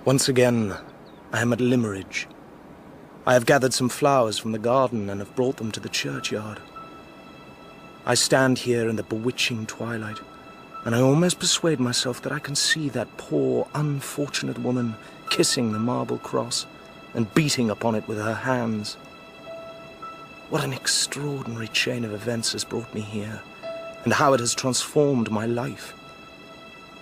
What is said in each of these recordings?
Once again, I am at Limmeridge. I have gathered some flowers from the garden and have brought them to the churchyard. I stand here in the bewitching twilight, and I almost persuade myself that I can see that poor, unfortunate woman kissing the marble cross and beating upon it with her hands. What an extraordinary chain of events has brought me here, and how it has transformed my life.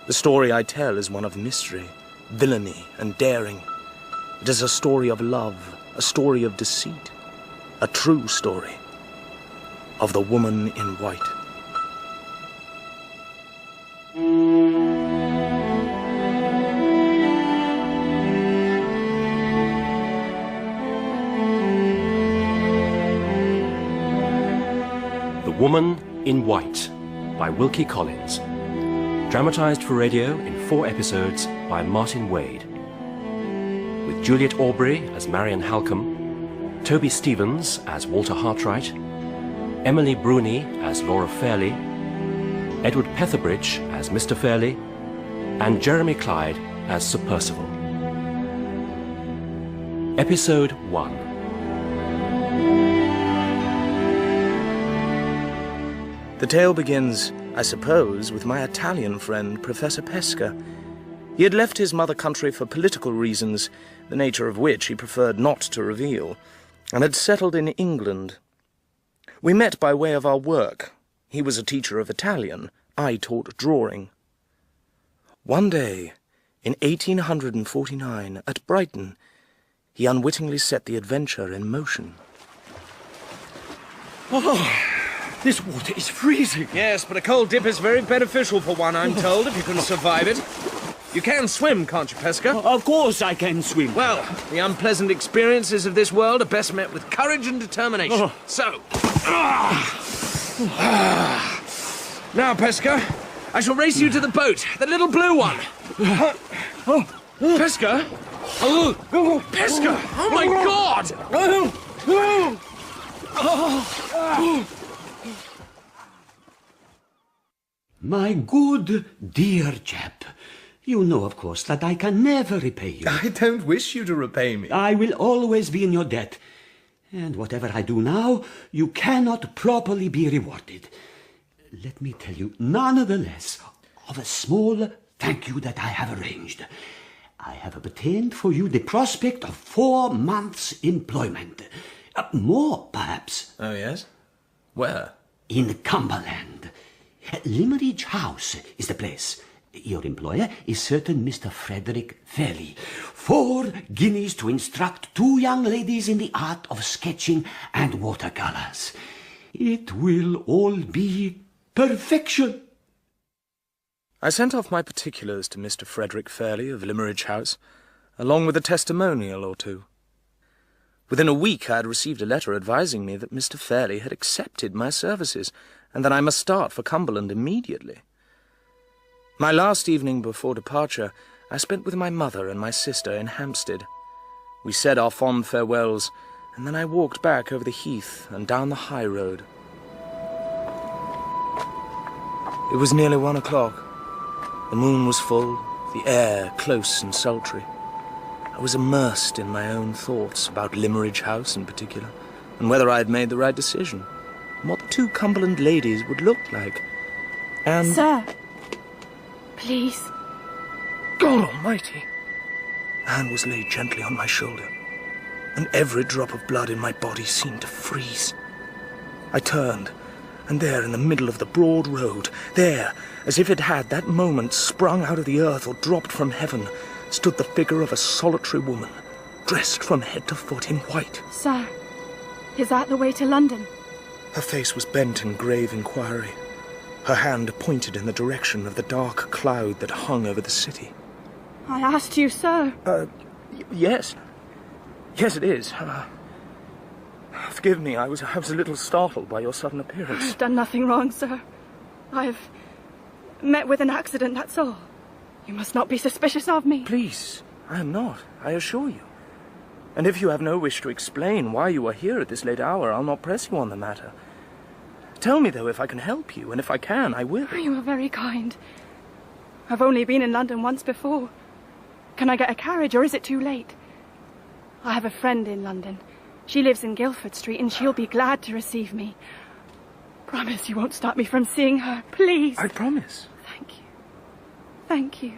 The story I tell is one of mystery, villainy, and daring. It is a story of love, a story of deceit, a true story of the woman in white. The Woman in White by Wilkie Collins. Dramatized for radio in 4 episodes by Martyn Wade. With Juliet Aubrey as Marion Halcombe, Toby Stevens as Walter Hartright, Emily Bruni as Laura Fairlie, Edward Petherbridge as Mr. Fairlie, and Jeremy Clyde as Sir Percival. Episode 1. The tale begins, I suppose, with my Italian friend, Professor Pesca. He had left his mother country for political reasons, the nature of which he preferred not to reveal, and had settled in England. We met by way of our work. He was a teacher of Italian. I taught drawing. One day, in 1849, at Brighton, he unwittingly set the adventure in motion. Oh, this water is freezing. Yes, but a cold dip is very beneficial for one, I'm told, if you can survive it. You can swim, can't you, Pesca? Of course I can swim. Well, the unpleasant experiences of this world are best met with courage and determination. Oh. So... Now, Pesca, I shall race you to the boat, the little blue one. Pesca? Pesca! Oh, my God! My good, dear chap, you know, of course, that I can never repay you. I don't wish you to repay me. I will always be in your debt. And whatever I do now, you cannot properly be rewarded. Let me tell you, nonetheless, of a small thank you that I have arranged. I have obtained for you the prospect of 4 months' employment. More, perhaps. Oh, yes? Where? In Cumberland. Limmeridge House is the place. Your employer is certain Mr. Frederick Fairlie. 4 guineas to instruct 2 young ladies in the art of sketching and watercolours. It will all be perfection. I sent off my particulars to Mr. Frederick Fairlie of Limmeridge House, along with a testimonial or 2. Within a week I had received a letter advising me that Mr. Fairlie had accepted my services, and that I must start for Cumberland immediately. My last evening before departure I spent with my mother and my sister in Hampstead. We said our fond farewells, and then I walked back over the heath and down the high road. It was nearly 1 o'clock. The moon was full, the air close and sultry. I was immersed in my own thoughts about Limmeridge House in particular, and whether I had made the right decision, and what the 2 Cumberland ladies would look like. And... Sir, please. God Almighty! A hand was laid gently on my shoulder, and every drop of blood in my body seemed to freeze. I turned, and there in the middle of the broad road, there, as if it had that moment sprung out of the earth or dropped from heaven, stood the figure of a solitary woman, dressed from head to foot in white. Sir, is that the way to London? Her face was bent in grave inquiry. Her hand pointed in the direction of the dark cloud that hung over the city. I asked you, sir. Yes. Yes, it is. Forgive me, I was a little startled by your sudden appearance. I've done nothing wrong, sir. I've met with an accident, that's all. You must not be suspicious of me. Please, I am not, I assure you. And if you have no wish to explain why you are here at this late hour, I'll not press you on the matter. Tell me, though, if I can help you, and if I can, I will. You are very kind. I've only been in London once before. Can I get a carriage, or is it too late? I have a friend in London. She lives in Guildford Street, and she'll be glad to receive me. Promise you won't stop me from seeing her, please. I promise. Thank you. Thank you.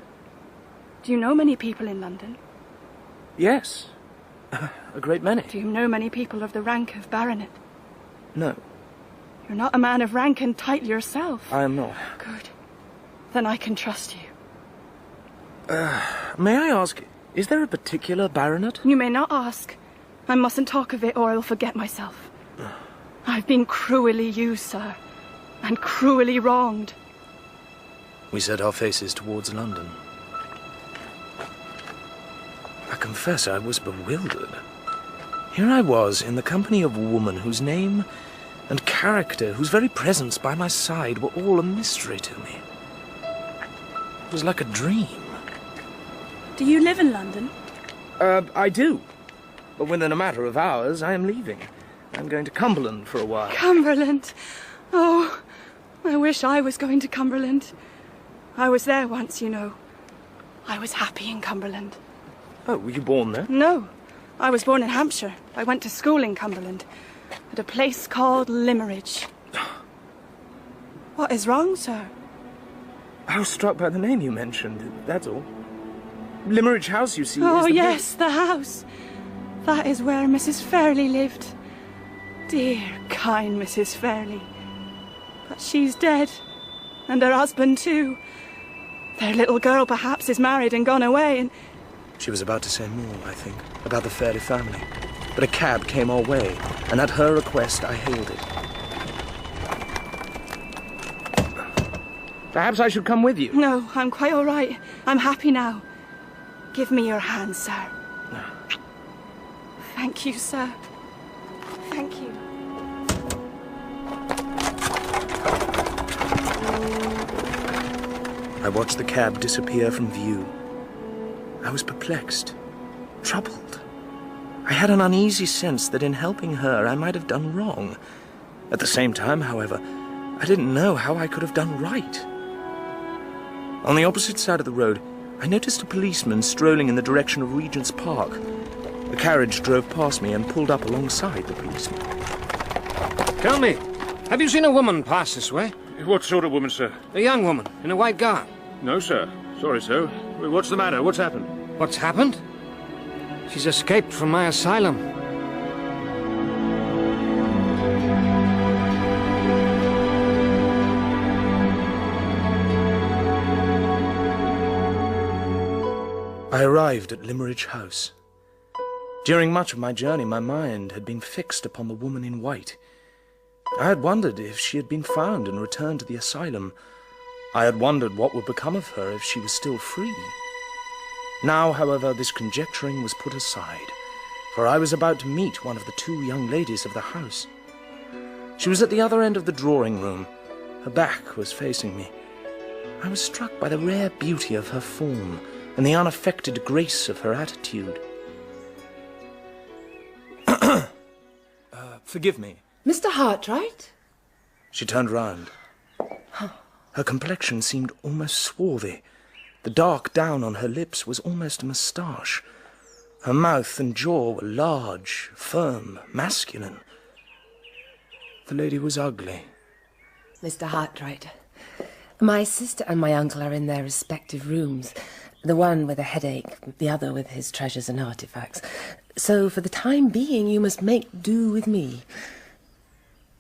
Do you know many people in London? Yes. A great many. Do you know many people of the rank of baronet? No, You're not a man of rank and title yourself. I am not. Good. Then I can trust you. May I ask, is there a particular baronet? You may not ask. I mustn't talk of it, or I'll forget myself. I've been cruelly used, sir, and cruelly wronged. We set our faces towards London. I confess I was bewildered. Here I was in the company of a woman whose name and character, whose very presence by my side were all a mystery to me. It was like a dream. Do you live in London? I do. But within a matter of hours, I am leaving. I'm going to Cumberland for a while. Cumberland. Oh, I wish I was going to Cumberland. I was there once, you know. I was happy in Cumberland. Oh, were you born there? No, I was born in Hampshire. I went to school in Cumberland, at a place called Limmeridge. What is wrong, sir? I was struck by the name you mentioned, that's all. Limmeridge House, you see, Oh, is the yes, the house. That is where Mrs. Fairlie lived. Dear, kind Mrs. Fairlie. But she's dead, and her husband too. Their little girl perhaps is married and gone away, and... She was about to say more, I think, about the Fairlie family. But a cab came our way, and at her request I hailed it. Perhaps I should come with you. No, I'm quite all right. I'm happy now. Give me your hand, sir. Thank you, sir. Thank you. I watched the cab disappear from view. I was perplexed, troubled. I had an uneasy sense that in helping her I might have done wrong. At the same time, however, I didn't know how I could have done right. On the opposite side of the road, I noticed a policeman strolling in the direction of Regent's Park. A carriage drove past me and pulled up alongside the policeman. Tell me, have you seen a woman pass this way? What sort of woman, sir? A young woman, in a white gown. No, sir. Sorry, sir. What's the matter? What's happened? What's happened? She's escaped from my asylum. I arrived at Limmeridge House. During much of my journey, my mind had been fixed upon the woman in white. I had wondered if she had been found and returned to the asylum. I had wondered what would become of her if she was still free. Now, however, this conjecturing was put aside, for I was about to meet one of the two young ladies of the house. She was at the other end of the drawing room. Her back was facing me. I was struck by the rare beauty of her form and the unaffected grace of her attitude. Forgive me. Mr. Hartright? She turned round. Her complexion seemed almost swarthy. The dark down on her lips was almost a moustache. Her mouth and jaw were large, firm, masculine. The lady was ugly. Mr. Hartright, my sister and my uncle are in their respective rooms. The one with a headache, the other with his treasures and artifacts. So for the time being you must make do with me.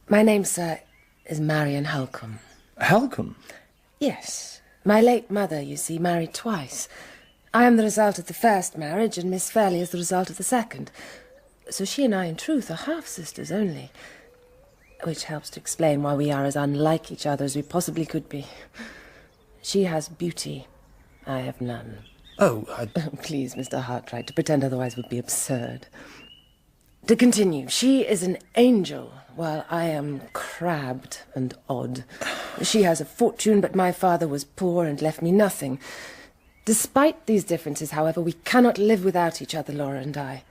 My name, sir, is Marian Halcombe. Halcombe? Yes. My late mother, you see, married twice. I am the result of the first marriage, and Miss Fairlie is the result of the second. So she and I, in truth, are half-sisters only. Which helps to explain why we are as unlike each other as we possibly could be. She has beauty. I have none. Oh, Please, Mr. Hartright, to pretend otherwise would be absurd. To continue, she is an angel, while I am crabbed and odd. She has a fortune, but my father was poor and left me nothing. Despite these differences, however, we cannot live without each other, Laura and I.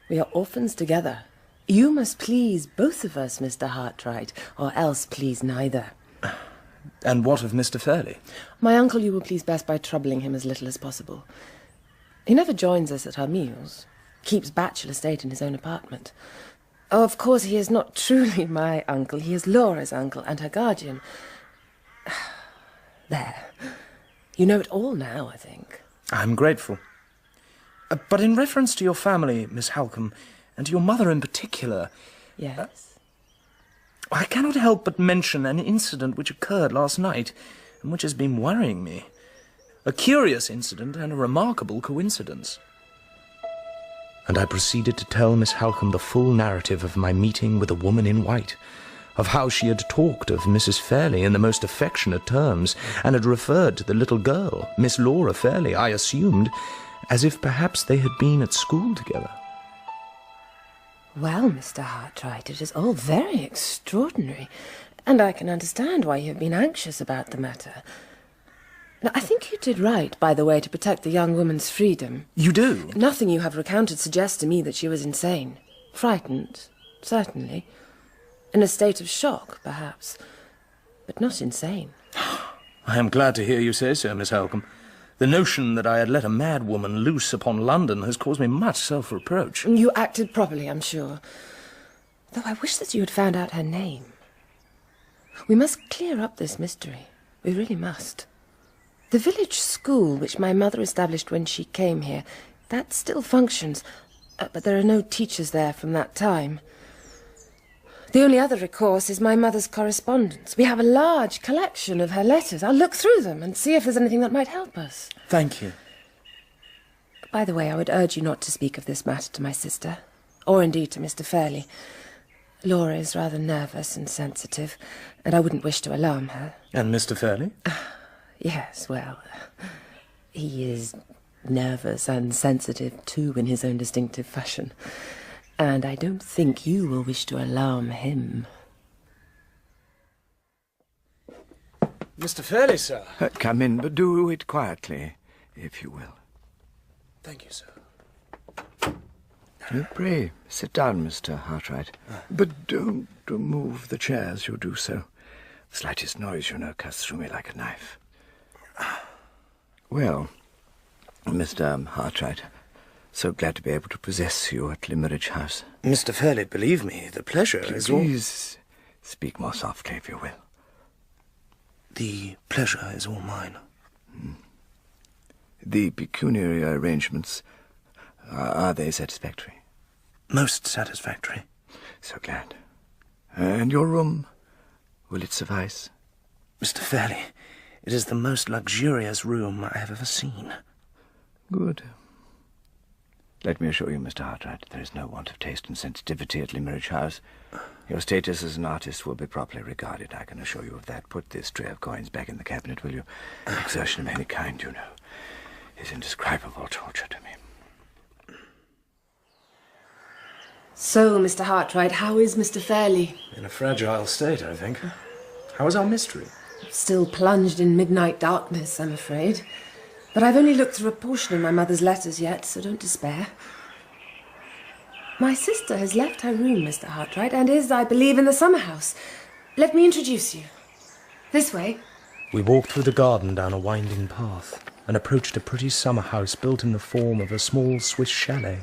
We are orphans together. You must please both of us, Mr. Hartright, or else please neither. And what of Mr. Fairlie? My uncle you will please best by troubling him as little as possible. He never joins us at our meals. Keeps bachelor state in his own apartment. Oh, of course, he is not truly my uncle. He is Laura's uncle and her guardian. There. You know it all now, I think. I'm grateful. But in reference to your family, Miss Halcombe, and to your mother in particular... Yes? I cannot help but mention an incident which occurred last night, and which has been worrying me. A curious incident and a remarkable coincidence. And I proceeded to tell Miss Halcombe the full narrative of my meeting with a woman in white, of how she had talked of Mrs. Fairlie in the most affectionate terms, and had referred to the little girl, Miss Laura Fairlie, I assumed, as if perhaps they had been at school together. Well, Mr. Hartright, it is all very extraordinary, and I can understand why you have been anxious about the matter. Now, I think you did right, by the way, to protect the young woman's freedom. You do? Nothing you have recounted suggests to me that she was insane. Frightened, certainly. In a state of shock, perhaps, but not insane. I am glad to hear you say so, Miss Halcombe. The notion that I had let a mad woman loose upon London has caused me much self-reproach. You acted properly, I'm sure. Though I wish that you had found out her name. We must clear up this mystery. We really must. The village school, which my mother established when she came here, that still functions, but there are no teachers there from that time. The only other recourse is my mother's correspondence. We have a large collection of her letters. I'll look through them and see if there's anything that might help us. Thank you. By the way, I would urge you not to speak of this matter to my sister, or indeed to Mr. Fairlie. Laura is rather nervous and sensitive, and I wouldn't wish to alarm her. And Mr. Fairlie? Yes, well, he is nervous and sensitive too in his own distinctive fashion. And I don't think you will wish to alarm him. Mr. Fairlie, sir. Come in, but do it quietly, if you will. Thank you, sir. Pray, sit down, Mr. Hartright. But don't move the chair as you do so. The slightest noise, you know, cuts through me like a knife. Well, Mr. Hartright, so glad to be able to possess you at Limmeridge House. Mr. Fairlie, believe me, the pleasure is all... Please speak more softly, if you will. The pleasure is all mine. The pecuniary arrangements, are they satisfactory? Most satisfactory. So glad. And your room, will it suffice? Mr. Fairlie, it is the most luxurious room I have ever seen. Good. Let me assure you, Mr. Hartright, there is no want of taste and sensitivity at Limmeridge House. Your status as an artist will be properly regarded, I can assure you of that. Put this tray of coins back in the cabinet, will you? Exertion of any kind, you know, is indescribable torture to me. So, Mr. Hartright, how is Mr. Fairlie? In a fragile state, I think. How is our mystery? Still plunged in midnight darkness, I'm afraid. But I've only looked through a portion of my mother's letters yet, so don't despair. My sister has left her room, Mr. Hartright, and is, I believe, in the summer house. Let me introduce you. This way. We walked through the garden down a winding path and approached a pretty summer house built in the form of a small Swiss chalet.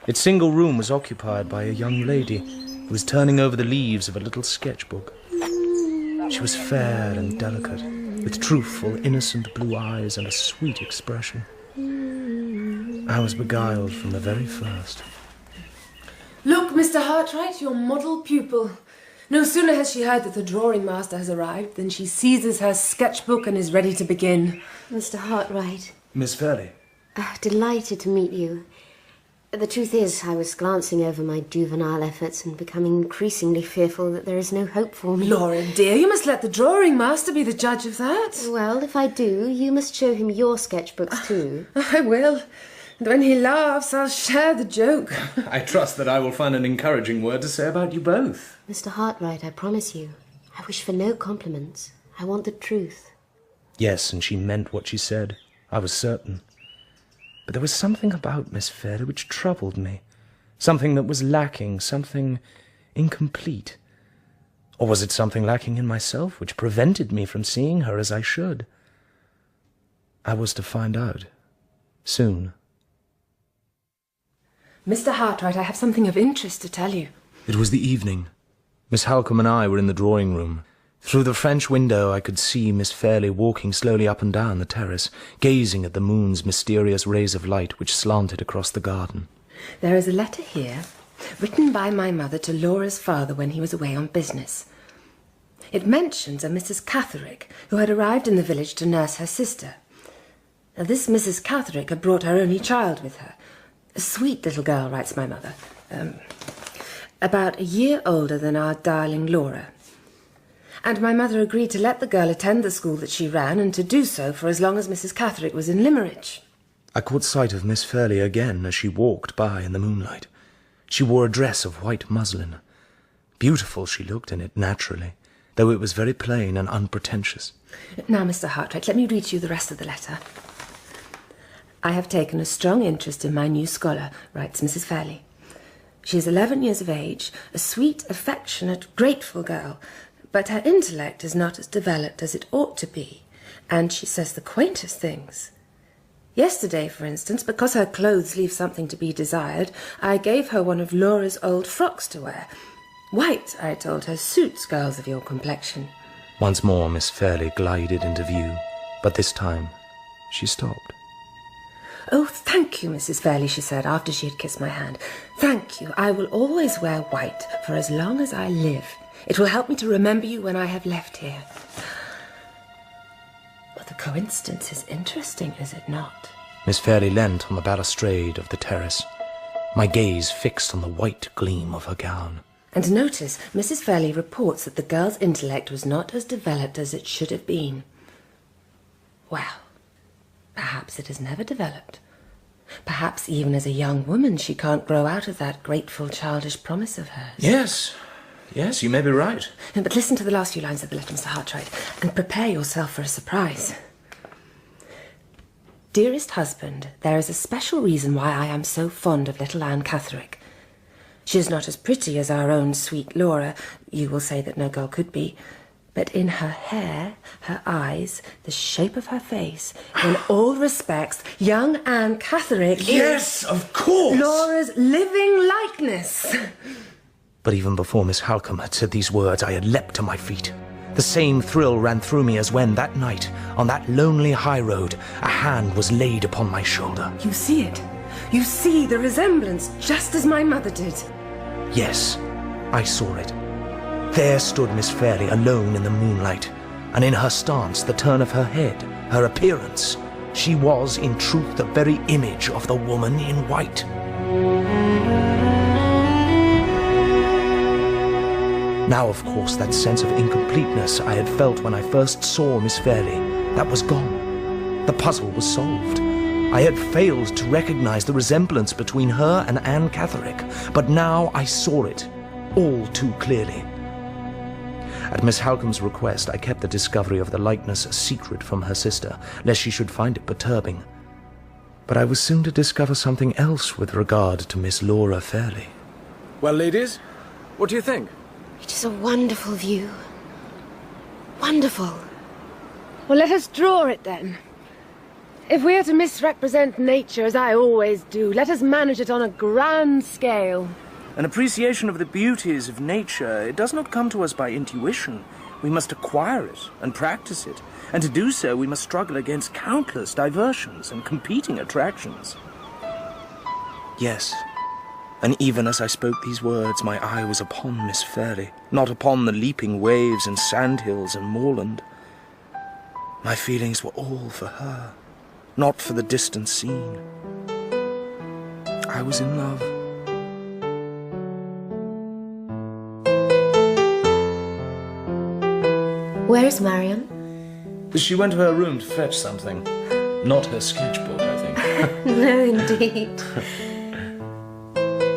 Its single room was occupied by a young lady who was turning over the leaves of a little sketchbook. She was fair and delicate, with truthful, innocent blue eyes and a sweet expression. I was beguiled from the very first. Look, Mr. Hartright, your model pupil. No sooner has she heard that the drawing master has arrived than she seizes her sketchbook and is ready to begin. Mr. Hartright. Miss Fairlie. Delighted to meet you. The truth is, I was glancing over my juvenile efforts and becoming increasingly fearful that there is no hope for me. Laura, dear, you must let the drawing master be the judge of that. Well, if I do, you must show him your sketchbooks too. I will. And when he laughs, I'll share the joke. I trust that I will find an encouraging word to say about you both. Mr. Hartright, I promise you, I wish for no compliments. I want the truth. Yes, and she meant what she said. I was certain. But there was something about Miss Fairlie which troubled me. Something that was lacking, something incomplete. Or was it something lacking in myself which prevented me from seeing her as I should? I was to find out. Soon. Mr. Hartright, I have something of interest to tell you. It was the evening. Miss Halcombe and I were in the drawing room. Through the French window I could see Miss Fairlie walking slowly up and down the terrace, gazing at the moon's mysterious rays of light which slanted across the garden. There is a letter here, written by my mother to Laura's father when he was away on business. It mentions a Mrs. Catherick, who had arrived in the village to nurse her sister. Now, this Mrs. Catherick had brought her only child with her. A sweet little girl, writes my mother, about a year older than our darling Laura. And my mother agreed to let the girl attend the school that she ran, and to do so for as long as Mrs. Catherick was in Limerick. I caught sight of Miss Fairlie again as she walked by in the moonlight. She wore a dress of white muslin. Beautiful she looked in it, naturally, though it was very plain and unpretentious. Now, Mr. Hartright, let me read you the rest of the letter. I have taken a strong interest in my new scholar, writes Mrs. Fairlie. She is 11 years of age, a sweet, affectionate, grateful girl, but her intellect is not as developed as it ought to be, and she says the quaintest things. Yesterday, for instance, because her clothes leave something to be desired, I gave her one of Laura's old frocks to wear. White, I told her, suits girls of your complexion. Once more Miss Fairlie glided into view, but this time she stopped. Oh, thank you, Mrs. Fairlie, she said, after she had kissed my hand. Thank you. I will always wear white for as long as I live. It will help me to remember you when I have left here. Well, the coincidence is interesting, is it not? Miss Fairlie leant on the balustrade of the terrace, my gaze fixed on the white gleam of her gown. And notice, Mrs. Fairlie reports that the girl's intellect was not as developed as it should have been. Well, perhaps it has never developed. Perhaps even as a young woman she can't grow out of that grateful childish promise of hers. Yes, you may be right. But listen to the last few lines of the letter, Mr. Hartright, and prepare yourself for a surprise. Dearest husband, there is a special reason why I am so fond of little Anne Catherick. She is not as pretty as our own sweet Laura, you will say that no girl could be, but in her hair, her eyes, the shape of her face, in all respects, young Anne Catherick Yes, of course! Laura's living likeness. But even before Miss Halcombe had said these words, I had leapt to my feet. The same thrill ran through me as when, that night, on that lonely high road, a hand was laid upon my shoulder. You see it. You see the resemblance, just as my mother did. Yes, I saw it. There stood Miss Fairlie alone in the moonlight, and in her stance, the turn of her head, her appearance, she was, in truth, the very image of the woman in white. Now, of course, that sense of incompleteness I had felt when I first saw Miss Fairlie, that was gone. The puzzle was solved. I had failed to recognize the resemblance between her and Anne Catherick, but now I saw it, all too clearly. At Miss Halcombe's request, I kept the discovery of the likeness a secret from her sister, lest she should find it perturbing. But I was soon to discover something else with regard to Miss Laura Fairlie. Well, ladies, what do you think? It is a wonderful view. Wonderful. Well, let us draw it then. If we are to misrepresent nature, as I always do, let us manage it on a grand scale. An appreciation of the beauties of nature, it does not come to us by intuition. We must acquire it and practice it, and to do so we must struggle against countless diversions and competing attractions. Yes, and even as I spoke these words, my eye was upon Miss Fairlie, not upon the leaping waves and sandhills and moorland. My feelings were all for her, not for the distant scene. I was in love. Where is Marion? She went to her room to fetch something. Not her sketchbook, I think. No, indeed.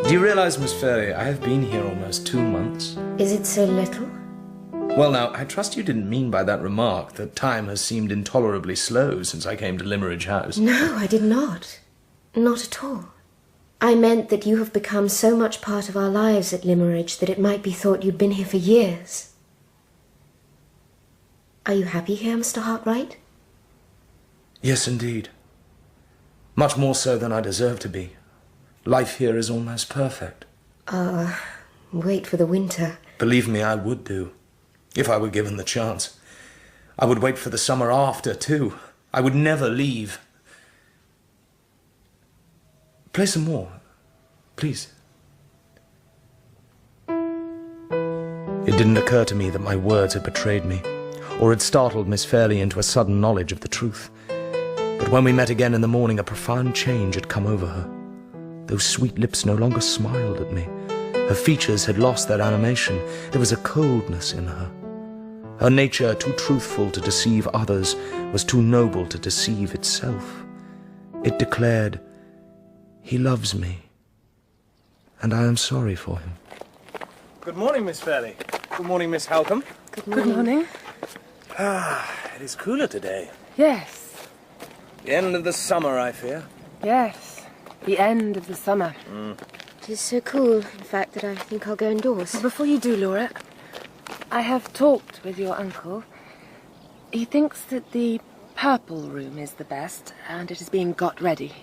Do you realize, Miss Fairlie, I have been here almost 2 months? Is it so little? Well, now, I trust you didn't mean by that remark that time has seemed intolerably slow since I came to Limerick House. No, I did not. Not at all. I meant that you have become so much part of our lives at Limerick that it might be thought you'd been here for years. Are you happy here, Mr. Hartright? Yes, indeed. Much more so than I deserve to be. Life here is almost perfect. Wait for the winter. Believe me, I would do, if I were given the chance. I would wait for the summer after, too. I would never leave. Play some more, please. It didn't occur to me that my words had betrayed me, or had startled Miss Fairlie into a sudden knowledge of the truth. But when we met again in the morning, a profound change had come over her. Those sweet lips no longer smiled at me. Her features had lost their animation. There was a coldness in her. Her nature, too truthful to deceive others, was too noble to deceive itself. It declared, "He loves me, and I am sorry for him." Good morning, Miss Fairlie. Good morning, Miss Halcombe. Good morning. It is cooler today. Yes, The end of the summer, I fear. yes. The end of the summer. It is so cool, in fact, that I think I'll go indoors. Before you do, Laura, I have talked with your uncle. He thinks that the purple room is the best, and it is being got ready.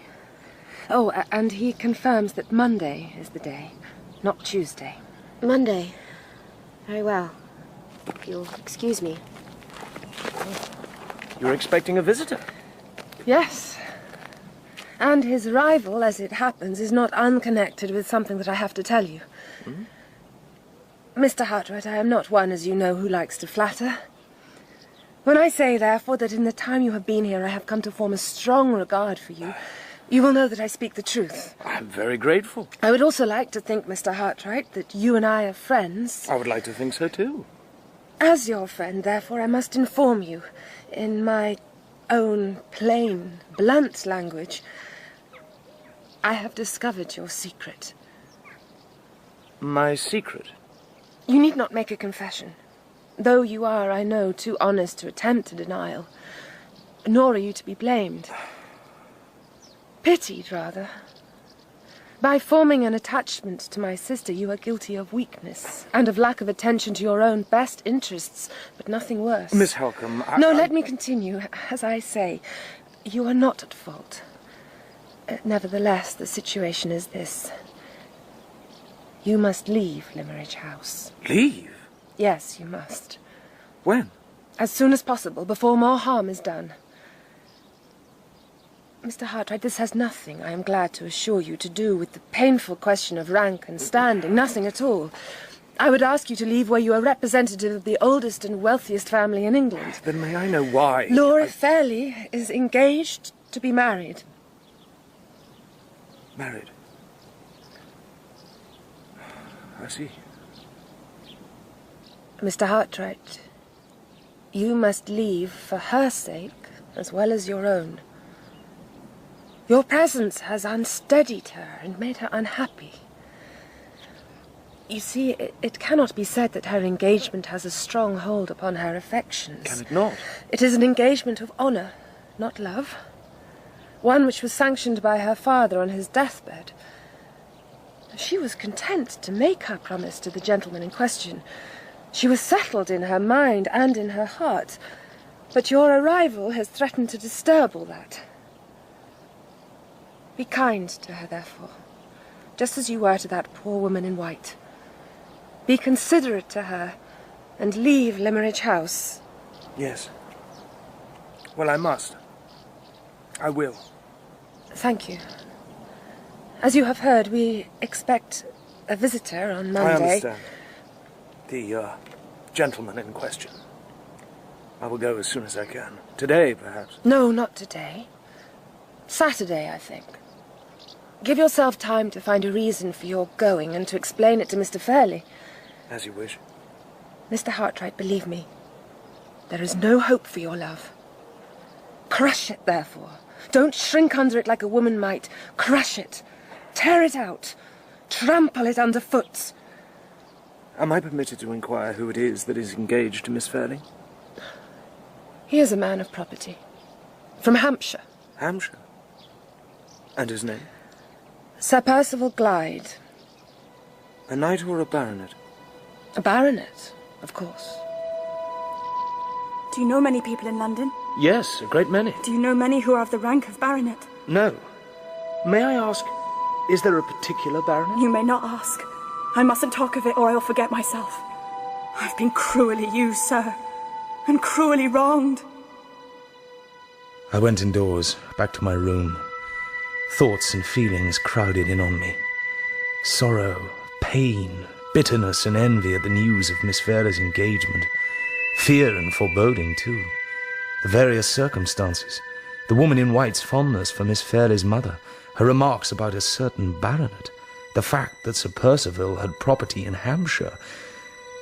Oh, and he confirms that Monday is the day, not Tuesday. Monday. Very well. If you'll excuse me. You're expecting a visitor? Yes. And his arrival, as it happens, is not unconnected with something that I have to tell you. Mr. Hartright, I am not one, as you know, who likes to flatter. When I say, therefore, that in the time you have been here I have come to form a strong regard for you, you will know that I speak the truth. I'm very grateful. I would also like to think, Mr. Hartright, that you and I are friends. I would like to think so, too. As your friend, therefore, I must inform you, in my own plain, blunt language, I have discovered your secret. My secret? You need not make a confession, though you are, I know, too honest to attempt a denial. Nor are you to be blamed. Pitied, rather. By forming an attachment to my sister, you are guilty of weakness and of lack of attention to your own best interests, but nothing worse. Miss Halcombe, No, let me continue. As I say, you are not at fault. Nevertheless, the situation is this. You must leave Limmeridge House. Leave? Yes, you must. When? As soon as possible, before more harm is done. Mr. Hartright, this has nothing, I am glad to assure you, to do with the painful question of rank and standing. Nothing at all. I would ask you to leave where you are representative of the oldest and wealthiest family in England. Then may I know why? Laura Fairlie is engaged to be married. Married? I see. Mr. Hartright, you must leave for her sake as well as your own. Your presence has unsteadied her and made her unhappy. You see, it cannot be said that her engagement has a strong hold upon her affections. Can it not? It is an engagement of honour, not love. One which was sanctioned by her father on his deathbed. She was content to make her promise to the gentleman in question. She was settled in her mind and in her heart. But your arrival has threatened to disturb all that. Be kind to her, therefore, just as you were to that poor woman in white. Be considerate to her, and leave Limmeridge House. Yes. Well, I must. I will. Thank you. As you have heard, we expect a visitor on Monday. I understand. The gentleman in question. I will go as soon as I can. Today, perhaps. No, not today. Saturday, I think. Give yourself time to find a reason for your going and to explain it to Mr. Fairlie. As you wish. Mr. Hartright, believe me, there is no hope for your love. Crush it, therefore. Don't shrink under it like a woman might. Crush it. Tear it out. Trample it underfoot. Am I permitted to inquire who it is that is engaged to Miss Fairlie? He is a man of property. From Hampshire. Hampshire? And his name? Sir Percival Glyde. A knight or a baronet? A baronet, of course. Do you know many people in London? Yes, a great many. Do you know many who are of the rank of baronet? No, May I ask, is there a particular baronet? You may not ask. I mustn't talk of it or I'll forget myself. I've been cruelly used, sir, and cruelly wronged. I went indoors, back to my room. Thoughts and feelings crowded in on me. Sorrow, pain, bitterness and envy at the news of Miss Fairlie's engagement. Fear and foreboding, too. The various circumstances. The woman in white's fondness for Miss Fairlie's mother. Her remarks about a certain baronet. The fact that Sir Percival had property in Hampshire,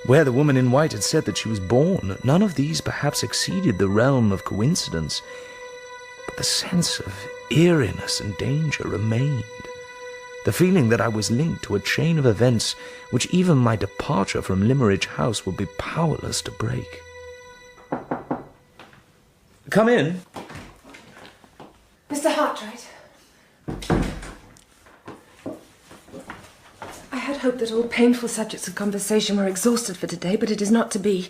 where the woman in white had said that she was born. None of these perhaps exceeded the realm of coincidence. But the sense of eeriness and danger remained. The feeling that I was linked to a chain of events which even my departure from Limmeridge House would be powerless to break. Come in. Mr. Hartright. I had hoped that all painful subjects of conversation were exhausted for today, but it is not to be.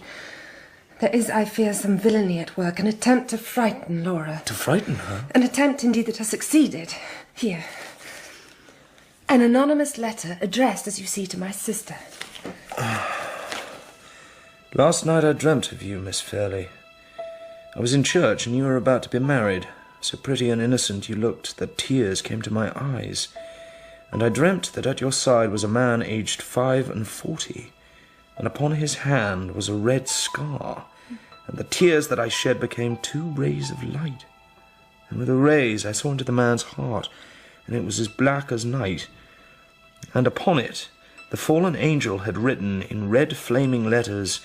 There is, I fear, some villainy at work, an attempt to frighten Laura. To frighten her? An attempt, indeed, that has succeeded. Here. An anonymous letter addressed, as you see, to my sister. Last night I dreamt of you, Miss Fairlie. I was in church and you were about to be married. So pretty and innocent you looked that tears came to my eyes. And I dreamt that at your side was a man aged 45, and upon his hand was a red scar, and the tears that I shed became 2 rays of light. And with the rays I saw into the man's heart, and it was as black as night. And upon it the fallen angel had written in red flaming letters,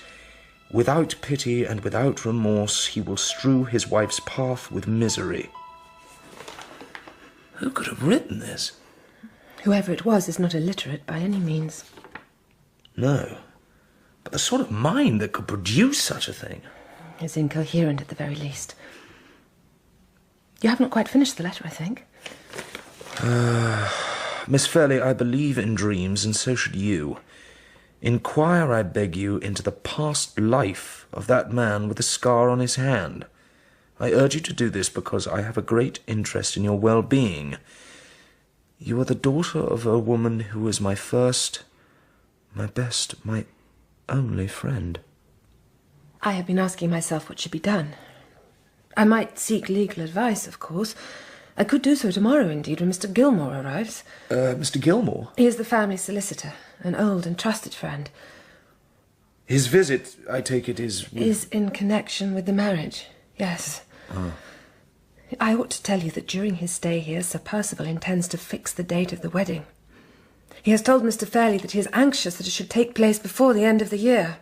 "Without pity and without remorse he will strew his wife's path with misery." Who could have written this? Whoever it was is not illiterate by any means. No, but the sort of mind that could produce such a thing is incoherent at the very least. You have not quite finished the letter, I think. Miss Fairlie, I believe in dreams, and so should you. Inquire, I beg you, into the past life of that man with the scar on his hand. I urge you to do this because I have a great interest in your well-being. You are the daughter of a woman who was my first, my best, my only friend. I have been asking myself what should be done. I might seek legal advice, of course. I could do so tomorrow, indeed, when Mr. Gilmore arrives. Mr. Gilmore? He is the family solicitor, an old and trusted friend. His visit, I take it, is in connection with the marriage, yes. Oh. I ought to tell you that during his stay here, Sir Percival intends to fix the date of the wedding. He has told Mr. Fairlie that he is anxious that it should take place before the end of the year.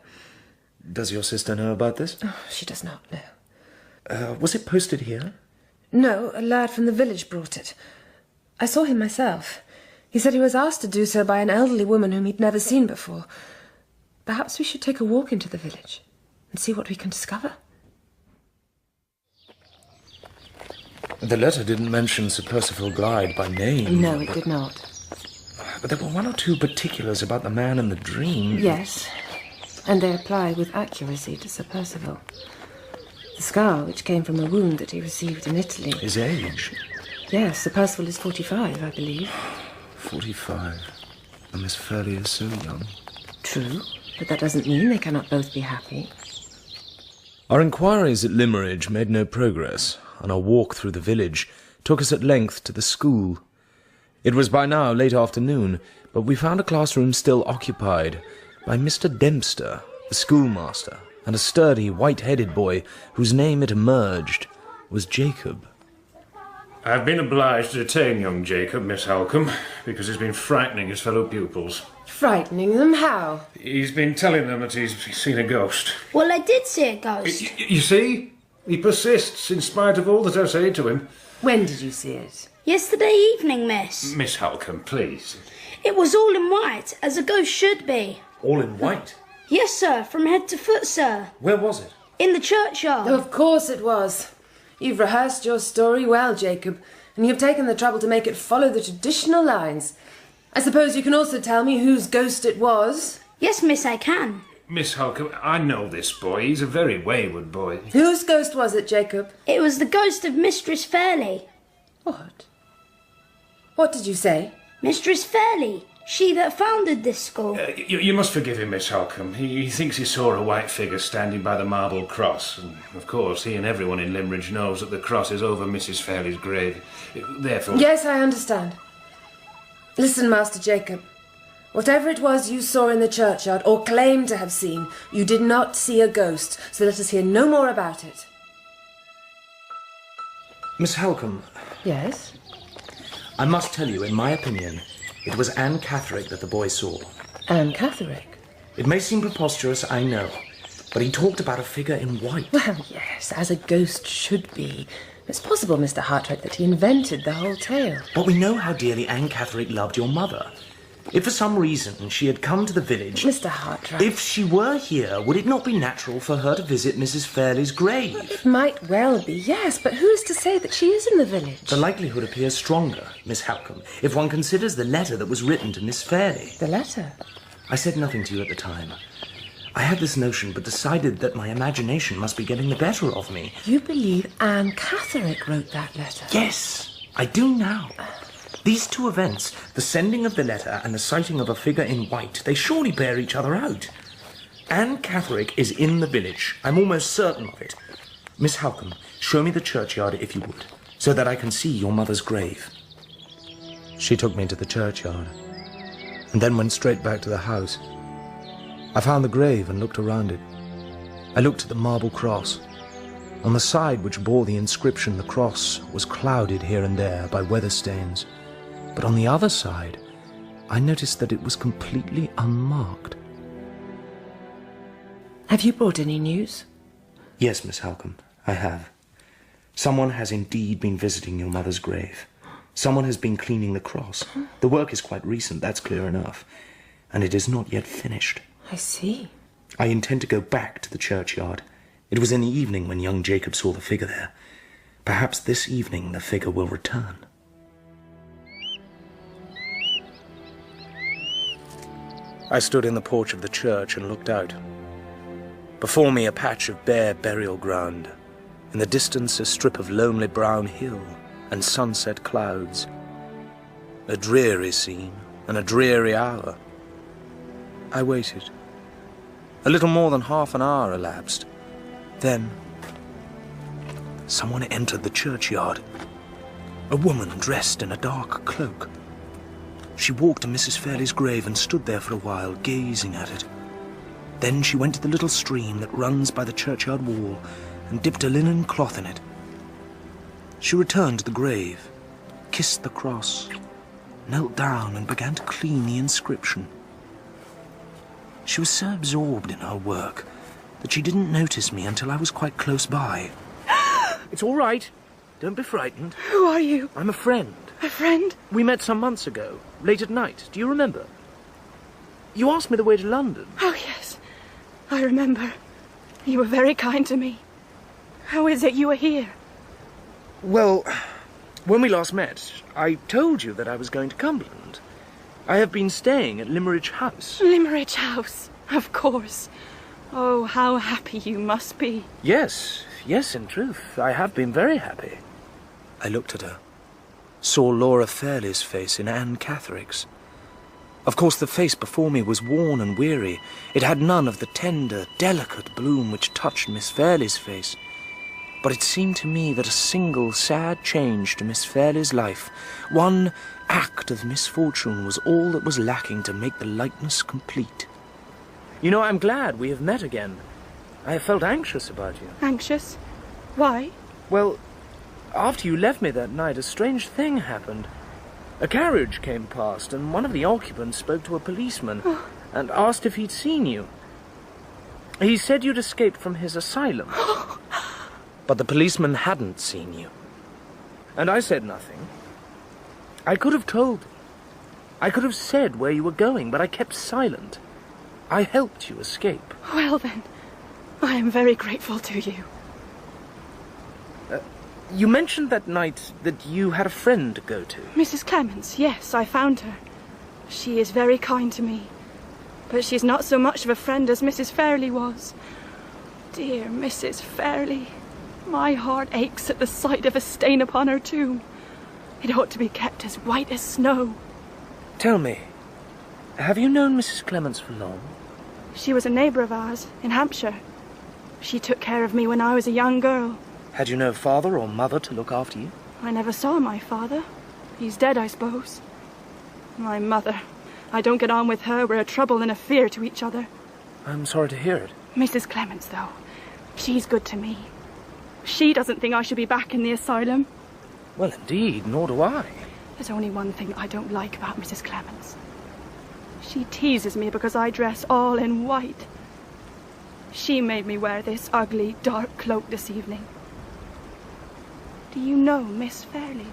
Does your sister know about this? Oh, she does not know. Was it posted here? No, a lad from the village brought it. I saw him myself. He said he was asked to do so by an elderly woman whom he'd never seen before. Perhaps we should take a walk into the village and see what we can discover. The letter didn't mention Sir Percival Glyde by name. No, it did not. But there were 1 or 2 particulars about the man in the dream. Yes, and they apply with accuracy to Sir Percival. The scar, which came from a wound that he received in Italy. His age? Yes, Sir Percival is 45, I believe. 45. And Miss Fairlie is so young. True, but that doesn't mean they cannot both be happy. Our inquiries at Limmeridge made no progress, and our walk through the village took us at length to the school. It was by now late afternoon, but we found a classroom still occupied by Mr. Dempster, the schoolmaster, and a sturdy, white-headed boy whose name, it emerged, was Jacob. I've been obliged to detain young Jacob, Miss Halcombe, because he's been frightening his fellow pupils. Frightening them? How? He's been telling them that he's seen a ghost. Well, I did see a ghost. You see? He persists in spite of all that I say to him. When did you see it? Yesterday evening, miss. Miss Halcombe, please. It was all in white, as a ghost should be. All in white? Yes, sir, from head to foot, sir. Where was it? In the churchyard. Of course it was. You've rehearsed your story well, Jacob, and you've taken the trouble to make it follow the traditional lines. I suppose you can also tell me whose ghost it was? Yes, miss, I can. Miss Halcombe, I know this boy. He's a very wayward boy. Whose ghost was it, Jacob? It was the ghost of Mistress Fairlie. What? What did you say? Mistress Fairlie, she that founded this school. You must forgive him, Miss Halcombe. He thinks he saw a white figure standing by the marble cross, and of course he and everyone in Limmeridge knows that the cross is over Mrs. Fairlie's grave. Therefore... Yes, I understand. Listen, Master Jacob. Whatever it was you saw in the churchyard, or claimed to have seen, you did not see a ghost, so let us hear no more about it. Miss Halcombe. Yes? I must tell you, in my opinion, it was Anne Catherick that the boy saw. Anne Catherick? It may seem preposterous, I know, but he talked about a figure in white. Well, yes, as a ghost should be. It's possible, Mr. Hartright, that he invented the whole tale. But we know how dearly Anne Catherick loved your mother. If for some reason she had come to the village... Mr. Hartright... If she were here, would it not be natural for her to visit Mrs. Fairlie's grave? It might well be, yes, but who is to say that she is in the village? The likelihood appears stronger, Miss Halcombe, if one considers the letter that was written to Miss Fairlie. The letter? I said nothing to you at the time. I had this notion, but decided that my imagination must be getting the better of me. You believe Anne Catherick wrote that letter? Yes, I do now. These two events, the sending of the letter and the sighting of a figure in white, they surely bear each other out. Anne Catherick is in the village. I'm almost certain of it. Miss Halcombe, show me the churchyard if you would, so that I can see your mother's grave. She took me to the churchyard, and then went straight back to the house. I found the grave and looked around it. I looked at the marble cross. On the side which bore the inscription, the cross was clouded here and there by weather stains. But on the other side, I noticed that it was completely unmarked. Have you brought any news? Yes, Miss Halcombe, I have. Someone has indeed been visiting your mother's grave. Someone has been cleaning the cross. The work is quite recent, that's clear enough. And it is not yet finished. I see. I intend to go back to the churchyard. It was in the evening when young Jacob saw the figure there. Perhaps this evening the figure will return. I stood in the porch of the church and looked out. Before me a patch of bare burial ground. In the distance a strip of lonely brown hill and sunset clouds. A dreary scene and a dreary hour. I waited. A little more than half an hour elapsed. Then someone entered the churchyard. A woman dressed in a dark cloak. She walked to Mrs. Fairlie's grave and stood there for a while, gazing at it. Then she went to the little stream that runs by the churchyard wall and dipped a linen cloth in it. She returned to the grave, kissed the cross, knelt down and began to clean the inscription. She was so absorbed in her work that she didn't notice me until I was quite close by. It's all right. Don't be frightened. Who are you? I'm a friend. A friend? We met some months ago, late at night. Do you remember? You asked me the way to London. Oh, yes. I remember. You were very kind to me. How is it you are here? Well, when we last met, I told you that I was going to Cumberland. I have been staying at Limmeridge House. Limmeridge House, of course. Oh, how happy you must be. Yes, in truth, I have been very happy. I looked at her, saw Laura Fairlie's face in Anne Catherick's. Of course, the face before me was worn and weary. It had none of the tender, delicate bloom which touched Miss Fairlie's face. But it seemed to me that a single sad change to Miss Fairlie's life, one act of misfortune, was all that was lacking to make the likeness complete. You know, I'm glad we have met again. I have felt anxious about you. Anxious? Why? Well, after you left me that night, a strange thing happened. A carriage came past, and one of the occupants spoke to a policeman and asked if he'd seen you. He said you'd escaped from his asylum. But the policeman hadn't seen you. And I said nothing. I could have told him. I could have said where you were going, but I kept silent. I helped you escape. Well, then, I am very grateful to you. You mentioned that night that you had a friend to go to. Mrs. Clements, yes, I found her. She is very kind to me. But she's not so much of a friend as Mrs. Fairlie was. Dear Mrs. Fairlie, my heart aches at the sight of a stain upon her tomb. It ought to be kept as white as snow. Tell me, have you known Mrs. Clements for long? She was a neighbour of ours in Hampshire. She took care of me when I was a young girl. Had you no father or mother to look after you? I never saw my father. He's dead, I suppose. My mother. I don't get on with her. We're a trouble and a fear to each other. I'm sorry to hear it. Mrs. Clements, though, she's good to me. She doesn't think I should be back in the asylum. Well, indeed, nor do I. There's only one thing I don't like about Mrs. Clements. She teases me because I dress all in white. She made me wear this ugly, dark cloak this evening. Do you know Miss Fairlie?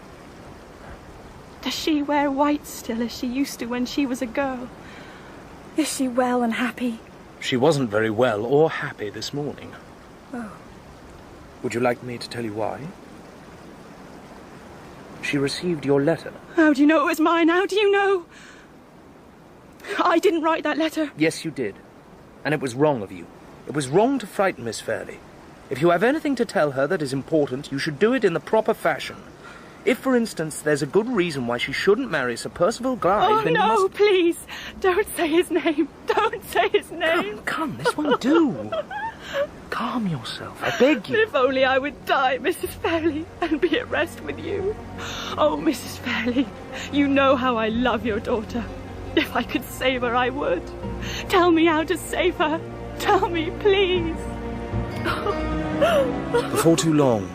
Does she wear white still as she used to when she was a girl? Is she well and happy? She wasn't very well or happy this morning. Oh. Would you like me to tell you why? She received your letter. How do you know it was mine? How do you know? I didn't write that letter. Yes, you did. And it was wrong of you. It was wrong to frighten Miss Fairlie. If you have anything to tell her that is important, you should do it in the proper fashion. If, for instance, there's a good reason why she shouldn't marry Sir Percival Glyde, then no, you must... please, don't say his name. Don't say his name. Come, this won't do. Calm yourself, I beg you. If only I would die, Mrs. Fairlie, and be at rest with you. Oh, Mrs. Fairlie, you know how I love your daughter. If I could save her, I would. Tell me how to save her. Tell me, please. Before too long,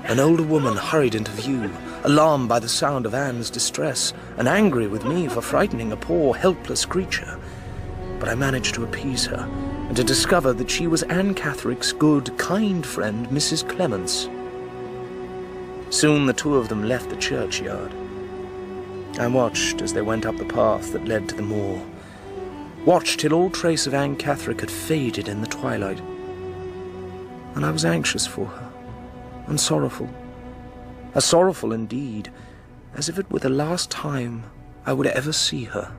an older woman hurried into view, alarmed by the sound of Anne's distress, and angry with me for frightening a poor, helpless creature. But I managed to appease her, and to discover that she was Anne Catherick's good, kind friend, Mrs. Clements. Soon the two of them left the churchyard. I watched as they went up the path that led to the moor. Watched till all trace of Anne Catherick had faded in the twilight. And I was anxious for her, and sorrowful. As sorrowful indeed, as if it were the last time I would ever see her.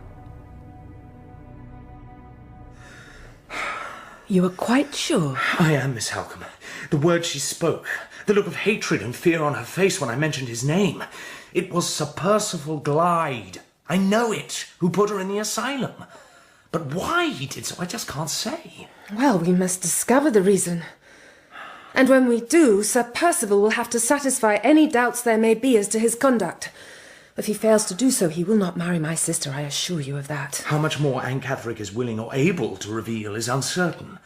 You are quite sure? I am, Miss Halcombe. The words she spoke, the look of hatred and fear on her face when I mentioned his name. It was Sir Percival Glyde. I know it, who put her in the asylum. But why he did so, I just can't say. Well, we must discover the reason. And when we do, Sir Percival will have to satisfy any doubts there may be as to his conduct. If he fails to do so, he will not marry my sister, I assure you of that. How much more Anne Catherick is willing or able to reveal is uncertain.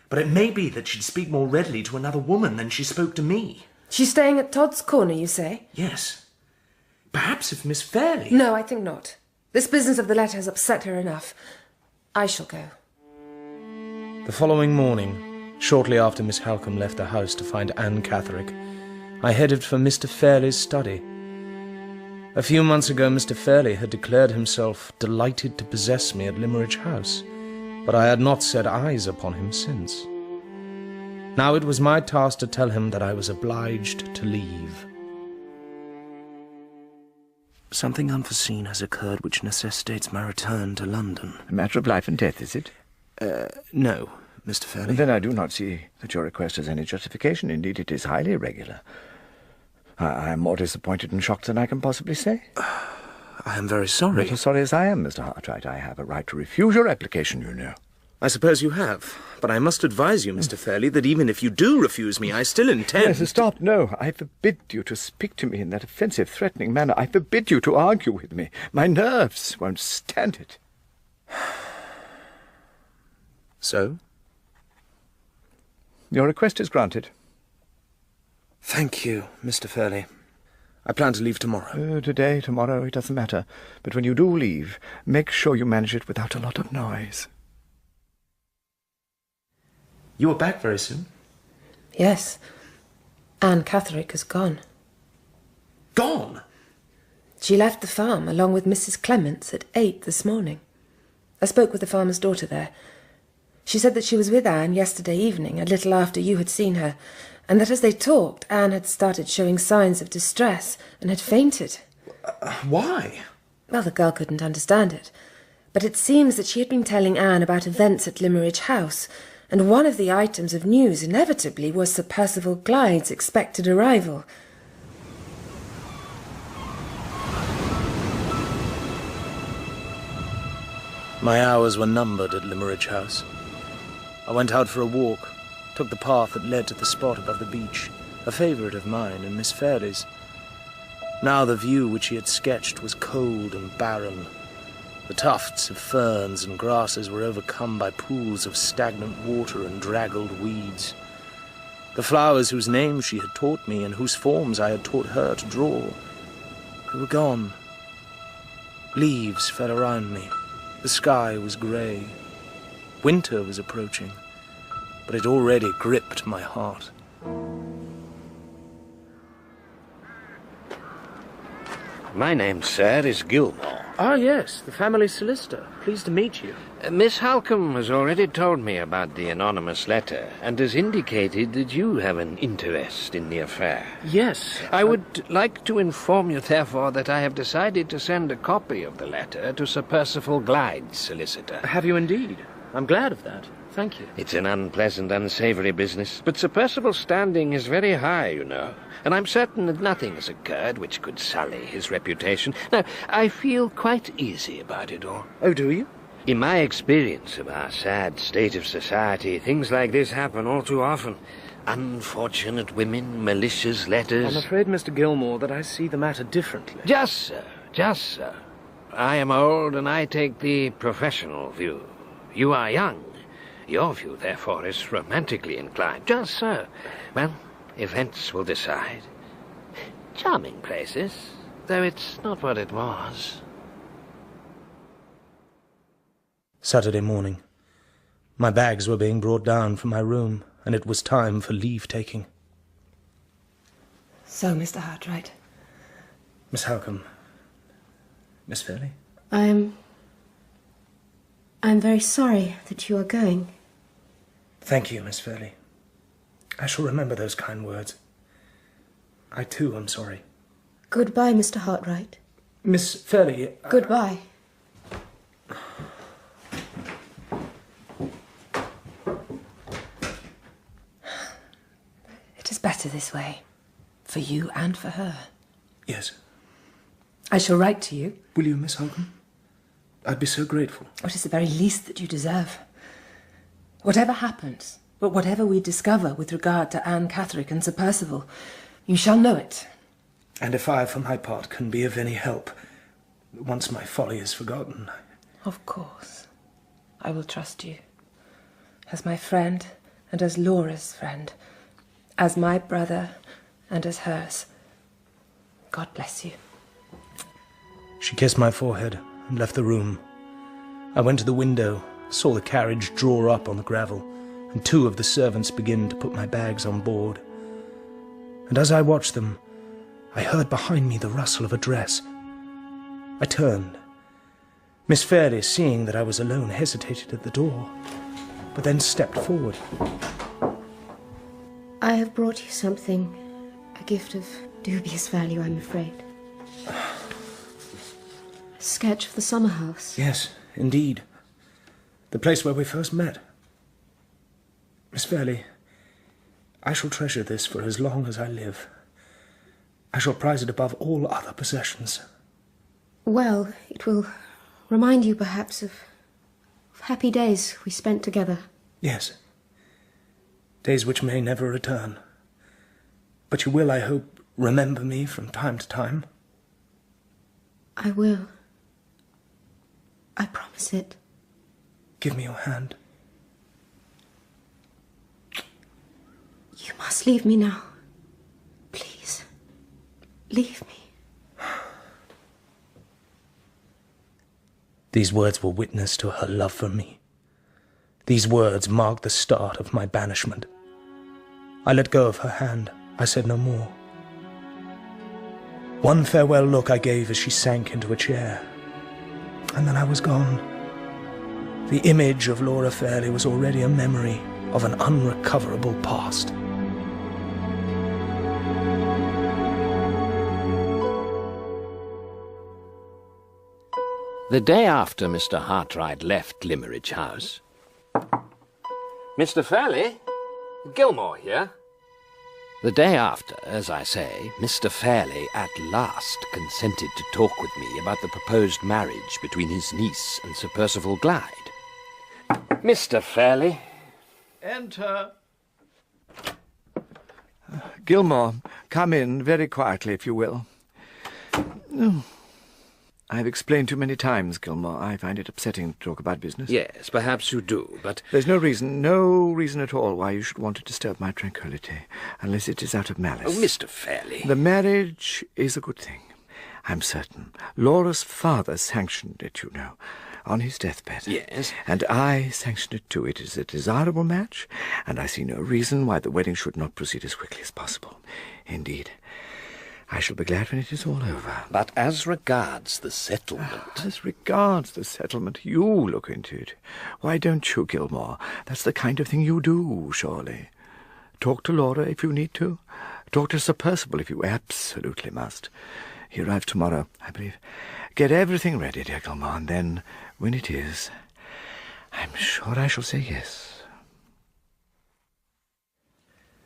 But it may be that she'd speak more readily to another woman than she spoke to me. She's staying at Todd's Corner, you say? Yes. Perhaps if Miss Fairlie... No, I think not. This business of the letter has upset her enough. I shall go. The following morning, shortly after Miss Halcombe left the house to find Anne Catherick, I headed for Mr. Fairlie's study. A few months ago, Mr. Fairlie had declared himself delighted to possess me at Limmeridge House, but I had not set eyes upon him since. Now it was my task to tell him that I was obliged to leave. Something unforeseen has occurred which necessitates my return to London. A matter of life and death, is it? No, Mr. Fairlie. Then I do not see that your request has any justification. Indeed, it is highly irregular. I am more disappointed and shocked than I can possibly say. I am very sorry. Not as sorry as I am, Mr. Hartright. I have a right to refuse your application, you know. I suppose you have, but I must advise you, Mr. Fairlie, that even if you do refuse me, I still intend... Yes, stop, no. I forbid you to speak to me in that offensive, threatening manner. I forbid you to argue with me. My nerves won't stand it. So? Your request is granted. Thank you, Mr. Fairlie. I plan to leave tomorrow. Today, tomorrow, it doesn't matter. But when you do leave, make sure you manage it without a lot of noise. You are back very soon? Yes. Anne Catherick has gone. Gone? She left the farm along with Mrs. Clements at 8 this morning. I spoke with the farmer's daughter there. She said that she was with Anne yesterday evening, a little after you had seen her, and that as they talked, Anne had started showing signs of distress and had fainted. Why? Well, the girl couldn't understand it. But it seems that she had been telling Anne about events at Limmeridge House, and one of the items of news inevitably was Sir Percival Glyde's expected arrival. My hours were numbered at Limmeridge House. I went out for a walk, took the path that led to the spot above the beach, a favourite of mine and Miss Fairlie's. Now the view which he had sketched was cold and barren. The tufts of ferns and grasses were overcome by pools of stagnant water and draggled weeds. The flowers whose names she had taught me and whose forms I had taught her to draw were gone. Leaves fell around me. The sky was grey. Winter was approaching, but it already gripped my heart. My name, sir, is Gilmore. Ah, yes, the family solicitor. Pleased to meet you. Miss Halcombe has already told me about the anonymous letter, and has indicated that you have an interest in the affair. Yes. I would like to inform you, therefore, that I have decided to send a copy of the letter to Sir Percival Glyde's solicitor. Have you indeed? I'm glad of that. Thank you. It's an unpleasant, unsavoury business, but Sir Percival's standing is very high, you know, and I'm certain that nothing has occurred which could sully his reputation. Now, I feel quite easy about it all. Oh, do you? In my experience of our sad state of society, things like this happen all too often. Unfortunate women, malicious letters... I'm afraid, Mr. Gilmore, that I see the matter differently. Just so, just so. I am old, and I take the professional view. You are young. Your view, therefore, is romantically inclined. Just so. Well, events will decide. Charming places, though it's not what it was. Saturday morning. My bags were being brought down from my room, and it was time for leave-taking. So, Mr. Hartright. Miss Halcombe. Miss Fairlie? I'm very sorry that you are going. Thank you, Miss Fairlie. I shall remember those kind words. I, too, am sorry. Goodbye, Mr. Hartright. Miss Fairlie... Goodbye. It is better this way, for you and for her. Yes. I shall write to you. Will you, Miss Halcombe? I'd be so grateful. It is the very least that you deserve. Whatever happens, but whatever we discover with regard to Anne Catherick and Sir Percival, you shall know it. And if I, for my part, can be of any help, once my folly is forgotten... Of course. I will trust you. As my friend, and as Laura's friend. As my brother, and as hers. God bless you. She kissed my forehead and left the room. I went to the window, saw the carriage draw up on the gravel, and 2 of the servants begin to put my bags on board. And as I watched them, I heard behind me the rustle of a dress. I turned. Miss Fairlie, seeing that I was alone, hesitated at the door, but then stepped forward. I have brought you something, a gift of dubious value, I'm afraid. A sketch of the summer house. Yes, indeed. The place where we first met. Miss Fairlie, I shall treasure this for as long as I live. I shall prize it above all other possessions. Well, it will remind you perhaps of happy days we spent together. Yes. Days which may never return. But you will, I hope, remember me from time to time. I will. I promise it. Give me your hand. You must leave me now. Please. Leave me. These words were witness to her love for me. These words marked the start of my banishment. I let go of her hand. I said no more. One farewell look I gave as she sank into a chair, and then I was gone. The image of Laura Fairlie was already a memory of an unrecoverable past. The day after Mr. Hartright left Limmeridge House... Mr. Fairlie? Gilmore here. The day after, as I say, Mr. Fairlie at last consented to talk with me about the proposed marriage between his niece and Sir Percival Glyde. Mr. Fairlie. Enter. Gilmore, come in very quietly, if you will. I've explained too many times, Gilmore. I find it upsetting to talk about business. Yes, perhaps you do, but... There's no reason at all why you should want to disturb my tranquillity, unless it is out of malice. Oh, Mr. Fairlie. The marriage is a good thing, I'm certain. Laura's father sanctioned it, you know, on his deathbed. Yes. And I sanctioned it too. It is a desirable match, and I see no reason why the wedding should not proceed as quickly as possible. Indeed, I shall be glad when it is all over. But as regards the settlement... As regards the settlement, you look into it. Why don't you, Gilmore? That's the kind of thing you do, surely. Talk to Laura if you need to. Talk to Sir Percival if you absolutely must. He arrives tomorrow, I believe. Get everything ready, dear Gilmore, and then, when it is, I'm sure I shall say yes.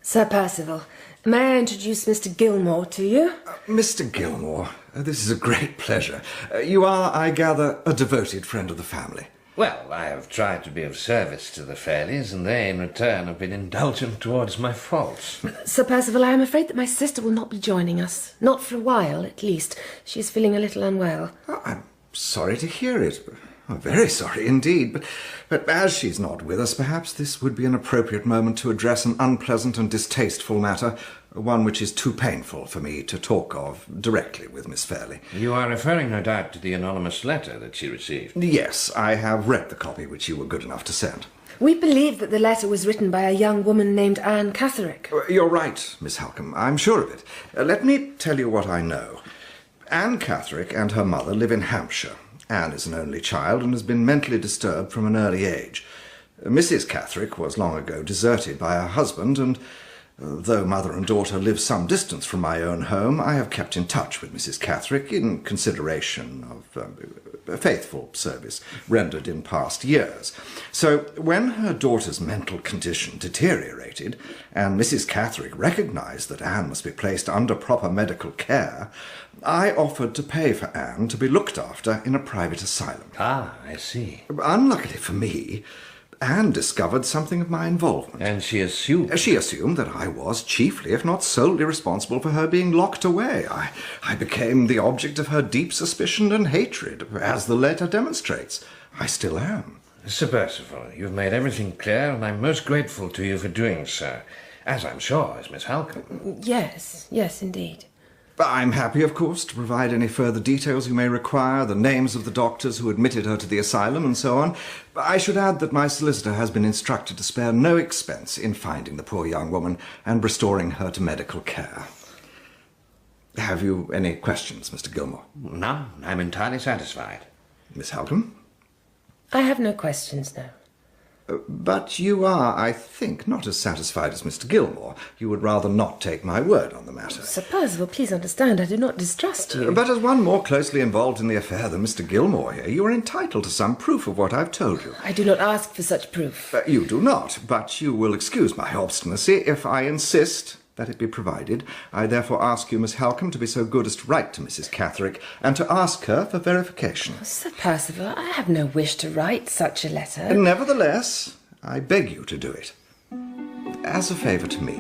Sir Percival, may I introduce Mr. Gilmore to you? Mr. Gilmore, this is a great pleasure. You are, I gather, a devoted friend of the family. Well, I have tried to be of service to the Fairlies, and they, in return, have been indulgent towards my faults. Sir Percival, I am afraid that my sister will not be joining us. Not for a while, at least. She is feeling a little unwell. Oh, I'm sorry to hear it. I'm very sorry indeed. But as she's not with us, perhaps this would be an appropriate moment to address an unpleasant and distasteful matter, one which is too painful for me to talk of directly with Miss Fairlie. You are referring, no doubt, to the anonymous letter that she received. Yes, I have read the copy which you were good enough to send. We believe that the letter was written by a young woman named Anne Catherick. You're right, Miss Halcombe. I'm sure of it. Let me tell you what I know. Anne Catherick and her mother live in Hampshire. Anne is an only child and has been mentally disturbed from an early age. Mrs. Catherick was long ago deserted by her husband, and though mother and daughter live some distance from my own home, I have kept in touch with Mrs. Catherick in consideration of faithful service rendered in past years. So when her daughter's mental condition deteriorated, and Mrs. Catherick recognized that Anne must be placed under proper medical care, I offered to pay for Anne to be looked after in a private asylum. Ah, I see. Unluckily for me, Anne discovered something of my involvement. And she assumed? She assumed that I was chiefly, if not solely, responsible for her being locked away. I became the object of her deep suspicion and hatred, as the letter demonstrates. I still am. Sir Percival, you've made everything clear, and I'm most grateful to you for doing so, as I'm sure is Miss Halcombe. Yes, indeed. I'm happy, of course, to provide any further details you may require, the names of the doctors who admitted her to the asylum, and so on. I should add that my solicitor has been instructed to spare no expense in finding the poor young woman and restoring her to medical care. Have you any questions, Mr. Gilmore? None. I'm entirely satisfied. Miss Halcombe? I have no questions now. But you are, I think, not as satisfied as Mr. Gilmore. You would rather not take my word on the matter. Sir Percival, please understand, I do not distrust you. But as one more closely involved in the affair than Mr. Gilmore here, you are entitled to some proof of what I've told you. I do not ask for such proof. You do not, but you will excuse my obstinacy if I insist that it be provided. I therefore ask you, Miss Halcombe, to be so good as to write to Mrs. Catherick and to ask her for verification. Sir Percival, I have no wish to write such a letter. Nevertheless, I beg you to do it. As a favour to me.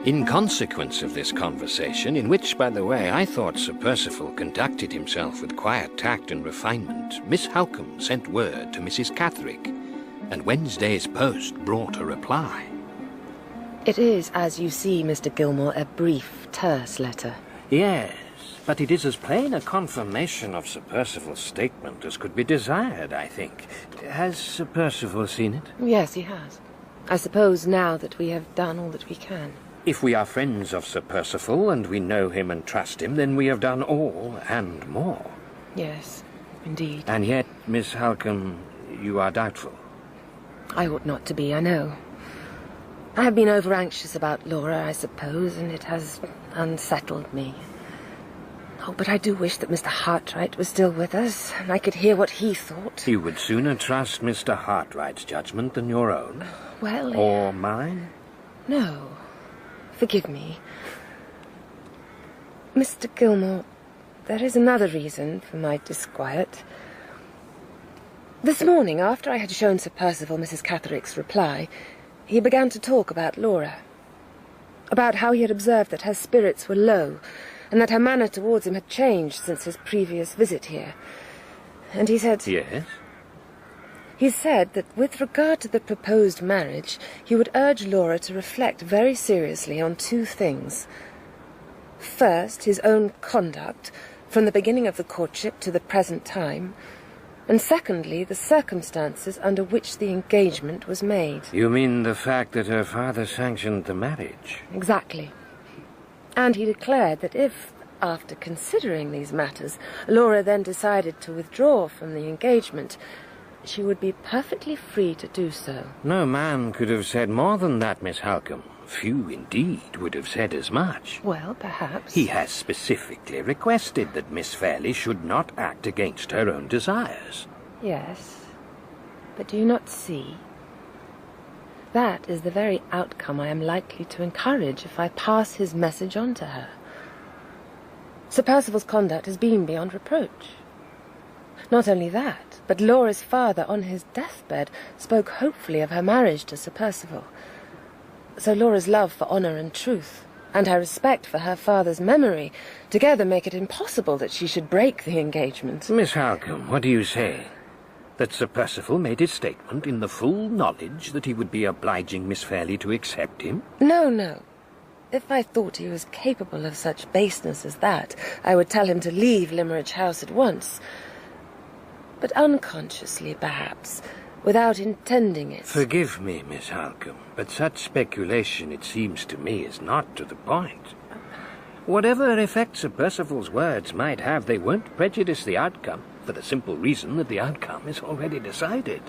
In consequence of this conversation, in which, by the way, I thought Sir Percival conducted himself with quiet tact and refinement, Miss Halcombe sent word to Mrs. Catherick, and Wednesday's post brought a reply. It is, as you see, Mr. Gilmore, a brief, terse letter. Yes, but it is as plain a confirmation of Sir Percival's statement as could be desired, I think. Has Sir Percival seen it? Yes, he has. I suppose now that we have done all that we can. If we are friends of Sir Percival, and we know him and trust him, then we have done all and more. Yes, indeed. And yet, Miss Halcombe, you are doubtful. I ought not to be, I know. I have been over-anxious about Laura, I suppose, and it has unsettled me. Oh, but I do wish that Mr. Hartright was still with us, and I could hear what he thought. You would sooner trust Mr. Hartright's judgment than your own? Well... Or mine? No. forgive me. Mr. Gilmore, there is another reason for my disquiet. This morning, after I had shown Sir Percival Mrs. Catherick's reply, he began to talk about Laura. About how he had observed that her spirits were low, and that her manner towards him had changed since his previous visit here. And he said... Yes? He said that with regard to the proposed marriage, he would urge Laura to reflect very seriously on two things. First, his own conduct, from the beginning of the courtship to the present time, and secondly, the circumstances under which the engagement was made. You mean the fact that her father sanctioned the marriage? Exactly. And he declared that if, after considering these matters, Laura then decided to withdraw from the engagement, she would be perfectly free to do so. No man could have said more than that, Miss Halcombe. Few, indeed, would have said as much. Well, perhaps. He has specifically requested that Miss Fairlie should not act against her own desires. Yes, but do you not see? That is the very outcome I am likely to encourage if I pass his message on to her. Sir Percival's conduct has been beyond reproach. Not only that, but Laura's father on his deathbed spoke hopefully of her marriage to Sir Percival. So Laura's love for honour and truth, and her respect for her father's memory, together make it impossible that she should break the engagement. Miss Halcombe, what do you say? That Sir Percival made his statement in the full knowledge that he would be obliging Miss Fairlie to accept him? No, no. If I thought he was capable of such baseness as that, I would tell him to leave Limmeridge House at once. But unconsciously, perhaps, without intending it. Forgive me, Miss Halcombe, but such speculation, it seems to me, is not to the point. Whatever effect Sir Percival's words might have, they won't prejudice the outcome, for the simple reason that the outcome is already decided.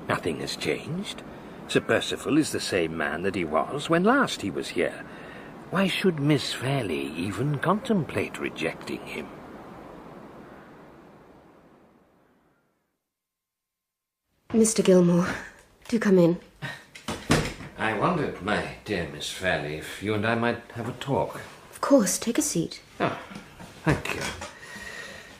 Nothing has changed. Sir Percival is the same man that he was when last he was here. Why should Miss Fairlie even contemplate rejecting him? Mr. Gilmore, do come in. I wondered, my dear Miss Fairlie, if you and I might have a talk. Of course, take a seat. Oh, thank you.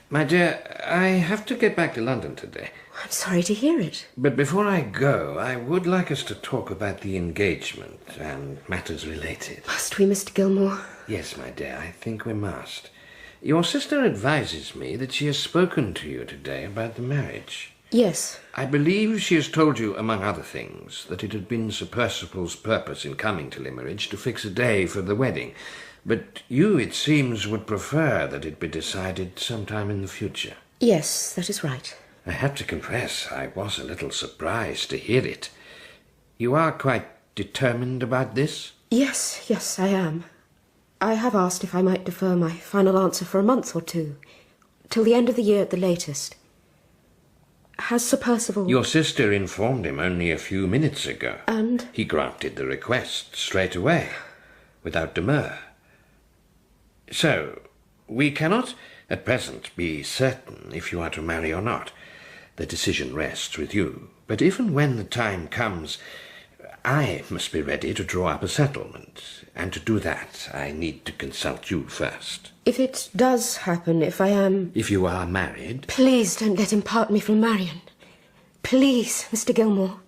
My dear, I have to get back to London today. I'm sorry to hear it. But before I go, I would like us to talk about the engagement and matters related. Must we, Mr. Gilmore? Yes, my dear, I think we must. Your sister advises me that she has spoken to you today about the marriage. Yes. I believe she has told you, among other things, that it had been Sir Percival's purpose in coming to Limmeridge to fix a day for the wedding. But you, it seems, would prefer that it be decided sometime in the future. Yes, that is right. I have to confess I was a little surprised to hear it. You are quite determined about this? Yes, I am. I have asked if I might defer my final answer for a month or two, till the end of the year at the latest. Has Sir Percival... Your sister informed him only a few minutes ago. And? He granted the request straight away, without demur. So, we cannot at present be certain if you are to marry or not. The decision rests with you. But even when the time comes, I must be ready to draw up a settlement. And to do that, I need to consult you first. If it does happen, if I am... If you are married... Please don't let him part me from Marion. Please, Mr. Gilmore.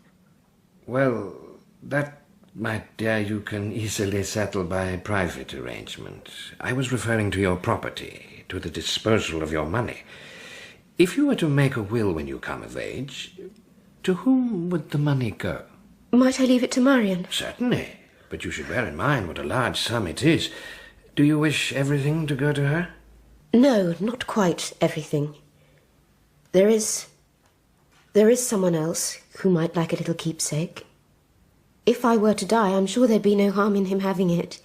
Well, that, my dear, you can easily settle by private arrangement. I was referring to your property, to the disposal of your money. If you were to make a will when you come of age, to whom would the money go? Might I leave it to Marion? Certainly, but you should bear in mind what a large sum it is. Do you wish everything to go to her? No, not quite everything. There is someone else who might like a little keepsake. If I were to die, I'm sure there'd be no harm in him having it.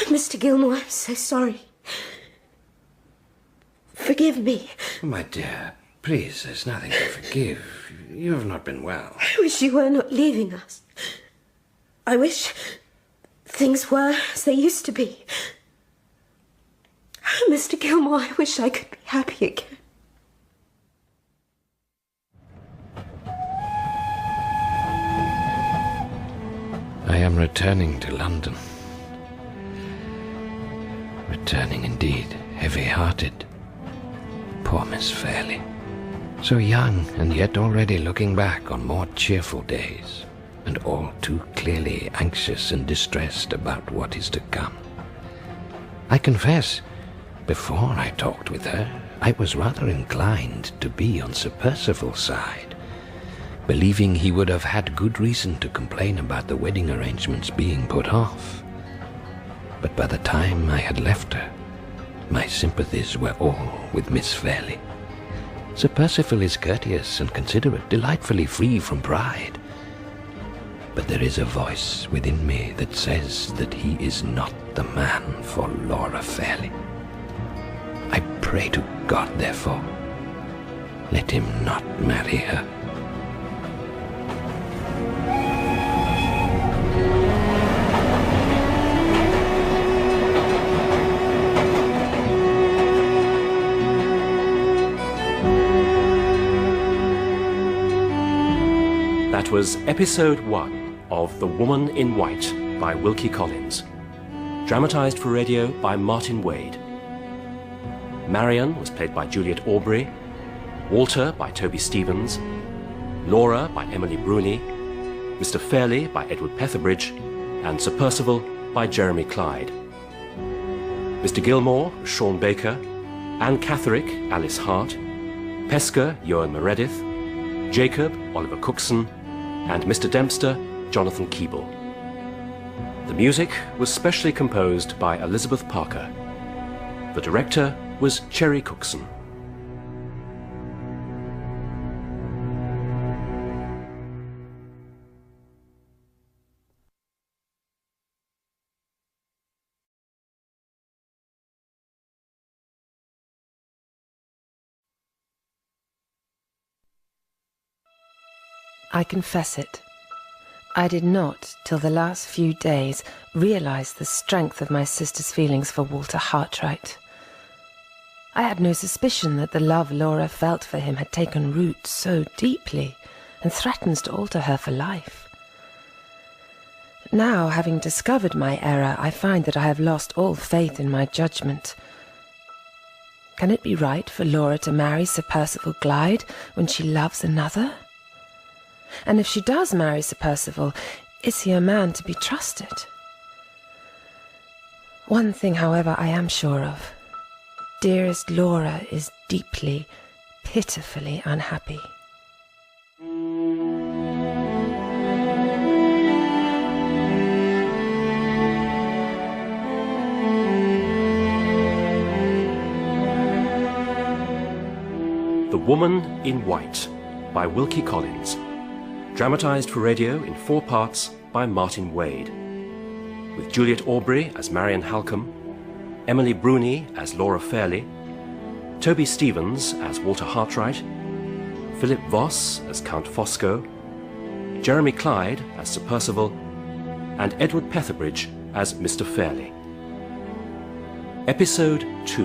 Mr. Gilmore, I'm so sorry. Forgive me. My dear, please, there's nothing to forgive. You have not been well. I wish you were not leaving us. I wish things were as they used to be. Mr. Gilmore, I wish I could be happy again. I am returning to London. Returning indeed, heavy-hearted. Poor Miss Fairlie. So young, and yet already looking back on more cheerful days, and all too clearly anxious and distressed about what is to come. I confess, before I talked with her, I was rather inclined to be on Sir Percival's side, believing he would have had good reason to complain about the wedding arrangements being put off. But by the time I had left her, my sympathies were all with Miss Fairlie. Sir Percival is courteous and considerate, delightfully free from pride. But there is a voice within me that says that he is not the man for Laura Fairlie. I pray to God, therefore, let him not marry her. That was episode 1 of The Woman in White by Wilkie Collins, dramatised for radio by Martyn Wade. Marion was played by Juliet Aubrey, Walter by Toby Stephens, Laura by Emily Bruni, Mr. Fairlie by Edward Petherbridge, and Sir Percival by Jeremy Clyde. Mr. Gilmore, Sean Baker, Anne Catherick, Alice Hart, Pesca, Ewan Meredith, Jacob, Oliver Cookson, and Mr. Dempster, Jonathan Keeble. The music was specially composed by Elizabeth Parker. The director was Cherry Cookson. I confess it. I did not, till the last few days, realize the strength of my sister's feelings for Walter Hartright. I had no suspicion that the love Laura felt for him had taken root so deeply and threatens to alter her for life. Now, having discovered my error, I find that I have lost all faith in my judgment. Can it be right for Laura to marry Sir Percival Glyde when she loves another? And if she does marry Sir Percival, is he a man to be trusted? One thing, however, I am sure of. Dearest Laura is deeply, pitifully unhappy. The Woman in White by Wilkie Collins, dramatised for radio in 4 parts by Martyn Wade, with Juliet Aubrey as Marion Halcombe, Emily Bruni as Laura Fairlie, Toby Stephens as Walter Hartright, Philip Voss as Count Fosco, Jeremy Clyde as Sir Percival, and Edward Petherbridge as Mr. Fairlie. Episode 2.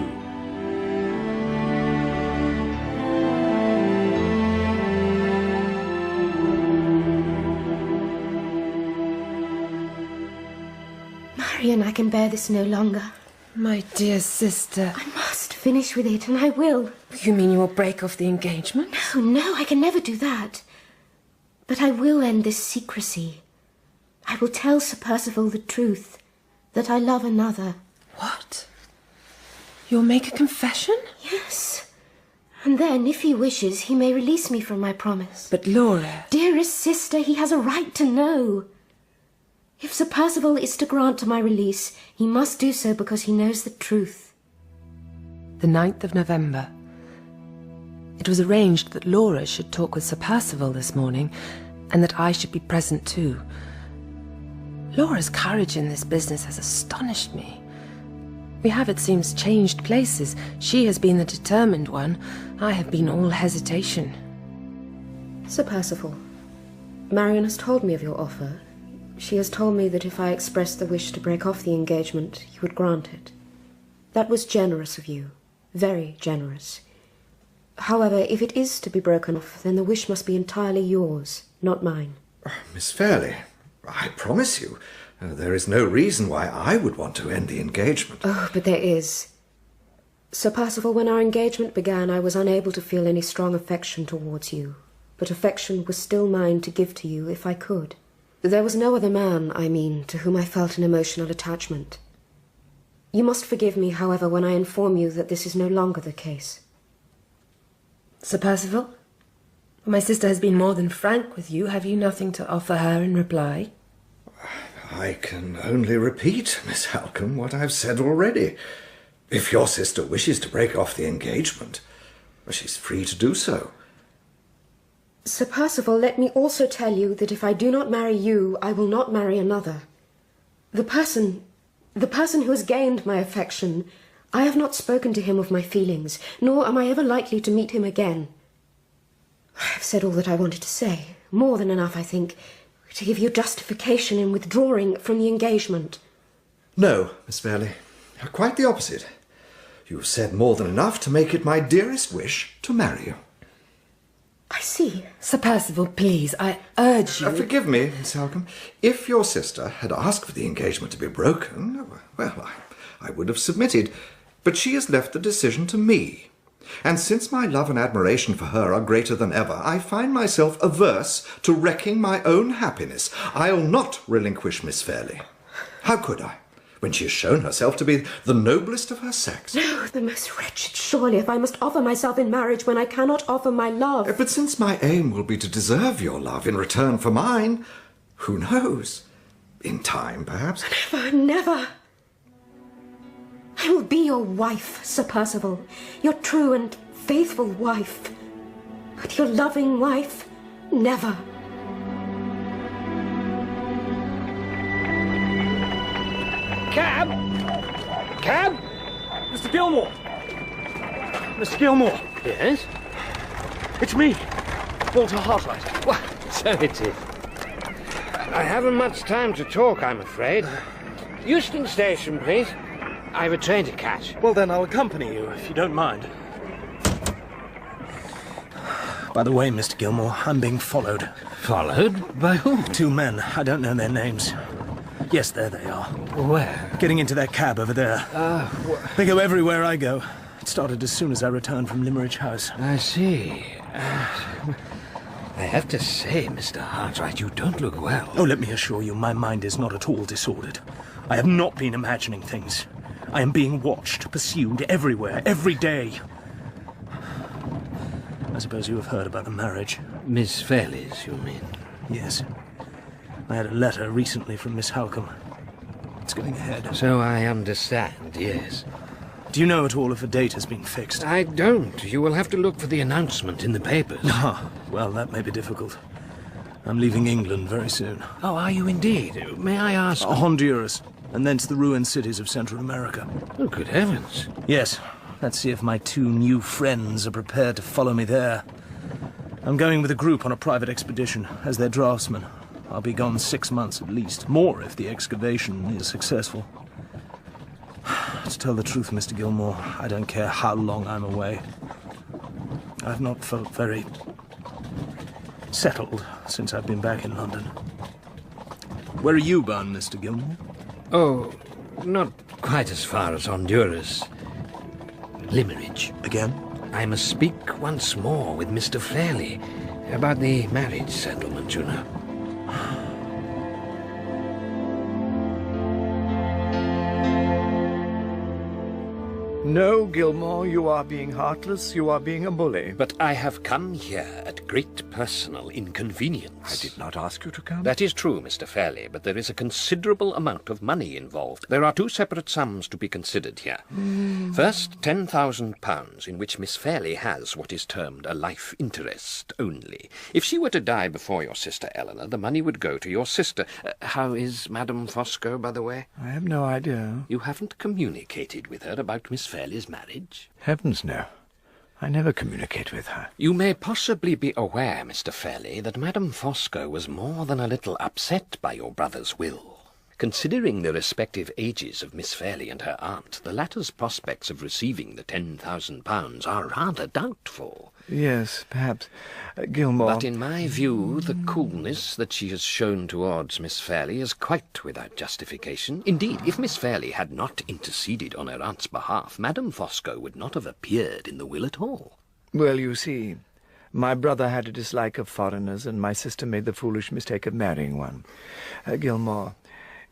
Marion, I can bear this no longer. My dear sister. I must finish with it, and I will. You mean you will break off the engagement? No, I can never do that. But I will end this secrecy. I will tell Sir Percival the truth, that I love another. What? You'll make a confession? Yes. And then, if he wishes, he may release me from my promise. But Laura... Dearest sister, he has a right to know. If Sir Percival is to grant my release, he must do so because he knows the truth. The 9th of November. It was arranged that Laura should talk with Sir Percival this morning, and that I should be present too. Laura's courage in this business has astonished me. We have, it seems, changed places. She has been the determined one. I have been all hesitation. Sir Percival, Marion has told me of your offer. She has told me that if I expressed the wish to break off the engagement, you would grant it. That was generous of you. Very generous. However, if it is to be broken off, then the wish must be entirely yours, not mine. Miss Fairlie, I promise you, there is no reason why I would want to end the engagement. Oh, but there is. Sir Percival, when our engagement began, I was unable to feel any strong affection towards you. But affection was still mine to give to you if I could. There was no other man, I mean, to whom I felt an emotional attachment. You must forgive me, however, when I inform you that this is no longer the case. Sir Percival, my sister has been more than frank with you. Have you nothing to offer her in reply? I can only repeat, Miss Halcombe, what I've said already. If your sister wishes to break off the engagement, she's free to do so. Sir Percival, let me also tell you that if I do not marry you, I will not marry another. The person who has gained my affection, I have not spoken to him of my feelings, nor am I ever likely to meet him again. I have said all that I wanted to say, more than enough, I think, to give you justification in withdrawing from the engagement. No, Miss Fairlie, quite the opposite. You have said more than enough to make it my dearest wish to marry you. I see. Sir Percival, please, I urge you... Forgive me, Miss Halcombe. If your sister had asked for the engagement to be broken, well, I would have submitted. But she has left the decision to me. And since my love and admiration for her are greater than ever, I find myself averse to wrecking my own happiness. I'll not relinquish Miss Fairlie. How could I, when she has shown herself to be the noblest of her sex? No, the most wretched, surely, if I must offer myself in marriage when I cannot offer my love. But since my aim will be to deserve your love in return for mine, who knows? In time, perhaps? Never, never. I will be your wife, Sir Percival, your true and faithful wife. But your loving wife, never. Cab! Cab! Mr. Gilmore! Mr. Gilmore! Yes? It's me, Walter Hartright. Well, so it is. I haven't much time to talk, I'm afraid. Euston Station, please. I have a train to catch. Well, then I'll accompany you, if you don't mind. By the way, Mr. Gilmore, I'm being followed. Followed? By whom? 2 men. I don't know their names. Yes, there they are. Where? Getting into their cab over there. They go everywhere I go. It started as soon as I returned from Limmeridge House. I see. I have to say, Mr. Hartright, you don't look well. Oh, let me assure you, my mind is not at all disordered. I have not been imagining things. I am being watched, pursued everywhere, every day. I suppose you have heard about the marriage. Miss Fairlie's, you mean? Yes. I had a letter recently from Miss Halcombe. It's going ahead. So I understand, yes. Do you know at all if a date has been fixed? I don't. You will have to look for the announcement in the papers. Ah, well, that may be difficult. I'm leaving England very soon. Oh, are you indeed? May I ask... Honduras, and thence the ruined cities of Central America. Oh, good heavens. Yes. Let's see if my 2 new friends are prepared to follow me there. I'm going with a group on a private expedition as their draftsman. I'll be gone 6 months at least. More if the excavation is successful. To tell the truth, Mr. Gilmore, I don't care how long I'm away. I've not felt very settled since I've been back in London. Where are you bound, Mr. Gilmore? Oh, not quite as far as Honduras. Limmeridge. Again? I must speak once more with Mr. Fairlie about the marriage settlement, you know. No, Gilmore, you are being heartless, you are being a bully. But I have come here at great personal inconvenience. I did not ask you to come. That is true, Mr. Fairlie, but there is a considerable amount of money involved. There are 2 separate sums to be considered here. First, £10,000, in which Miss Fairlie has what is termed a life interest only. If she were to die before your sister Eleanor, the money would go to your sister. How is Madame Fosco, by the way? I have no idea. You haven't communicated with her about Miss Fairlie's marriage? Heavens, no. I never communicate with her. You may possibly be aware, Mr. Fairlie, that Madame Fosco was more than a little upset by your brother's will. Considering the respective ages of Miss Fairlie and her aunt, the latter's prospects of receiving the £10,000 are rather doubtful. Yes, perhaps. Gilmore... But in my view, the coolness that she has shown towards Miss Fairlie is quite without justification. Indeed, if Miss Fairlie had not interceded on her aunt's behalf, Madame Fosco would not have appeared in the will at all. Well, you see, my brother had a dislike of foreigners, and my sister made the foolish mistake of marrying one. Gilmore,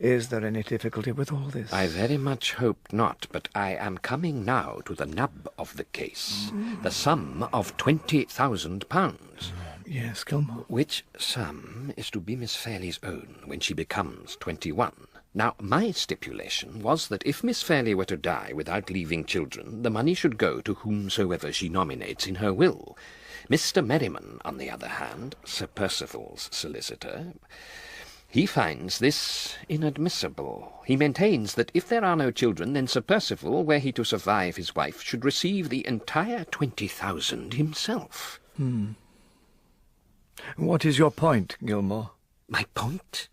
is there any difficulty with all this? I very much hope not, but I am coming now to the nub of the case. The sum of £20,000. Yes, Gilmore. Which sum is to be Miss Fairlie's own when she becomes 21. Now, my stipulation was that if Miss Fairlie were to die without leaving children, the money should go to whomsoever she nominates in her will. Mr. Merriman, on the other hand, Sir Percival's solicitor, he finds this inadmissible. He maintains that if there are no children, then Sir Percival, were he to survive his wife, should receive the entire 20,000 himself. What is your point, Gilmore? My point?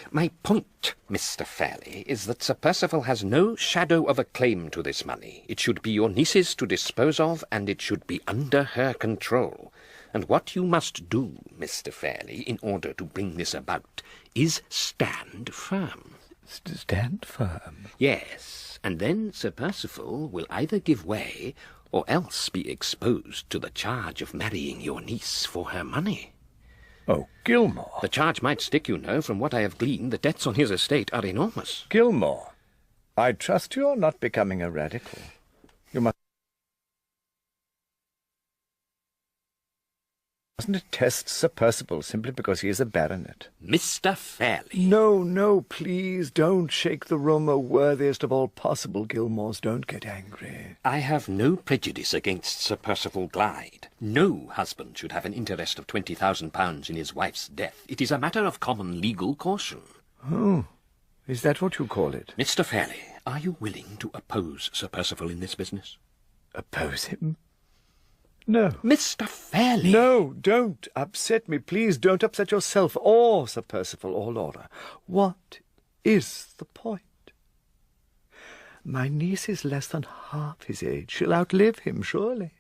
My point, Mr. Fairlie, is that Sir Percival has no shadow of a claim to this money. It should be your niece's to dispose of, and it should be under her control. And what you must do, Mr. Fairlie, in order to bring this about, is stand firm. Stand firm? Yes, and then Sir Percival will either give way, or else be exposed to the charge of marrying your niece for her money. Oh, Gilmore. The charge might stick, you know. From what I have gleaned, the debts on his estate are enormous. Gilmore, I trust you are not becoming a radical. You mustn't test Sir Percival simply because he is a baronet. Mr. Fairlie. No, please don't shake the room, O worthiest of all possible Gilmores. Don't get angry. I have no prejudice against Sir Percival Glyde. No husband should have an interest of £20,000 in his wife's death. It is a matter of common legal caution. Oh, is that what you call it? Mr. Fairlie, are you willing to oppose Sir Percival in this business? Oppose him? No. Mr. Fairlie! No, don't upset me. Please don't upset yourself, or Sir Percival, or Laura. What is the point? My niece is less than half his age. She'll outlive him, surely.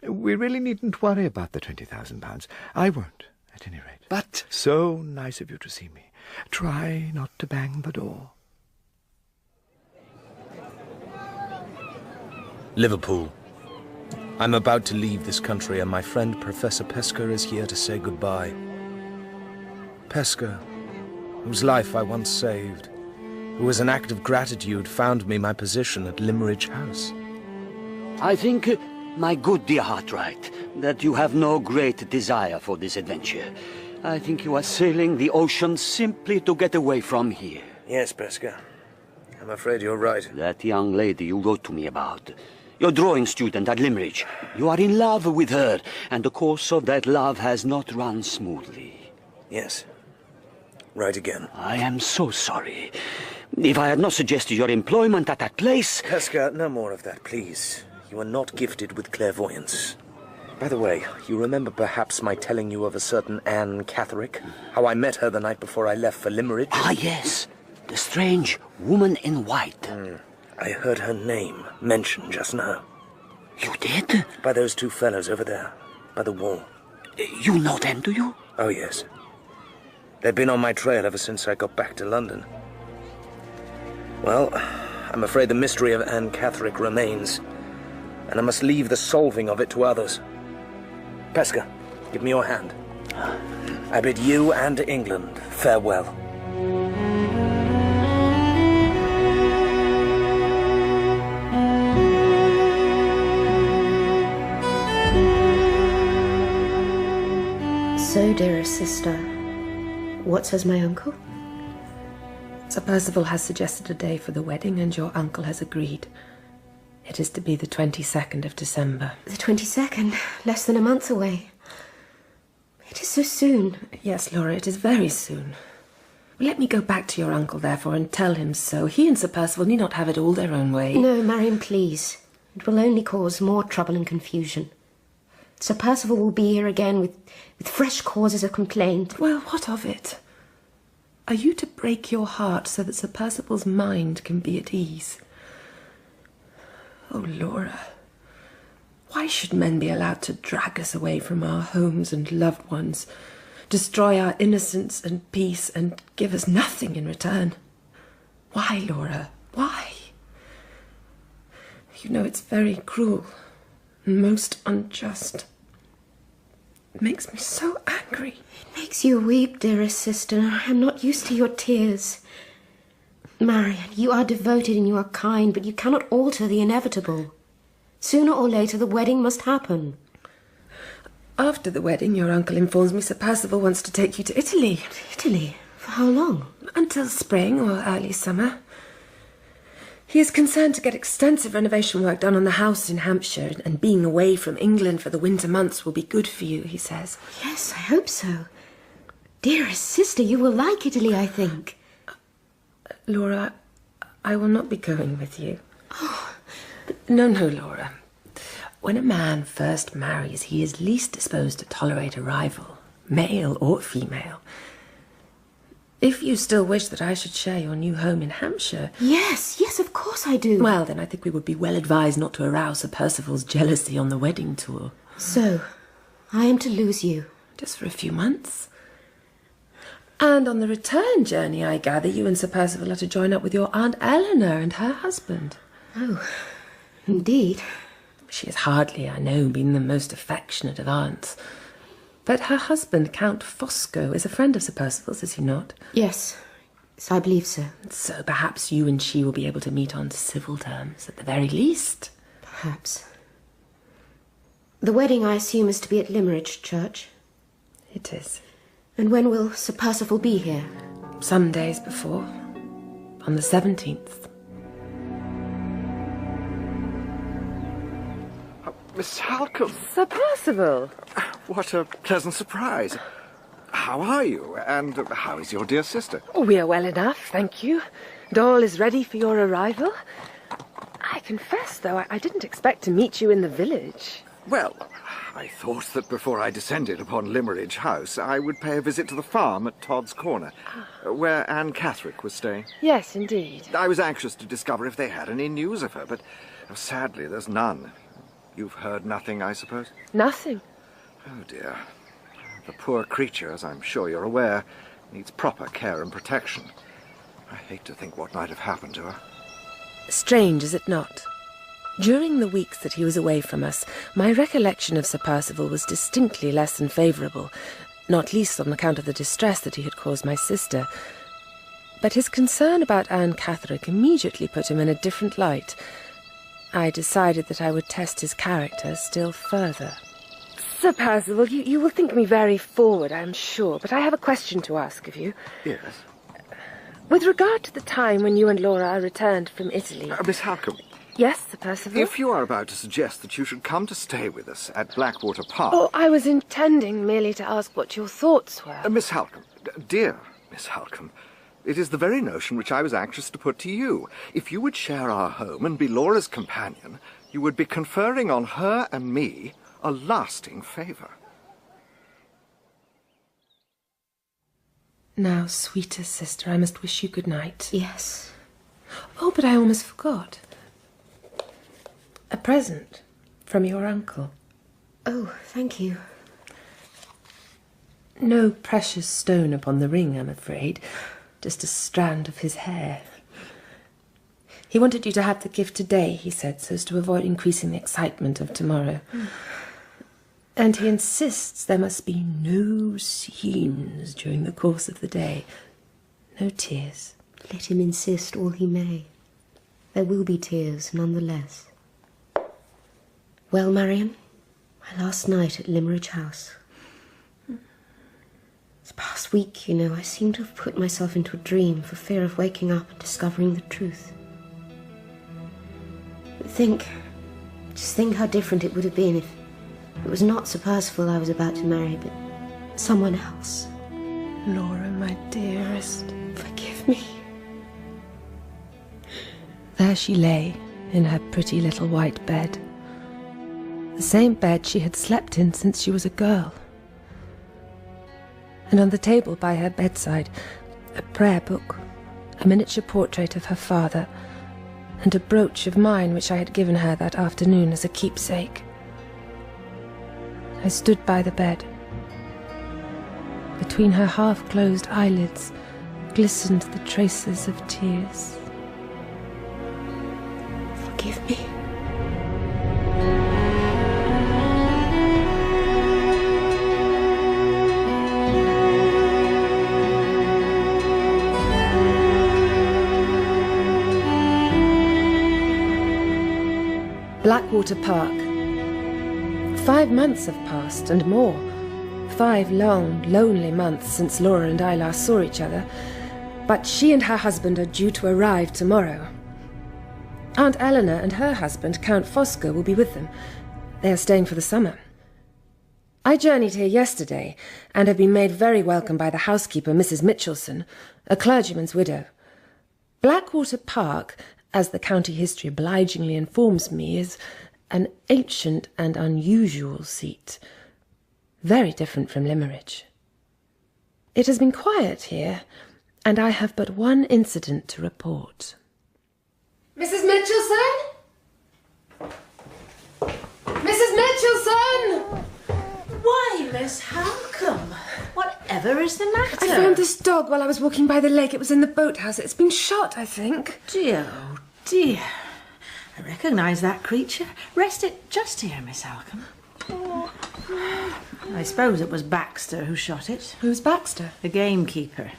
We really needn't worry about the £20,000. I won't, at any rate. But... So nice of you to see me. Try not to bang the door. Liverpool. I'm about to leave this country, and my friend Professor Pesca is here to say goodbye. Pesca, whose life I once saved, who as an act of gratitude found me my position at Limmeridge House. I think, my good dear Hartright, that you have no great desire for this adventure. I think you are sailing the ocean simply to get away from here. Yes, Pesca. I'm afraid you're right. That young lady you wrote to me about, your drawing student at Limmeridge, you are in love with her, and the course of that love has not run smoothly. Yes. Right again. I am so sorry. If I had not suggested your employment at that place... Pesca, no more of that, please. You are not gifted with clairvoyance. By the way, you remember perhaps my telling you of a certain Anne Catherick? How I met her the night before I left for Limmeridge? Ah, yes. The strange woman in white. I heard her name mentioned just now. You did? By those two fellows over there, by the wall. You know them, do you? Oh, yes. They've been on my trail ever since I got back to London. Well, I'm afraid the mystery of Anne Catherick remains, and I must leave the solving of it to others. Pesca, give me your hand. I bid you and England farewell. So, dearest sister, what says my uncle? Sir Percival has suggested a day for the wedding, and your uncle has agreed. It is to be the 22nd of December. The 22nd? Less than a month away. It is so soon. Yes, Laura, it is very soon. Let me go back to your uncle, therefore, and tell him so. He and Sir Percival need not have it all their own way. No, Marion, please. It will only cause more trouble and confusion. Sir Percival will be here again with fresh causes of complaint. Well, what of it? Are you to break your heart so that Sir Percival's mind can be at ease? Oh, Laura, why should men be allowed to drag us away from our homes and loved ones, destroy our innocence and peace, and give us nothing in return? Why, Laura, why? You know it's very cruel and most unjust. It makes me so angry. It makes you weep, dearest sister. I am not used to your tears. Marian, you are devoted and you are kind, but you cannot alter the inevitable. Sooner or later, the wedding must happen. After the wedding, your uncle informs me Sir Percival wants to take you to Italy. Italy? For how long? Until spring or early summer. He is concerned to get extensive renovation work done on the house in Hampshire, and being away from England for the winter months will be good for you, he says. Yes, I hope so. Dearest sister, you will like Italy, I think. Laura, I will not be going with you. Oh. No, Laura. When a man first marries, he is least disposed to tolerate a rival, male or female. If you still wish that I should share your new home in Hampshire... Yes, of course I do. Well, then I think we would be well advised not to arouse Sir Percival's jealousy on the wedding tour. So, I am to lose you? Just for a few months. And on the return journey, I gather you and Sir Percival are to join up with your Aunt Eleanor and her husband. Oh, indeed. She has hardly, I know, been the most affectionate of aunts. But her husband, Count Fosco, is a friend of Sir Percival's, is he not? Yes, I believe so. So perhaps you and she will be able to meet on civil terms, at the very least. Perhaps. The wedding, I assume, is to be at Limmeridge Church? It is. And when will Sir Percival be here? Some days before. On the 17th. Miss Halcombe. Sir Percival. What a pleasant surprise. How are you? And how is your dear sister? Oh, we are well enough, thank you. And all is ready for your arrival. I confess, though, I didn't expect to meet you in the village. Well, I thought that before I descended upon Limmeridge House, I would pay a visit to the farm at Todd's Corner, where Anne Catherick was staying. Yes, indeed. I was anxious to discover if they had any news of her, but sadly there's none. You've heard nothing, I suppose? Nothing. Oh, dear. The poor creature, as I'm sure you're aware, needs proper care and protection. I hate to think what might have happened to her. Strange, is it not? During the weeks that he was away from us, my recollection of Sir Percival was distinctly less than favourable, not least on account of the distress that he had caused my sister. But his concern about Anne Catherick immediately put him in a different light. I decided that I would test his character still further. Sir Percival, you will think me very forward, I am sure, but I have a question to ask of you. Yes? With regard to the time when you and Laura returned from Italy... Miss Halcombe. Yes, Sir Percival? If you are about to suggest that you should come to stay with us at Blackwater Park... Oh, I was intending merely to ask what your thoughts were. Miss Halcombe, dear Miss Halcombe, it is the very notion which I was anxious to put to you. If you would share our home and be Laura's companion, you would be conferring on her and me a lasting favour. Now, sweetest sister, I must wish you good night. Yes. Oh, but I almost forgot. A present from your uncle. Oh, thank you. No precious stone upon the ring, I'm afraid. Just a strand of his hair. He wanted you to have the gift today, he said, so as to avoid increasing the excitement of tomorrow. And he insists there must be no scenes during the course of the day. No tears. Let him insist all he may. There will be tears, nonetheless. Well, Marian, my last night at Limmeridge House. This past week, you know, I seem to have put myself into a dream for fear of waking up and discovering the truth. But just think how different it would have been if it was not Sir Percival I was about to marry, but someone else. Laura, my dearest. Forgive me. There she lay, in her pretty little white bed. The same bed she had slept in since she was a girl. And on the table by her bedside, a prayer book, a miniature portrait of her father, and a brooch of mine which I had given her that afternoon as a keepsake. I stood by the bed. Between her half-closed eyelids glistened the traces of tears. Forgive me. Blackwater Park. 5 months have passed, and more. 5 long, lonely months since Laura and I last saw each other, but she and her husband are due to arrive tomorrow. Aunt Eleanor and her husband, Count Fosco, will be with them. They are staying for the summer. I journeyed here yesterday, and have been made very welcome by the housekeeper, Mrs. Mitchelson, a clergyman's widow. Blackwater Park, as the county history obligingly informs me, is an ancient and unusual seat, very different from Limmeridge. It has been quiet here, and I have but one incident to report. Mrs. Mitchelson? Mrs. Mitchelson! Why, Miss Halcombe? Whatever is the matter? I found this dog while I was walking by the lake. It was in the boathouse. It's been shot, I think. Dear, oh dear. I recognise that creature. Rest it just here, Miss Halcombe. I suppose it was Baxter who shot it. Who's Baxter? The gamekeeper.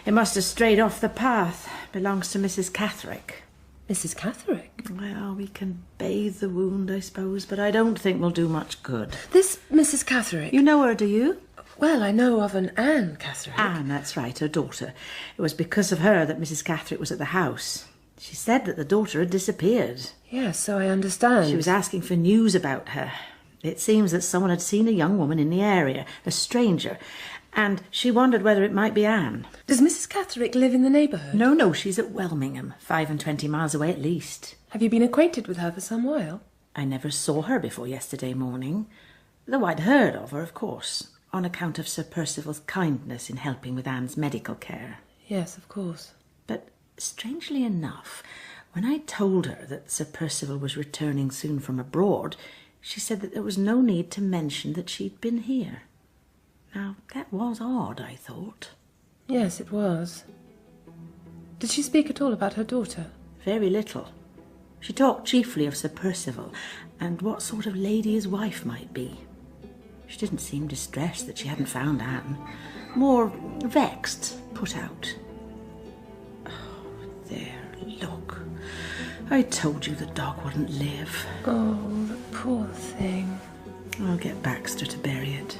It must have strayed off the path. Belongs to Mrs. Catherick. Mrs. Catherick? Well, we can bathe the wound, I suppose, but I don't think we'll do much good. This Mrs. Catherick? You know her, do you? Well, I know of an Anne Catherick. Anne, that's right, her daughter. It was because of her that Mrs. Catherick was at the house. She said that the daughter had disappeared. Yes, so I understand. She was asking for news about her. It seems that someone had seen a young woman in the area, a stranger, and she wondered whether it might be Anne. Does Mrs. Catherick live in the neighbourhood? No, she's at Welmingham, 25 miles away at least. Have you been acquainted with her for some while? I never saw her before yesterday morning, though I'd heard of her, of course, on account of Sir Percival's kindness in helping with Anne's medical care. Yes, of course. But strangely enough, when I told her that Sir Percival was returning soon from abroad, she said that there was no need to mention that she'd been here. Now, that was odd, I thought. Yes, it was. Did she speak at all about her daughter? Very little. She talked chiefly of Sir Percival and what sort of lady his wife might be. She didn't seem distressed that she hadn't found Anne. More vexed, put out. Oh, there, look. I told you the dog wouldn't live. Oh, the poor thing. I'll get Baxter to bury it.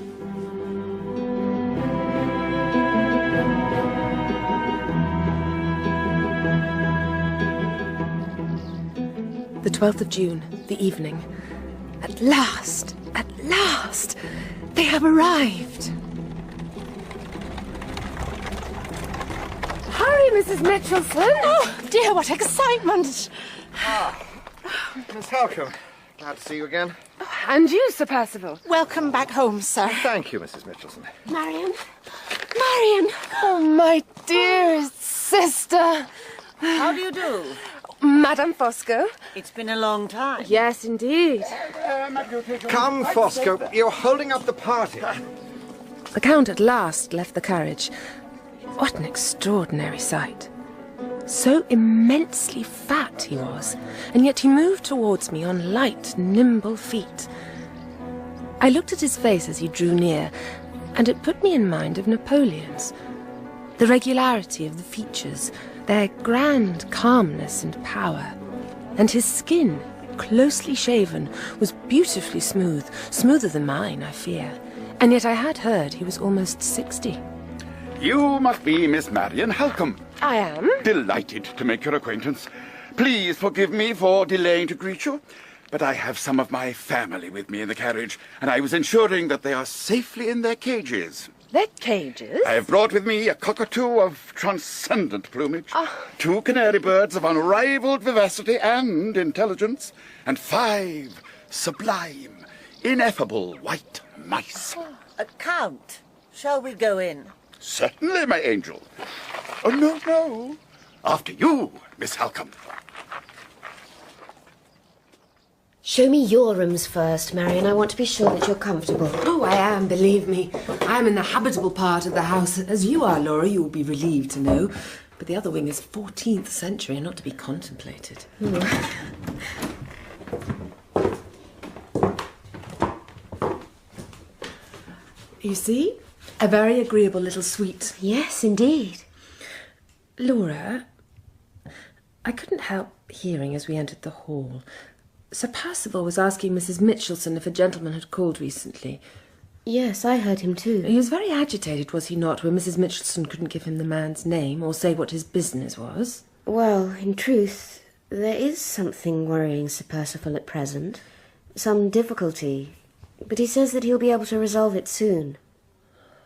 The 12th of June, the evening. At last! They have arrived! Hurry, Mrs. Mitchelson! Oh, dear, what excitement! Miss Halcombe, glad to see you again. And you, Sir Percival. Welcome back home, sir. Thank you, Mrs. Mitchelson. Marion! Oh, my dear sister! How do you do? Madame Fosco. It's been a long time. Yes, indeed. Come, Fosco, you're holding up the party. The Count at last left the carriage. What an extraordinary sight. So immensely fat he was, and yet he moved towards me on light, nimble feet. I looked at his face as he drew near, and it put me in mind of Napoleon's. The regularity of the features, their grand calmness and power, and his skin, closely shaven, was beautifully smooth, smoother than mine, I fear, and yet I had heard he was almost 60. You must be Miss Marion Halcombe. I am. Delighted to make your acquaintance. Please forgive me for delaying to greet you, but I have some of my family with me in the carriage, and I was ensuring that they are safely in their cages. Their cages? I have brought with me a cockatoo of transcendent plumage, 2 canary birds of unrivaled vivacity and intelligence, and 5 sublime, ineffable white mice. Count, shall we go in? Certainly, my angel. Oh, no, no. After you, Miss Halcombe. Show me your rooms first, Marion. I want to be sure that you're comfortable. Oh, I am, believe me. I am in the habitable part of the house. As you are, Laura, you will be relieved to know. But the other wing is 14th century and not to be contemplated. You see? A very agreeable little suite. Yes, indeed. Laura, I couldn't help hearing as we entered the hall. Sir Percival was asking Mrs. Mitchelson if a gentleman had called recently. Yes, I heard him too. He was very agitated, was he not, when Mrs. Mitchelson couldn't give him the man's name or say what his business was? Well, in truth, there is something worrying Sir Percival at present. Some difficulty. But he says that he'll be able to resolve it soon.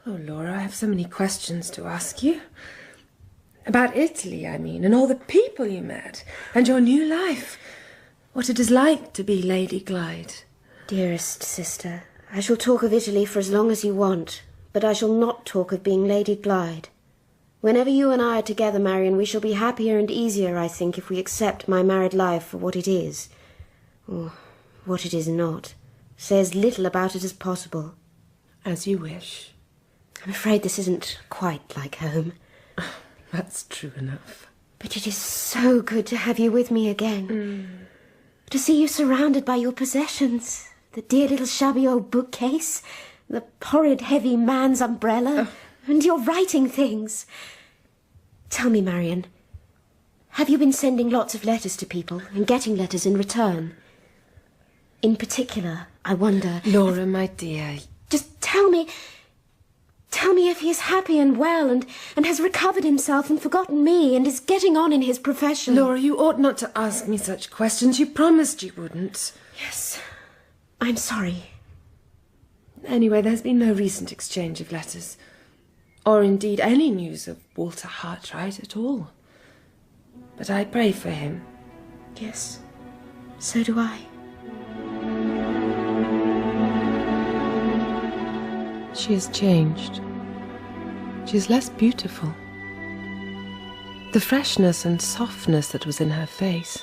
Oh, Laura, I have so many questions to ask you. About Italy, I mean, and all the people you met, and your new life. What it is like to be Lady Glyde. Dearest sister, I shall talk of Italy for as long as you want, but I shall not talk of being Lady Glyde. Whenever you and I are together, Marion, we shall be happier and easier, I think, if we accept my married life for what it is. Or what it is not. Say as little about it as possible. As you wish. I'm afraid this isn't quite like home. That's true enough. But it is so good to have you with me again. To see you surrounded by your possessions. The dear little shabby old bookcase, the horrid heavy man's umbrella, and your writing things. Tell me, Marion, have you been sending lots of letters to people and getting letters in return? In particular, I wonder... Laura, my dear... Just tell me if he is happy and well and has recovered himself and forgotten me and is getting on in his profession. Laura, you ought not to ask me such questions. You promised you wouldn't. Yes, I'm sorry. Anyway, there's been no recent exchange of letters. Or indeed any news of Walter Hartright at all. But I pray for him. Yes, so do I. She has changed. She is less beautiful. The freshness and softness that was in her face,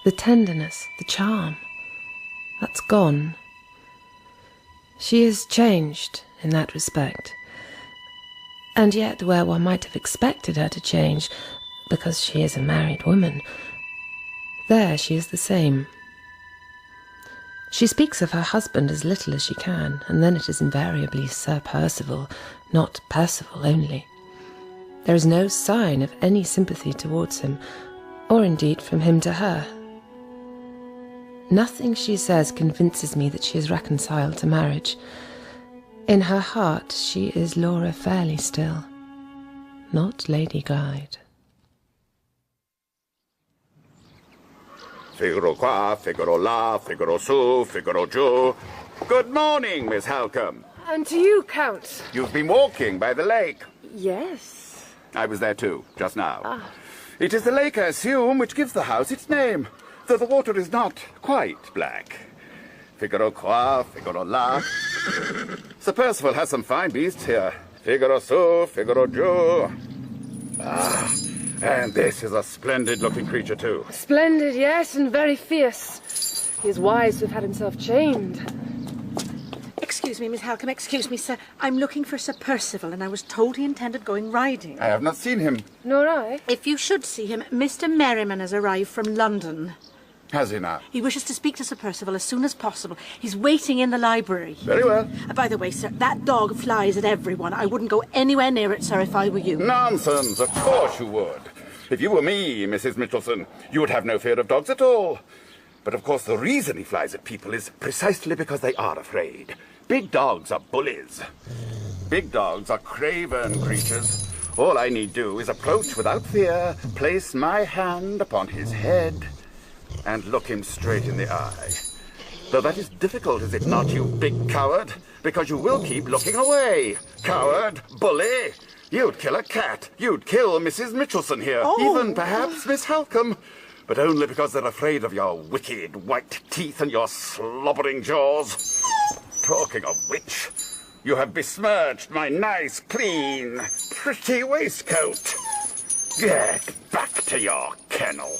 the tenderness, the charm, that's gone. She is changed in that respect. And yet where one might have expected her to change, because she is a married woman, there she is the same. She speaks of her husband as little as she can, and then it is invariably Sir Percival, not Percival only. There is no sign of any sympathy towards him, or indeed from him to her. Nothing she says convinces me that she is reconciled to marriage. In her heart she is Laura Fairlie still, not Lady Glyde. Figaro qua, Figaro là, Figaro su, Figaro giù. Good morning, Miss Halcombe. And to you, Count. You've been walking by the lake. Yes. I was there too, just now. It is the lake, I assume, which gives the house its name, though the water is not quite black. Figaro qua, Figaro là. Sir Percival has some fine beasts here. Figaro su, Figaro giù. And this is a splendid-looking creature, too. Splendid, yes, and very fierce. He is wise to have had himself chained. Excuse me, Miss Halcombe, excuse me, sir. I'm looking for Sir Percival, and I was told he intended going riding. I have not seen him. Nor I. If you should see him, Mr. Merriman has arrived from London. Has he now? He wishes to speak to Sir Percival as soon as possible. He's waiting in the library. Very well. By the way, sir, that dog flies at everyone. I wouldn't go anywhere near it, sir, if I were you. Nonsense. Of course you would. If you were me, Mrs. Mitchelson, you would have no fear of dogs at all. But of course the reason he flies at people is precisely because they are afraid. Big dogs are bullies. Big dogs are craven creatures. All I need do is approach without fear, place my hand upon his head, and look him straight in the eye. Though that is difficult, is it not, you big coward? Because you will keep looking away. Coward, bully. You'd kill a cat. You'd kill Mrs. Mitchelson here. Even perhaps Miss Halcombe. But only because they're afraid of your wicked white teeth and your slobbering jaws. Talking of which, You have besmirched my nice, clean, pretty waistcoat. Get back to your kennel.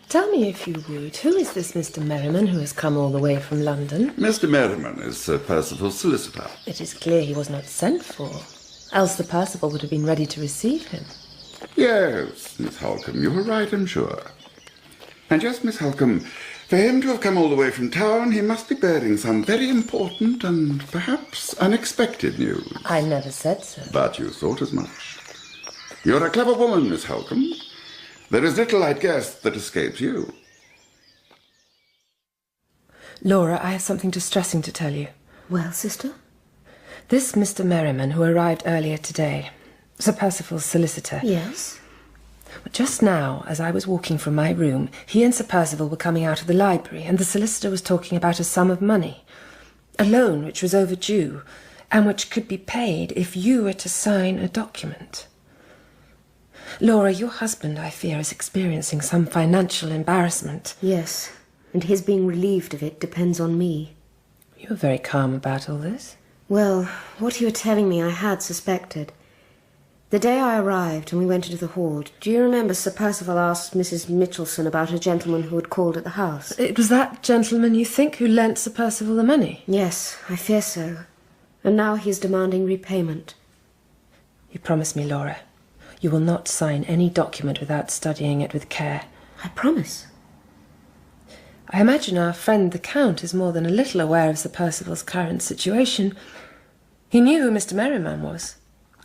Tell me, if you would, who is this Mr. Merriman who has come all the way from London? Mr. Merriman is Sir Percival's solicitor. It is clear he was not sent for, else Sir Percival would have been ready to receive him. Yes, Miss Holcombe, you are right, I'm sure. And just, Miss Holcombe, for him to have come all the way from town, he must be bearing some very important and perhaps unexpected news. I never said so. But you thought as much. You're a clever woman, Miss Holcombe. There is little, I'd guess, that escapes you. Laura, I have something distressing to tell you. Well, sister? This Mr. Merriman, who arrived earlier today, Sir Percival's solicitor. Yes? Just now, as I was walking from my room, he and Sir Percival were coming out of the library, and the solicitor was talking about a sum of money, a loan which was overdue, and which could be paid if you were to sign a document. Laura, your husband, I fear, is experiencing some financial embarrassment. Yes, and his being relieved of it depends on me. You were very calm about all this. Well, what you were telling me I had suspected. The day I arrived and we went into the hall, do you remember Sir Percival asked Mrs. Mitchelson about a gentleman who had called at the house? It was that gentleman, you think, who lent Sir Percival the money? Yes, I fear so. And now he is demanding repayment. You promise me, Laura, you will not sign any document without studying it with care. I promise. I imagine our friend the Count is more than a little aware of Sir Percival's current situation. He knew who Mr. Merriman was,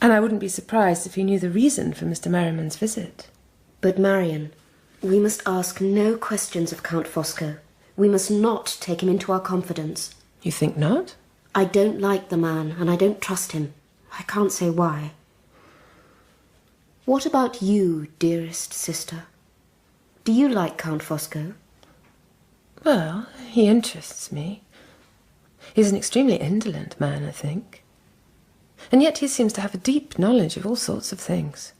and I wouldn't be surprised if he knew the reason for Mr. Merriman's visit. But, Marion, we must ask no questions of Count Fosco. We must not take him into our confidence. You think not? I don't like the man, and I don't trust him. I can't say why. What about you, dearest sister? Do you like Count Fosco? Well, he interests me. He's an extremely indolent man, I think. And yet he seems to have a deep knowledge of all sorts of things.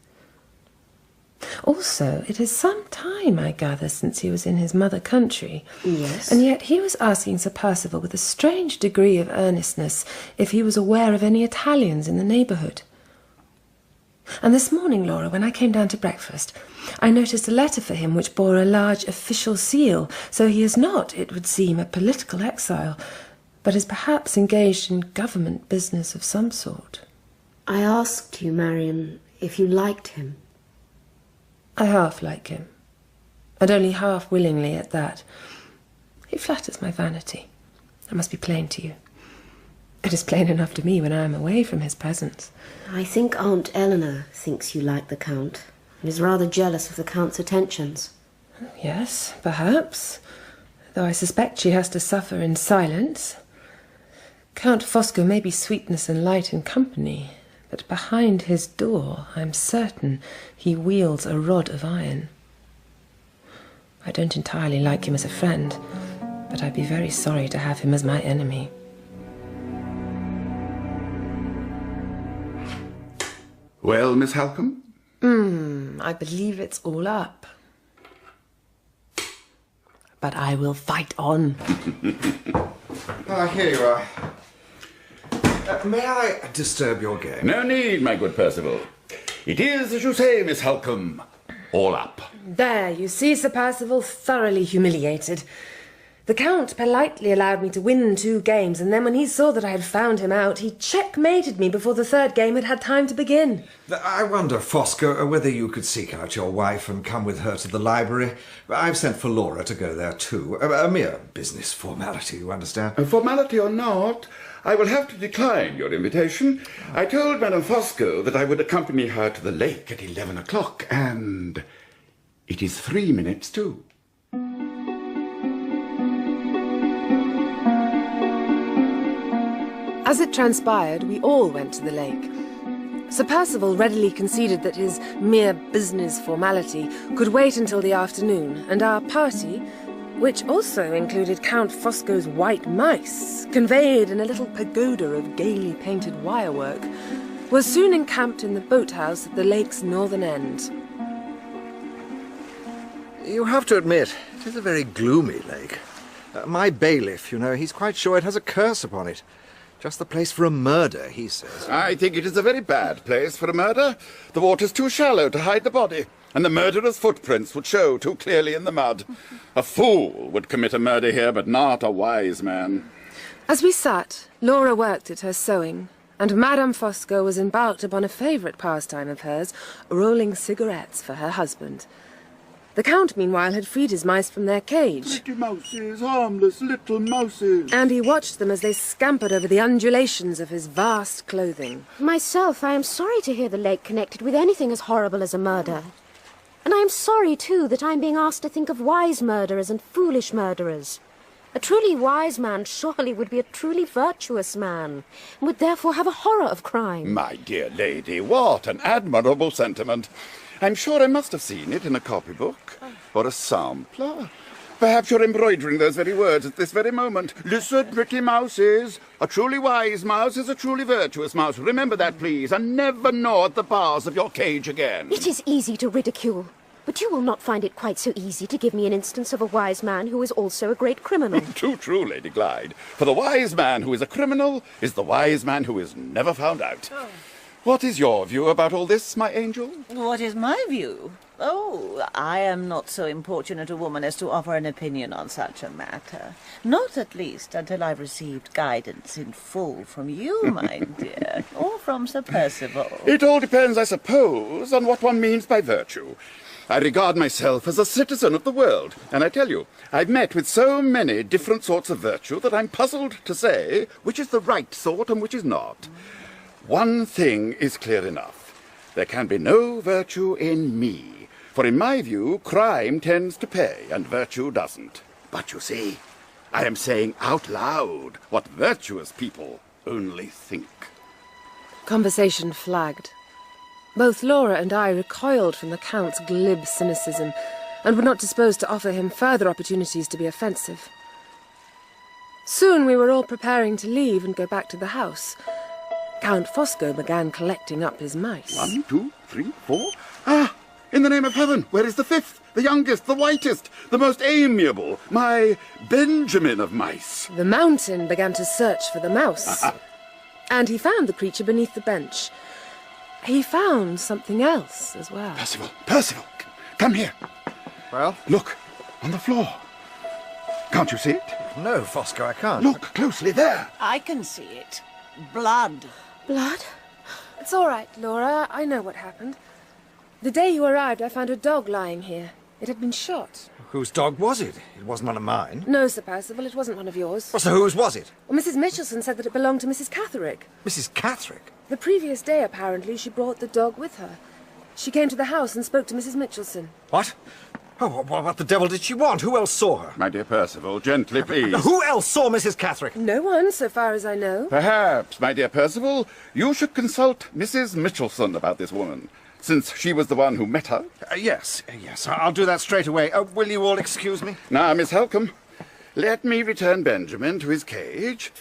Also, it is some time, I gather, since he was in his mother country. Yes. And yet he was asking Sir Percival with a strange degree of earnestness if he was aware of any Italians in the neighbourhood. And this morning, Laura, when I came down to breakfast, I noticed a letter for him which bore a large official seal, so he is not, it would seem, a political exile, but is perhaps engaged in government business of some sort. I asked you, Marion, if you liked him. I half like him, and only half willingly at that. He flatters my vanity. I must be plain to you. It is plain enough to me when I am away from his presence. I think Aunt Eleanor thinks you like the Count, and is rather jealous of the Count's attentions. Yes, perhaps, though I suspect she has to suffer in silence. Count Fosco may be sweetness and light in company, but behind his door, I'm certain, he wields a rod of iron. I don't entirely like him as a friend, but I'd be very sorry to have him as my enemy. Well, Miss Halcombe? I believe it's all up. But I will fight on. Here you are. May I disturb your game? No need, my good Percival. It is, as you say, Miss Halcombe, all up. There, you see, Sir Percival, thoroughly humiliated. The Count politely allowed me to win 2 games, and then when he saw that I had found him out, he checkmated me before the 3rd game had had time to begin. I wonder, Fosco, whether you could seek out your wife and come with her to the library. I've sent for Laura to go there too. A mere business formality, you understand? A formality or not, I will have to decline your invitation. I told Madame Fosco that I would accompany her to the lake at 11 o'clock, and it is 3 minutes to. As it transpired, we all went to the lake. Sir Percival readily conceded that his mere business formality could wait until the afternoon, and our party, which also included Count Fosco's white mice, conveyed in a little pagoda of gaily painted wirework, was soon encamped in the boathouse at the lake's northern end. You have to admit, it is a very gloomy lake. My bailiff, you know, he's quite sure it has a curse upon it. Just the place for a murder, he says. I think it is a very bad place for a murder. The water's too shallow to hide the body, and the murderer's footprints would show too clearly in the mud. A fool would commit a murder here, but not a wise man. As we sat, Laura worked at her sewing, and Madame Fosco was embarked upon a favourite pastime of hers, rolling cigarettes for her husband. The Count, meanwhile, had freed his mice from their cage. Pretty mouses, harmless little mouses. And he watched them as they scampered over the undulations of his vast clothing. Myself, I am sorry to hear the lake connected with anything as horrible as a murder. And I am sorry, too, that I am being asked to think of wise murderers and foolish murderers. A truly wise man surely would be a truly virtuous man, and would therefore have a horror of crime. My dear lady, what an admirable sentiment. I'm sure I must have seen it in a copybook, or a sampler. Perhaps you're embroidering those very words at this very moment. Listen, pretty mouses. A truly wise mouse is a truly virtuous mouse. Remember that, please, and never gnaw at the bars of your cage again. It is easy to ridicule, but you will not find it quite so easy to give me an instance of a wise man who is also a great criminal. Too true, Lady Glyde. For the wise man who is a criminal is the wise man who is never found out. What is your view about all this, my angel? What is my view? Oh, I am not so importunate a woman as to offer an opinion on such a matter. Not at least until I've received guidance in full from you, my dear, or from Sir Percival. It all depends, I suppose, on what one means by virtue. I regard myself as a citizen of the world, and I tell you, I've met with so many different sorts of virtue that I'm puzzled to say which is the right sort and which is not. One thing is clear enough. There can be no virtue in me, for in my view, crime tends to pay, and virtue doesn't. But you see, I am saying out loud what virtuous people only think. Conversation flagged. Both Laura and I recoiled from the Count's glib cynicism, and were not disposed to offer him further opportunities to be offensive. Soon we were all preparing to leave and go back to the house. Count Fosco began collecting up his mice. 1, 2, 3, 4. Ah! In the name of heaven, where is the fifth, the youngest, the whitest, the most amiable, my Benjamin of mice? The Mountain began to search for the mouse, and he found the creature beneath the bench. He found something else as well. Percival, come here. Well? Look, on the floor. Can't you see it? No, Fosco, I can't. Look closely there. I can see it. Blood. Blood? It's all right, Laura. I know what happened. The day you arrived, I found a dog lying here. It had been shot. Whose dog was it? It wasn't one of mine. No, Sir Percival, it wasn't one of yours. Well, so whose was it? Well, Mrs. Mitchelson said that it belonged to Mrs. Catherick. Mrs. Catherick? The previous day, apparently, she brought the dog with her. She came to the house and spoke to Mrs. Mitchelson. What? Oh, what the devil did she want? Who else saw her? My dear Percival, gently, please. Who else saw Mrs. Catherick? No one, so far as I know. Perhaps, my dear Percival, you should consult Mrs. Mitchelson about this woman, since she was the one who met her. Yes, I'll do that straight away. Will you all excuse me? Now, Miss Halcombe, let me return Benjamin to his cage,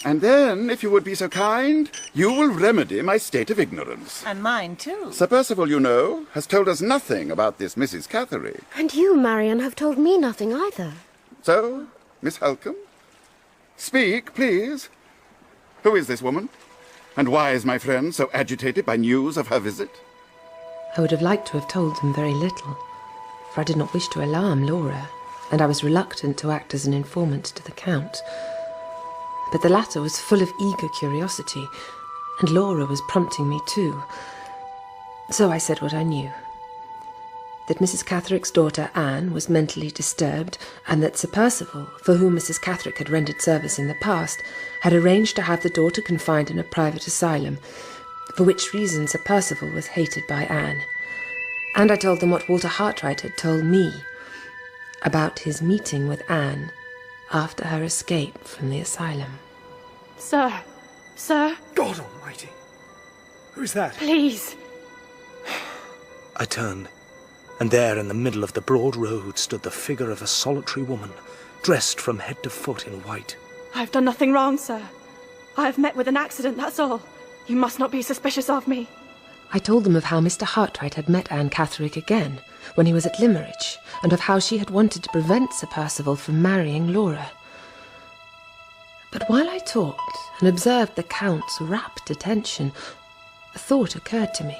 and then, if you would be so kind, you will remedy my state of ignorance. And mine, too. Sir Percival, you know, has told us nothing about this Mrs. Catherick. And you, Marion, have told me nothing either. So, Miss Halcombe, speak, please. Who is this woman? And why is my friend so agitated by news of her visit? I would have liked to have told them very little, for I did not wish to alarm Laura, and I was reluctant to act as an informant to the Count. But the latter was full of eager curiosity, and Laura was prompting me too. So I said what I knew. That Mrs. Catherick's daughter, Anne, was mentally disturbed, and that Sir Percival, for whom Mrs. Catherick had rendered service in the past, had arranged to have the daughter confined in a private asylum, for which reason Sir Percival was hated by Anne. And I told them what Walter Hartright had told me, about his meeting with Anne after her escape from the asylum. Sir! God almighty! Who's that? Please! I turned, and there in the middle of the broad road stood the figure of a solitary woman, dressed from head to foot in white. I've done nothing wrong, sir. I have met with an accident, that's all. You must not be suspicious of me. I told them of how Mr. Hartright had met Anne Catherick again when he was at Limmeridge, and of how she had wanted to prevent Sir Percival from marrying Laura. But while I talked and observed the Count's rapt attention, a thought occurred to me.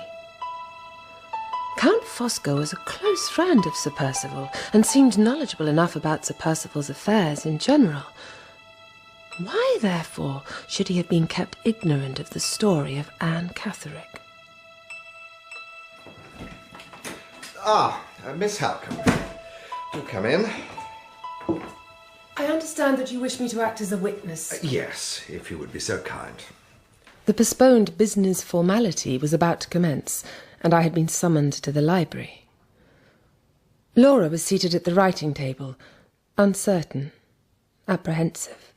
Count Fosco was a close friend of Sir Percival, and seemed knowledgeable enough about Sir Percival's affairs in general. Why, therefore, should he have been kept ignorant of the story of Anne Catherick? Miss Halcombe. Do come in. I understand that you wish me to act as a witness. Yes, if you would be so kind. The postponed business formality was about to commence, and I had been summoned to the library. Laura was seated at the writing table, uncertain, apprehensive.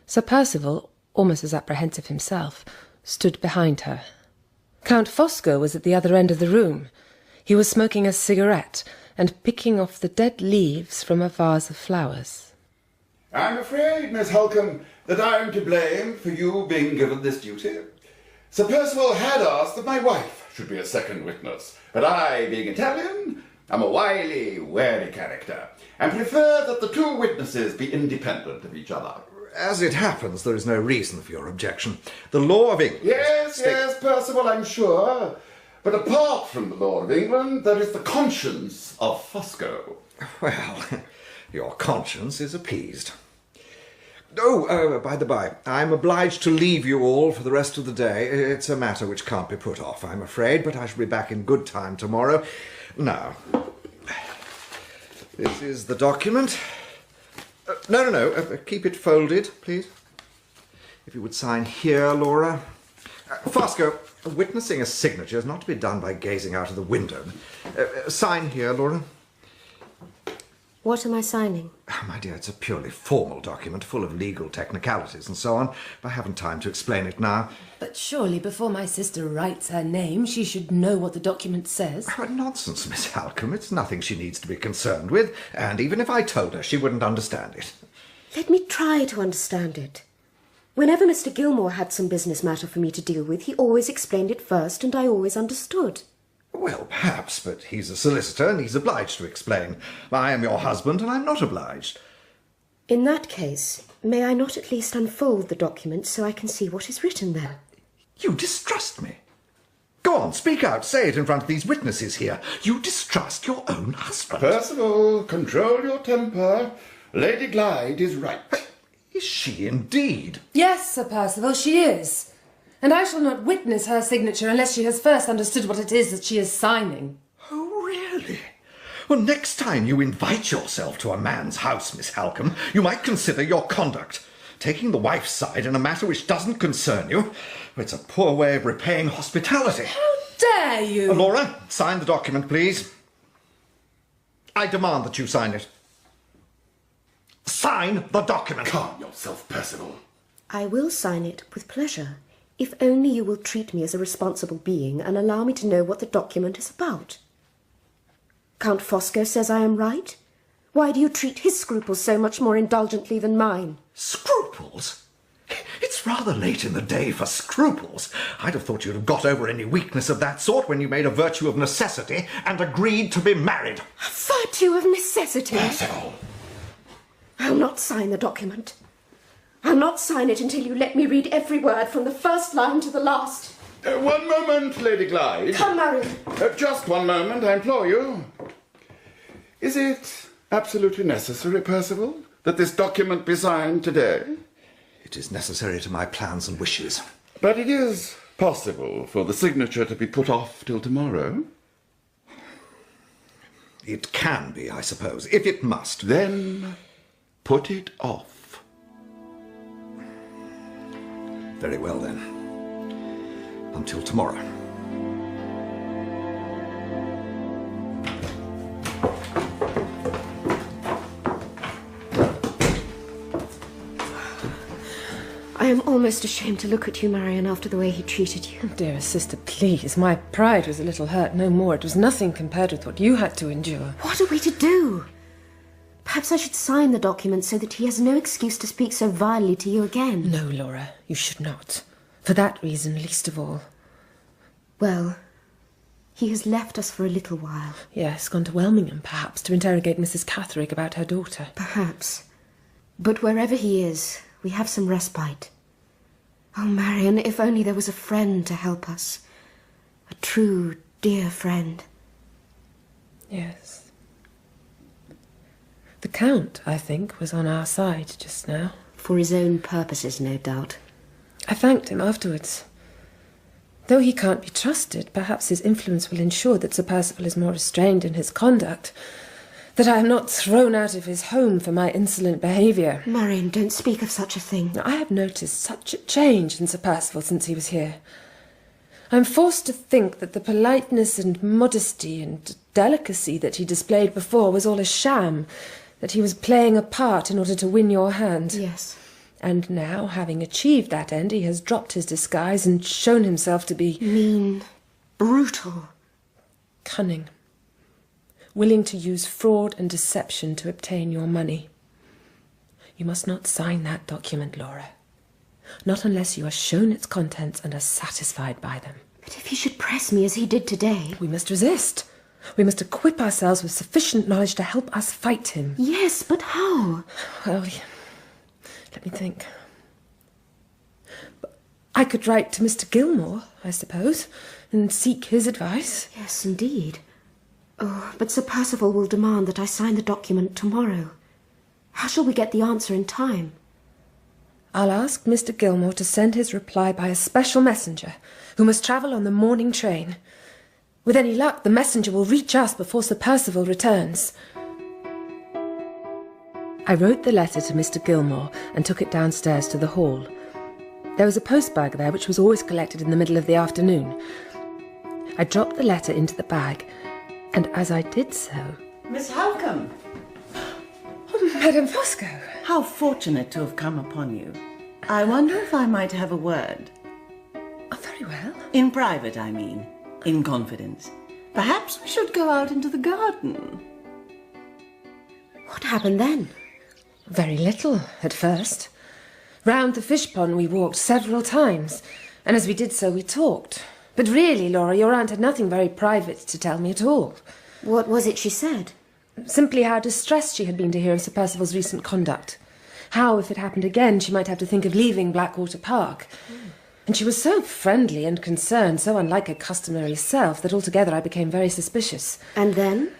Sir Percival, almost as apprehensive himself, stood behind her. Count Fosco was at the other end of the room. He was smoking a cigarette and picking off the dead leaves from a vase of flowers. I'm afraid, Miss Halcombe, that I am to blame for you being given this duty. Sir Percival had asked that my wife should be a second witness, but I, being Italian, am a wily, wary character, and prefer that the two witnesses be independent of each other. As it happens, there is no reason for your objection. The law of England... Yes, Percival, I'm sure. But apart from the law of England, there is the conscience of Fosco. Well, your conscience is appeased. Oh, by the by, I'm obliged to leave you all for the rest of the day. It's a matter which can't be put off, I'm afraid, but I shall be back in good time tomorrow. Now, this is the document. No, keep it folded, please. If you would sign here, Laura. Fosco, witnessing a signature is not to be done by gazing out of the window. Sign here, Laura. What am I signing? Oh, my dear, it's a purely formal document, full of legal technicalities and so on. I haven't time to explain it now. But surely before my sister writes her name, she should know what the document says. Oh, nonsense, Miss Halcombe. It's nothing she needs to be concerned with, and even if I told her, she wouldn't understand it. Let me try to understand it. Whenever Mr. Gilmore had some business matter for me to deal with, he always explained it first, and I always understood. Well, perhaps, but he's a solicitor, and he's obliged to explain. I am your husband, and I'm not obliged. In that case, may I not at least unfold the document so I can see what is written there? You distrust me. Go on, speak out, say it in front of these witnesses here. You distrust your own husband. Percival, control your temper. Lady Glyde is right. Is she indeed? Yes, Sir Percival, she is. And I shall not witness her signature unless she has first understood what it is that she is signing. Oh, really? Well, next time you invite yourself to a man's house, Miss Halcombe, you might consider your conduct. Taking the wife's side in a matter which doesn't concern you, it's a poor way of repaying hospitality. How dare you? Laura, sign the document, please. I demand that you sign it. Sign the document. Calm yourself, Percival. I will sign it with pleasure, if only you will treat me as a responsible being and allow me to know what the document is about. Count Fosco says I am right. Why do you treat his scruples so much more indulgently than mine? Scruples? It's rather late in the day for scruples. I'd have thought you'd have got over any weakness of that sort when you made a virtue of necessity and agreed to be married. A virtue of necessity? Percival. I'll not sign the document. I'll not sign it until you let me read every word from the first line to the last. One moment, Lady Glyde. Come, Marion. Just one moment, I implore you. Is it absolutely necessary, Percival, that this document be signed today? It is necessary to my plans and wishes. But it is possible for the signature to be put off till tomorrow? It can be, I suppose, if it must. Then put it off. Very well, then. Until tomorrow. I am almost ashamed to look at you, Marion, after the way he treated you. Dearest sister, please. My pride was a little hurt, no more. It was nothing compared with what you had to endure. What are we to do? Perhaps I should sign the document so that he has no excuse to speak so vilely to you again. No, Laura, you should not. For that reason, least of all. Well, he has left us for a little while. Yes, gone to Welmingham, perhaps, to interrogate Mrs. Catherick about her daughter. Perhaps. But wherever he is, we have some respite. Oh, Marion, if only there was a friend to help us. A true, dear friend. Yes. The Count, I think, was on our side just now. For his own purposes, no doubt. I thanked him afterwards. Though he can't be trusted, perhaps his influence will ensure that Sir Percival is more restrained in his conduct, that I am not thrown out of his home for my insolent behaviour. Marion, don't speak of such a thing. I have noticed such a change in Sir Percival since he was here. I am forced to think that the politeness and modesty and delicacy that he displayed before was all a sham, that he was playing a part in order to win your hand. Yes. And now, having achieved that end, he has dropped his disguise and shown himself to be... mean, brutal. Cunning. Willing to use fraud and deception to obtain your money. You must not sign that document, Laura. Not unless you are shown its contents and are satisfied by them. But if he should press me as he did today... We must resist. We must equip ourselves with sufficient knowledge to help us fight him. Yes, but how? Well, let me think. I could write to Mr. Gilmore, I suppose, and seek his advice. Yes, indeed. Oh, but Sir Percival will demand that I sign the document tomorrow. How shall we get the answer in time? I'll ask Mr. Gilmore to send his reply by a special messenger, who must travel on the morning train. With any luck, the messenger will reach us before Sir Percival returns. I wrote the letter to Mr. Gilmore and took it downstairs to the hall. There was a postbag there which was always collected in the middle of the afternoon. I dropped the letter into the bag, and as I did so... Miss Halcombe! Oh, Madame Fosco! How fortunate to have come upon you. I wonder if I might have a word. Oh, very well. In private, I mean. In confidence. Perhaps we should go out into the garden. What happened then? Very little, at first. Round the fish pond we walked several times, and as we did so we talked. But really, Laura, your aunt had nothing very private to tell me at all. What was it she said? Simply how distressed she had been to hear of Sir Percival's recent conduct. How, if it happened again, she might have to think of leaving Blackwater Park. And she was so friendly and concerned, so unlike her customary self, that altogether I became very suspicious. And then?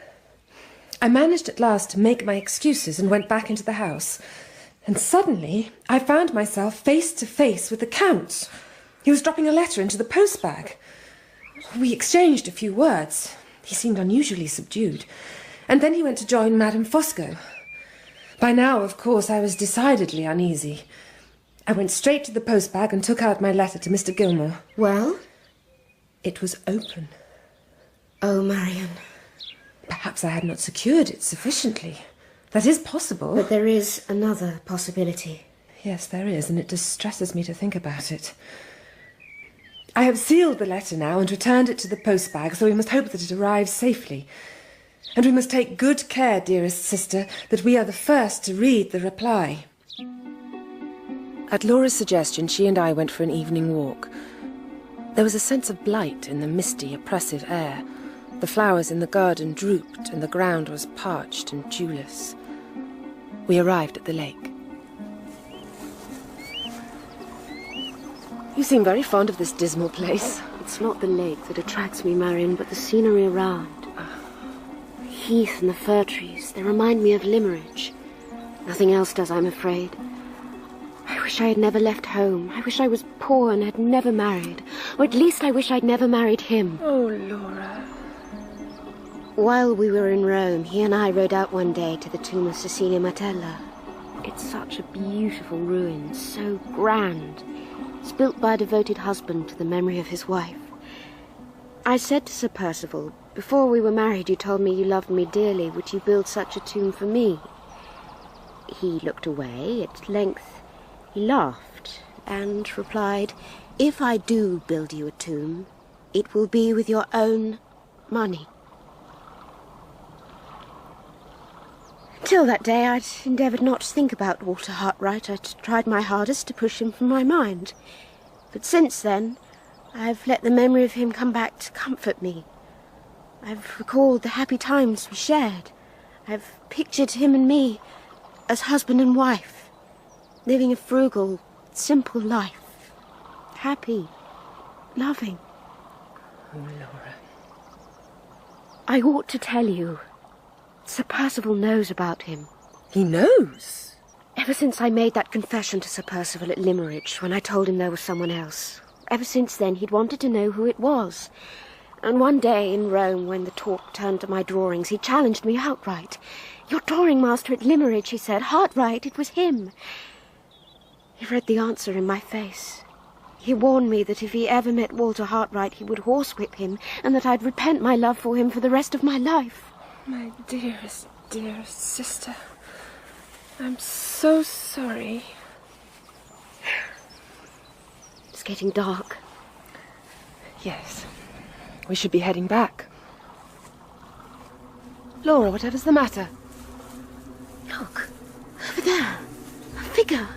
I managed at last to make my excuses and went back into the house. And suddenly I found myself face to face with the Count. He was dropping a letter into the postbag. We exchanged a few words. He seemed unusually subdued. And then he went to join Madame Fosco. By now, of course, I was decidedly uneasy. I went straight to the postbag and took out my letter to Mr. Gilmore. Well? It was open. Oh, Marion. Perhaps I had not secured it sufficiently. That is possible. But there is another possibility. Yes, there is, and it distresses me to think about it. I have sealed the letter now and returned it to the postbag, so we must hope that it arrives safely. And we must take good care, dearest sister, that we are the first to read the reply. At Laura's suggestion, she and I went for an evening walk. There was a sense of blight in the misty, oppressive air. The flowers in the garden drooped, and the ground was parched and dewless. We arrived at the lake. You seem very fond of this dismal place. It's not the lake that attracts me, Marion, but the scenery around. The heath and the fir trees, they remind me of Limmeridge. Nothing else does, I'm afraid. I wish I had never left home. I wish I was poor and had never married. Or at least I wish I'd never married him. Oh, Laura. While we were in Rome, he and I rode out one day to the tomb of Cecilia Martella. It's such a beautiful ruin, so grand. It's built by a devoted husband to the memory of his wife. I said to Sir Percival, before we were married you told me you loved me dearly. Would you build such a tomb for me? He looked away. At length he laughed and replied, if I do build you a tomb, it will be with your own money. Till that day I'd endeavoured not to think about Walter Hartright. I'd tried my hardest to push him from my mind. But since then, I've let the memory of him come back to comfort me. I've recalled the happy times we shared. I've pictured him and me as husband and wife, living a frugal, simple life. Happy, loving. Oh, Laura. I ought to tell you. Sir Percival knows about him. He knows? Ever since I made that confession to Sir Percival at Limmeridge, when I told him there was someone else. Ever since then, he'd wanted to know who it was. And one day in Rome, when the talk turned to my drawings, he challenged me outright. "Your drawing master at Limmeridge," he said. "Hartright, it was him." He read the answer in my face. He warned me that if he ever met Walter Hartright, he would horsewhip him, and that I'd repent my love for him for the rest of my life. My dearest, dearest sister, I'm so sorry. It's getting dark. Yes, we should be heading back. Laura, whatever's the matter? Look, over there, a figure.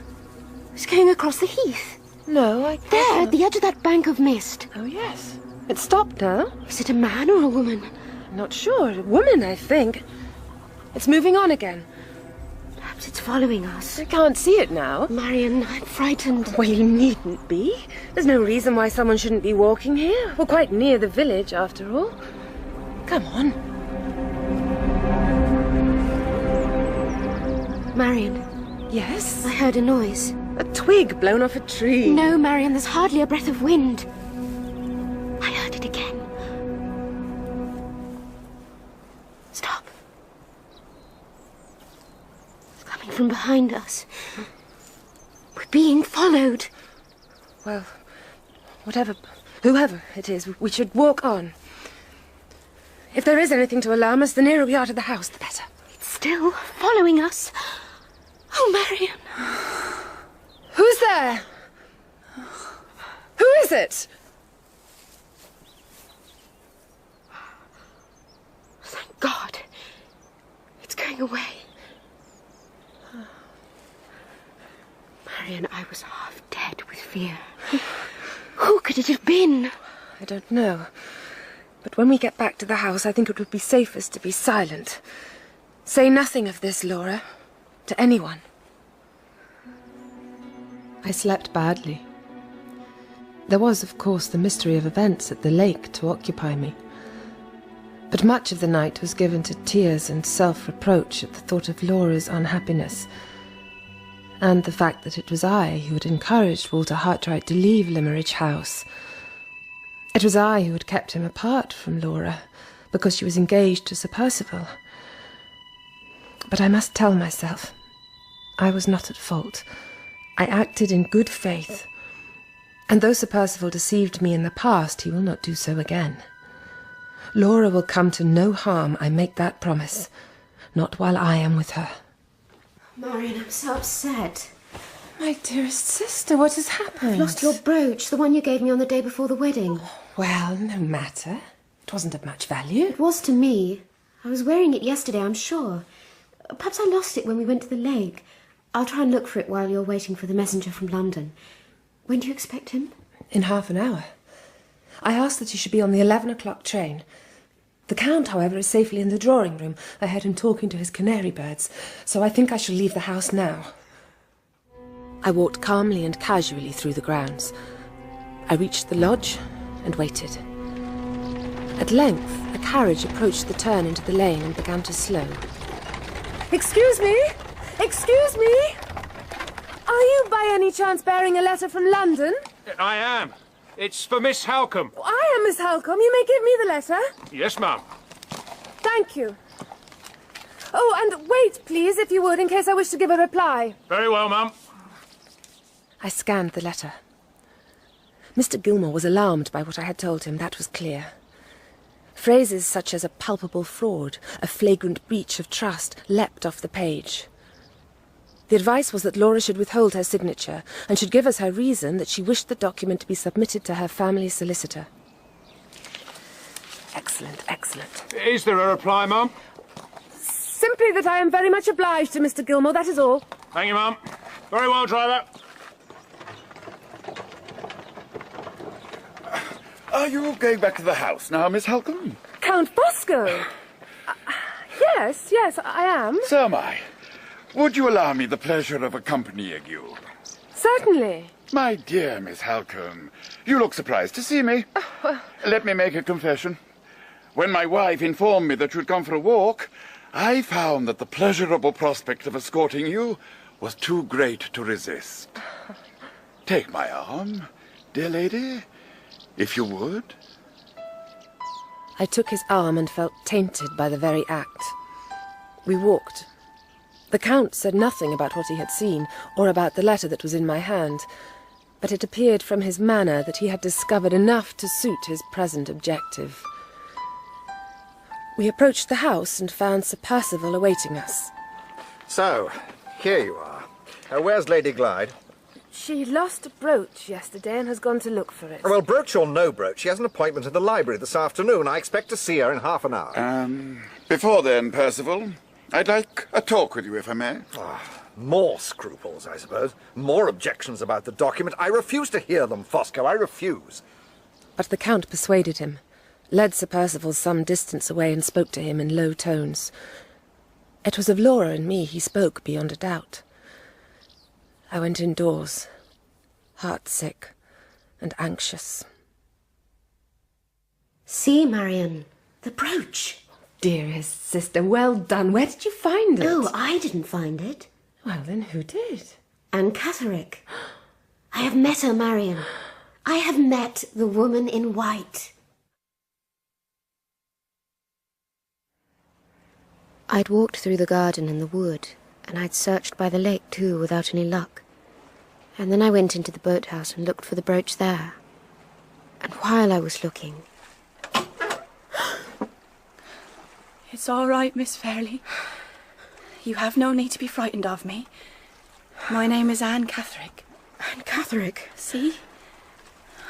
It's going across the heath. No, I can't. There, at the edge of that bank of mist. Oh, yes. It's stopped now. Is it a man or a woman? I'm not sure. A woman, I think. It's moving on again. Perhaps it's following us. I can't see it now. Marion, I'm frightened. Well, you needn't be. There's no reason why someone shouldn't be walking here. We're quite near the village, after all. Come on. Marion. Yes? I heard a noise. A twig blown off a tree. No, Marion, there's hardly a breath of wind. I heard it again. Stop. It's coming from behind us. We're being followed. Well, whoever it is, we should walk on. If there is anything to alarm us, the nearer we are to the house, the better. It's still following us. Oh, Marion. Who's there? Who is it? Thank God. It's going away. Marion, I was half dead with fear. Who could it have been? I don't know. But when we get back to the house, I think it would be safest to be silent. Say nothing of this, Laura, to anyone. I slept badly. There was, of course, the mystery of events at the lake to occupy me. But much of the night was given to tears and self-reproach at the thought of Laura's unhappiness, and the fact that it was I who had encouraged Walter Hartright to leave Limmeridge House. It was I who had kept him apart from Laura, because she was engaged to Sir Percival. But I must tell myself, I was not at fault. I acted in good faith, and though Sir Percival deceived me in the past, he will not do so again. Laura will come to no harm, I make that promise, not while I am with her. Marion, I'm so upset. My dearest sister, what has happened? I've lost your brooch, the one you gave me on the day before the wedding. Well, no matter. It wasn't of much value. It was to me. I was wearing it yesterday, I'm sure. Perhaps I lost it when we went to the lake. I'll try and look for it while you're waiting for the messenger from London. When do you expect him? In half an hour. I asked that he should be on the 11 o'clock train. The Count, however, is safely in the drawing room. I heard him talking to his canary birds, so I think I shall leave the house now. I walked calmly and casually through the grounds. I reached the lodge and waited. At length, a carriage approached the turn into the lane and began to slow. Excuse me! Excuse me! Are you by any chance bearing a letter from London? I am. It's for Miss Halcombe. I am Miss Halcombe. You may give me the letter. Yes, ma'am. Thank you. Oh, and wait, please, if you would, in case I wish to give a reply. Very well, ma'am. I scanned the letter. Mr. Gilmore was alarmed by what I had told him, that was clear. Phrases such as a palpable fraud, a flagrant breach of trust, leapt off the page. The advice was that Laura should withhold her signature, and should give us her reason that she wished the document to be submitted to her family solicitor. Excellent, excellent. Is there a reply, ma'am? Simply that I am very much obliged to Mr. Gilmore, that is all. Thank you, ma'am. Very well, driver. Are you going back to the house now, Miss Halcombe? Count Fosco! Yes, I am. So am I. Would you allow me the pleasure of accompanying you? Certainly. My dear Miss Halcombe, you look surprised to see me. Let me make a confession. When my wife informed me that you'd come for a walk, I found that the pleasurable prospect of escorting you was too great to resist. Take my arm, dear lady, if you would. I took his arm and felt tainted by the very act. We walked. The Count said nothing about what he had seen, or about the letter that was in my hand, but it appeared from his manner that he had discovered enough to suit his present objective. We approached the house and found Sir Percival awaiting us. So, here you are. Where's Lady Glyde? She lost a brooch yesterday and has gone to look for it. Well, brooch or no brooch, she has an appointment in the library this afternoon. I expect to see her in half an hour. Before then, Percival, I'd like a talk with you, if I may. More scruples, I suppose. More objections about the document. I refuse to hear them, Fosco. I refuse. But the Count persuaded him, led Sir Percival some distance away and spoke to him in low tones. It was of Laura and me he spoke, beyond a doubt. I went indoors, heart-sick and anxious. See, Marion, the brooch. Dearest sister, well done. Where did you find it? Oh, I didn't find it. Well, then who did? Anne Catherick. I have met her, Marion. I have met the woman in white. I'd walked through the garden and the wood, and I'd searched by the lake too, without any luck. And then I went into the boathouse and looked for the brooch there. And while I was looking... It's all right, Miss Fairlie. You have no need to be frightened of me. My name is Anne Catherick. Anne Catherick? See?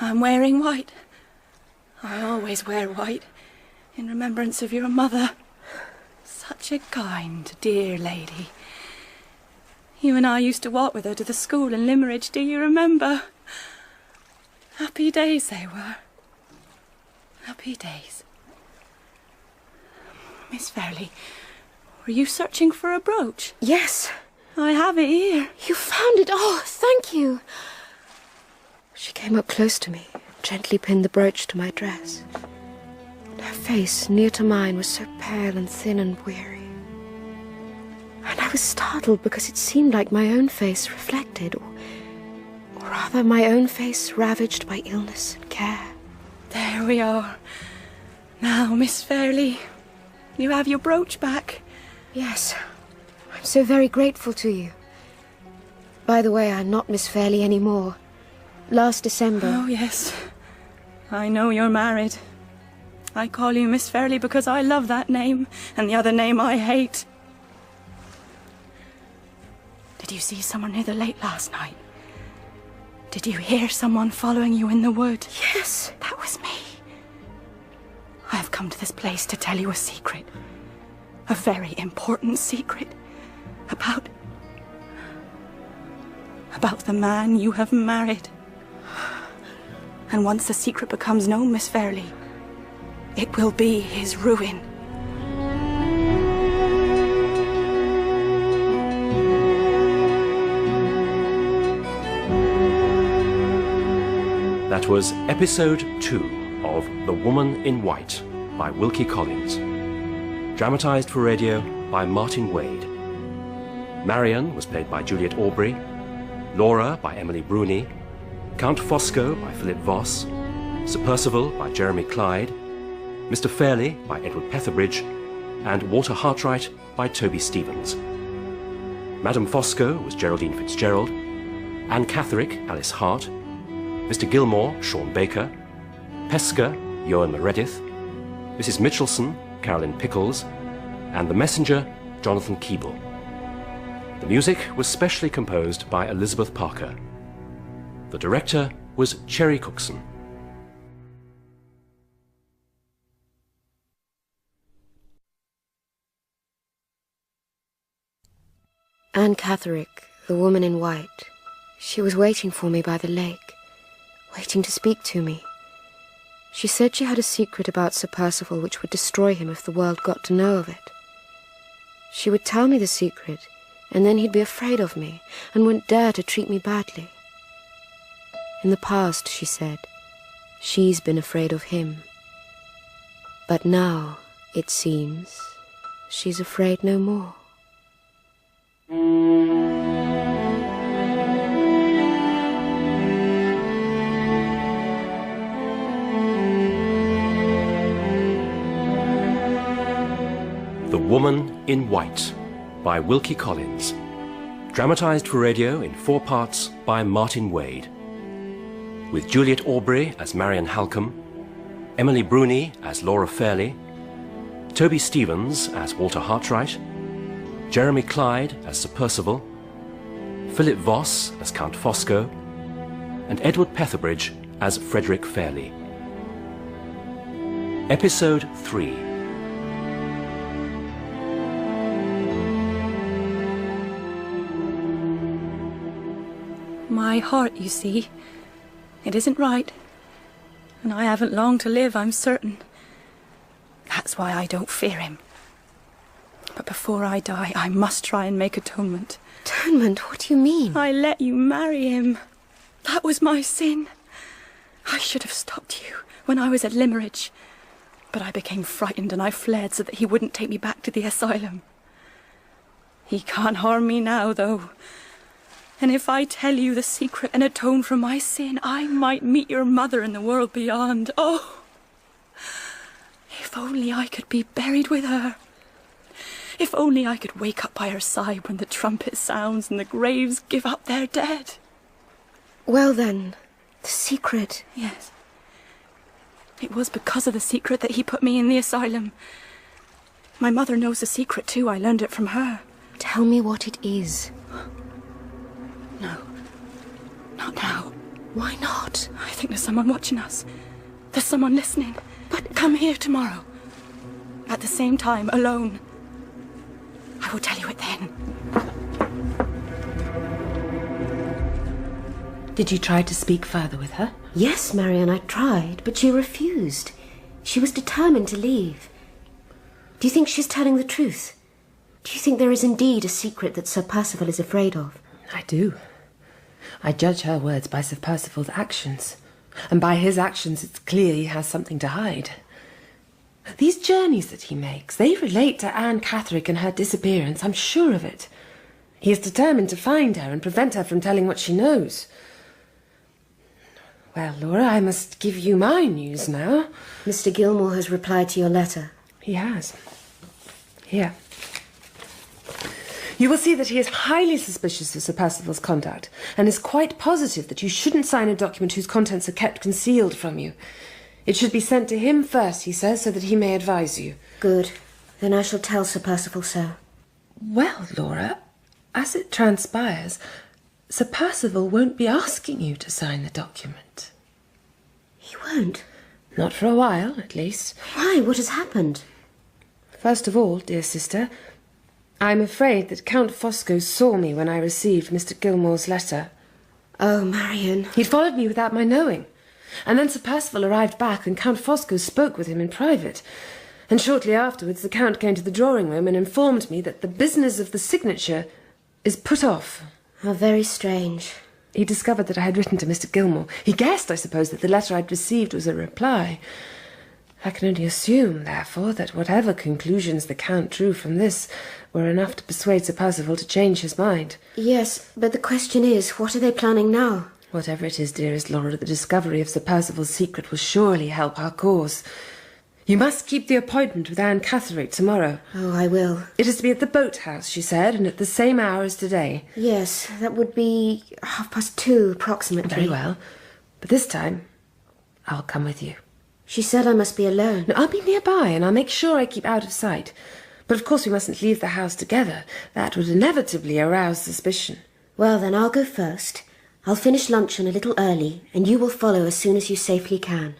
I'm wearing white. I always wear white, in remembrance of your mother. Such a kind, dear lady. You and I used to walk with her to the school in Limmeridge, do you remember? Happy days they were. Happy days. Miss Fairlie, were you searching for a brooch? Yes. I have it here. You found it? Oh, thank you. She came up close to me, gently pinned the brooch to my dress. Her face, near to mine, was so pale and thin and weary. And I was startled because it seemed like my own face reflected, or rather my own face ravaged by illness and care. There we are. Now, Miss Fairlie, you have your brooch back. Yes. I'm so very grateful to you. By the way, I'm not Miss Fairlie anymore. Last December... Oh, yes. I know you're married. I call you Miss Fairlie because I love that name, and the other name I hate. Did you see someone near the lake last night? Did you hear someone following you in the wood? Yes. That was me. I have come to this place to tell you a secret. A very important secret. About the man you have married. And once the secret becomes known, Miss Fairlie, it will be his ruin. That was episode 2 of The Woman in White by Wilkie Collins. Dramatised for radio by Martyn Wade. Marion was played by Juliet Aubrey, Laura by Emily Bruni, Count Fosco by Philip Voss, Sir Percival by Jeremy Clyde, Mr. Fairlie by Edward Petherbridge, and Walter Hartright by Toby Stevens. Madame Fosco was Geraldine Fitzgerald, Anne Catherick, Alice Hart, Mr. Gilmore, Sean Baker, Pesca, Eoin Meredith, Mrs. Mitchelson, Carolyn Pickles, and the messenger, Jonathan Keeble. The music was specially composed by Elizabeth Parker. The director was Cherry Cookson. Anne Catherick, the woman in white. She was waiting for me by the lake, waiting to speak to me. She said she had a secret about Sir Percival which would destroy him if the world got to know of it. She would tell me the secret, and then he'd be afraid of me and wouldn't dare to treat me badly. In the past, she said, she's been afraid of him. But now, it seems, she's afraid no more. The Woman in White by Wilkie Collins. Dramatised for radio in 4 parts by Martyn Wade. With Juliet Aubrey as Marian Halcombe, Emily Bruni as Laura Fairlie, Toby Stevens as Walter Hartright, Jeremy Clyde as Sir Percival, Philip Voss as Count Fosco, and Edward Petherbridge as Frederick Fairlie. Episode 3. My heart, you see, it isn't right. And I haven't long to live, I'm certain. That's why I don't fear him. But before I die, I must try and make atonement. Atonement? What do you mean? I let you marry him. That was my sin. I should have stopped you when I was at Limmeridge. But I became frightened and I fled so that he wouldn't take me back to the asylum. He can't harm me now, though. And if I tell you the secret and atone for my sin, I might meet your mother in the world beyond. Oh, if only I could be buried with her. If only I could wake up by her side when the trumpet sounds and the graves give up their dead. Well then, the secret. Yes. It was because of the secret that he put me in the asylum. My mother knows the secret too. I learned it from her. Tell me what it is. No. Not now. Why not? I think there's someone watching us. There's someone listening. But come here tomorrow. At the same time, alone. I will tell you it then. Did you try to speak further with her? Yes, Marian, I tried, but she refused. She was determined to leave. Do you think she's telling the truth? Do you think there is indeed a secret that Sir Percival is afraid of? I do. I judge her words by Sir Percival's actions. And by his actions, it's clear he has something to hide. These journeys that he makes, they relate to Anne Catherick and her disappearance, I'm sure of it. He is determined to find her and prevent her from telling what she knows. Well, Laura, I must give you my news now. Mr. Gilmore has replied to your letter. He has. Here. You will see that he is highly suspicious of Sir Percival's conduct, and is quite positive that you shouldn't sign a document whose contents are kept concealed from you. It should be sent to him first, he says, so that he may advise you. Good. Then I shall tell Sir Percival so. Well, Laura, as it transpires, Sir Percival won't be asking you to sign the document. He won't? Not for a while, at least. Why? What has happened? First of all, dear sister, I'm afraid that Count Fosco saw me when I received Mr. Gilmore's letter. Oh, Marian. He'd followed me without my knowing. And then Sir Percival arrived back and Count Fosco spoke with him in private. And shortly afterwards the Count came to the drawing-room and informed me that the business of the signature is put off. How very strange. He discovered that I had written to Mr. Gilmore. He guessed, I suppose, that the letter I'd received was a reply. I can only assume, therefore, that whatever conclusions the Count drew from this were enough to persuade Sir Percival to change his mind. Yes, but the question is, what are they planning now? Whatever it is, dearest Laura, the discovery of Sir Percival's secret will surely help our cause. You must keep the appointment with Anne Catherick tomorrow. Oh, I will. It is to be at the boathouse, she said, and at the same hour as today. Yes, that would be 2:30, approximately. Very well. But this time, I'll come with you. She said I must be alone. No, I'll be nearby, and I'll make sure I keep out of sight. But of course we mustn't leave the house together. That would inevitably arouse suspicion. Well, then I'll go first. I'll finish luncheon a little early, and you will follow as soon as you safely can.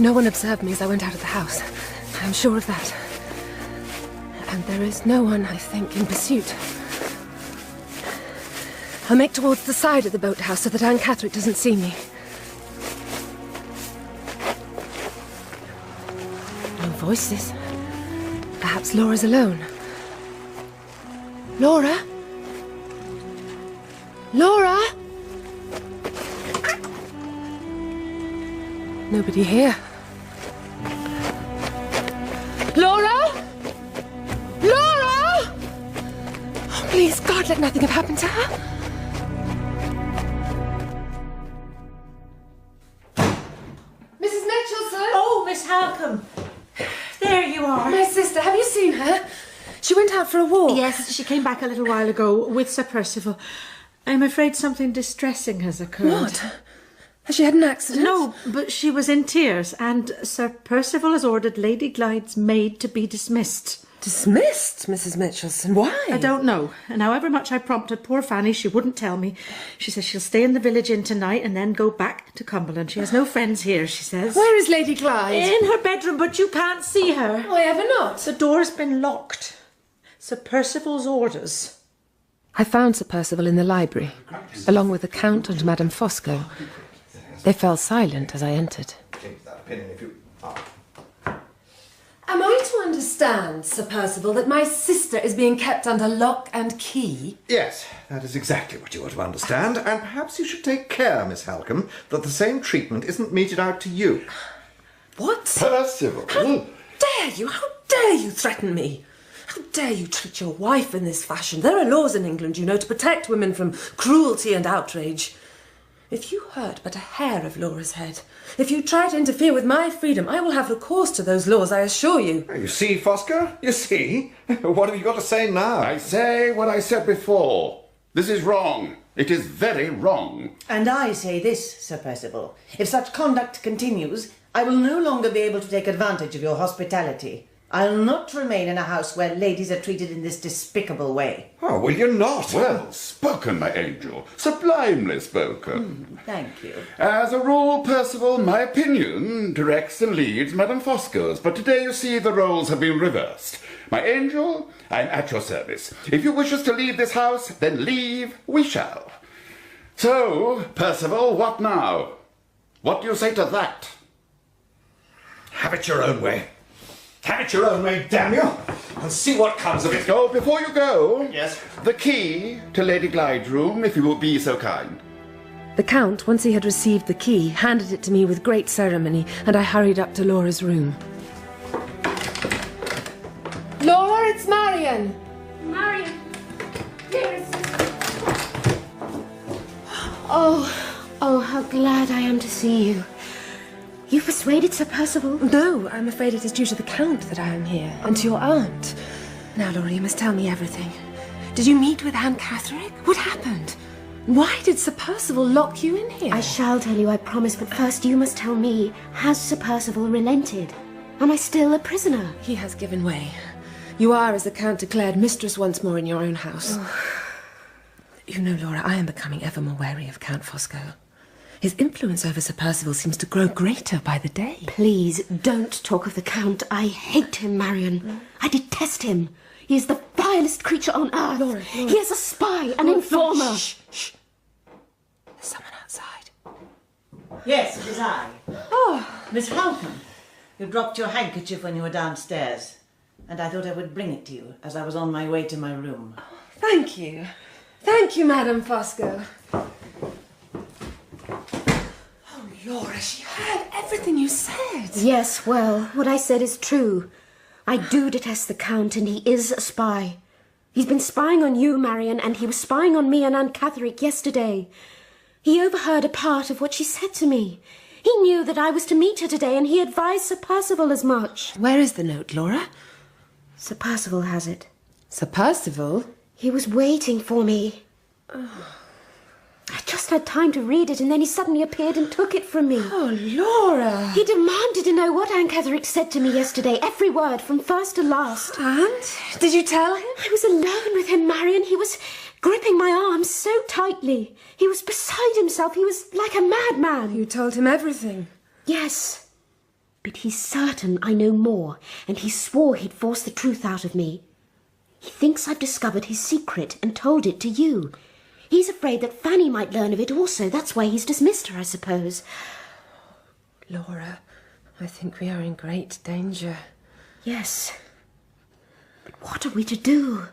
No one observed me as I went out of the house. I'm sure of that. And there is no one, I think, in pursuit. I'll make towards the side of the boathouse so that Anne Catherick doesn't see me. No voices. Perhaps Laura's alone. Laura? Laura? Nobody here. Laura? Laura! Oh, please, God, let nothing have happened to her. Mrs. Mitchelson! Oh, Miss Halcombe. There you are. My sister, have you seen her? She went out for a walk. Yes, she came back a little while ago with Sir Percival. I'm afraid something distressing has occurred. What? Has she had an accident? No, but she was in tears, and Sir Percival has ordered Lady Glyde's maid to be dismissed. Dismissed, Mrs. Mitchelson? Why? I don't know. And however much I prompted poor Fanny, she wouldn't tell me. She says she'll stay in the village inn tonight and then go back to Cumberland. She has no friends here, she says. Where is Lady Glyde? In her bedroom, but you can't see her. Why ever not? The door's been locked. Sir Percival's orders. I found Sir Percival in the library, along with the Count and Madame Fosco. They fell silent as I entered. Am I to understand, Sir Percival, that my sister is being kept under lock and key? Yes, that is exactly what you are to understand, and perhaps you should take care, Miss Halcombe, that the same treatment isn't meted out to you. What? Percival! How dare you? How dare you threaten me? How dare you treat your wife in this fashion? There are laws in England, you know, to protect women from cruelty and outrage. If you hurt but a hair of Laura's head, if you try to interfere with my freedom, I will have recourse to those laws, I assure you. You see, Fosco? You see? What have you got to say now? I say what I said before. This is wrong. It is very wrong. And I say this, Sir Percival. If such conduct continues, I will no longer be able to take advantage of your hospitality. I'll not remain in a house where ladies are treated in this despicable way. Oh, will you not? Well spoken, my angel. Sublimely spoken. Thank you. As a rule, Percival, my opinion directs and leads Madame Fosco's, but today, you see, the roles have been reversed. My angel, I'm at your service. If you wish us to leave this house, then leave we shall. So, Percival, what now? What do you say to that? Have it your own way. Have it your own way, damn you, and see what comes of it. Oh, before you go... Yes? The key to Lady Glyde's room, if you will be so kind. The Count, once he had received the key, handed it to me with great ceremony, and I hurried up to Laura's room. Laura, it's Marion! Marion, dearest. Oh, how glad I am to see you. You persuaded Sir Percival? No, I'm afraid it is due to the Count that I am here, and to your aunt. Now, Laura, you must tell me everything. Did you meet with Anne Catherick? What happened? Why did Sir Percival lock you in here? I shall tell you, I promise, but first you must tell me, has Sir Percival relented? Am I still a prisoner? He has given way. You are, as the Count declared, mistress once more in your own house. You know, Laura, I am becoming ever more wary of Count Fosco. His influence over Sir Percival seems to grow greater by the day. Please, don't talk of the Count. I hate him, Marion. I detest him. He is the vilest creature on earth. Laura. He is a spy, an informer. Shh. There's someone outside. Yes, it is I. Oh, Miss Halcombe, you dropped your handkerchief when you were downstairs, and I thought I would bring it to you as I was on my way to my room. thank you. Thank you, Madame Fosco. Laura, she heard everything you said. Yes, well, what I said is true. I do detest the Count, and he is a spy. He's been spying on you, Marion, and he was spying on me and Anne Catherick yesterday. He overheard a part of what she said to me. He knew that I was to meet her today, and he advised Sir Percival as much. Where is the note, Laura? Sir Percival has it. Sir Percival? He was waiting for me. I just had time to read it, and then he suddenly appeared and took it from me. Oh, Laura! He demanded to know what Anne Catherick said to me yesterday, every word, from first to last. And? Did you tell him? I was alone with him, Marion. He was gripping my arm so tightly. He was beside himself. He was like a madman. You told him everything? Yes. But he's certain I know more, and he swore he'd force the truth out of me. He thinks I've discovered his secret and told it to you. He's afraid that Fanny might learn of it also. That's why he's dismissed her, I suppose. Laura, I think we are in great danger. Yes. But what are we to do?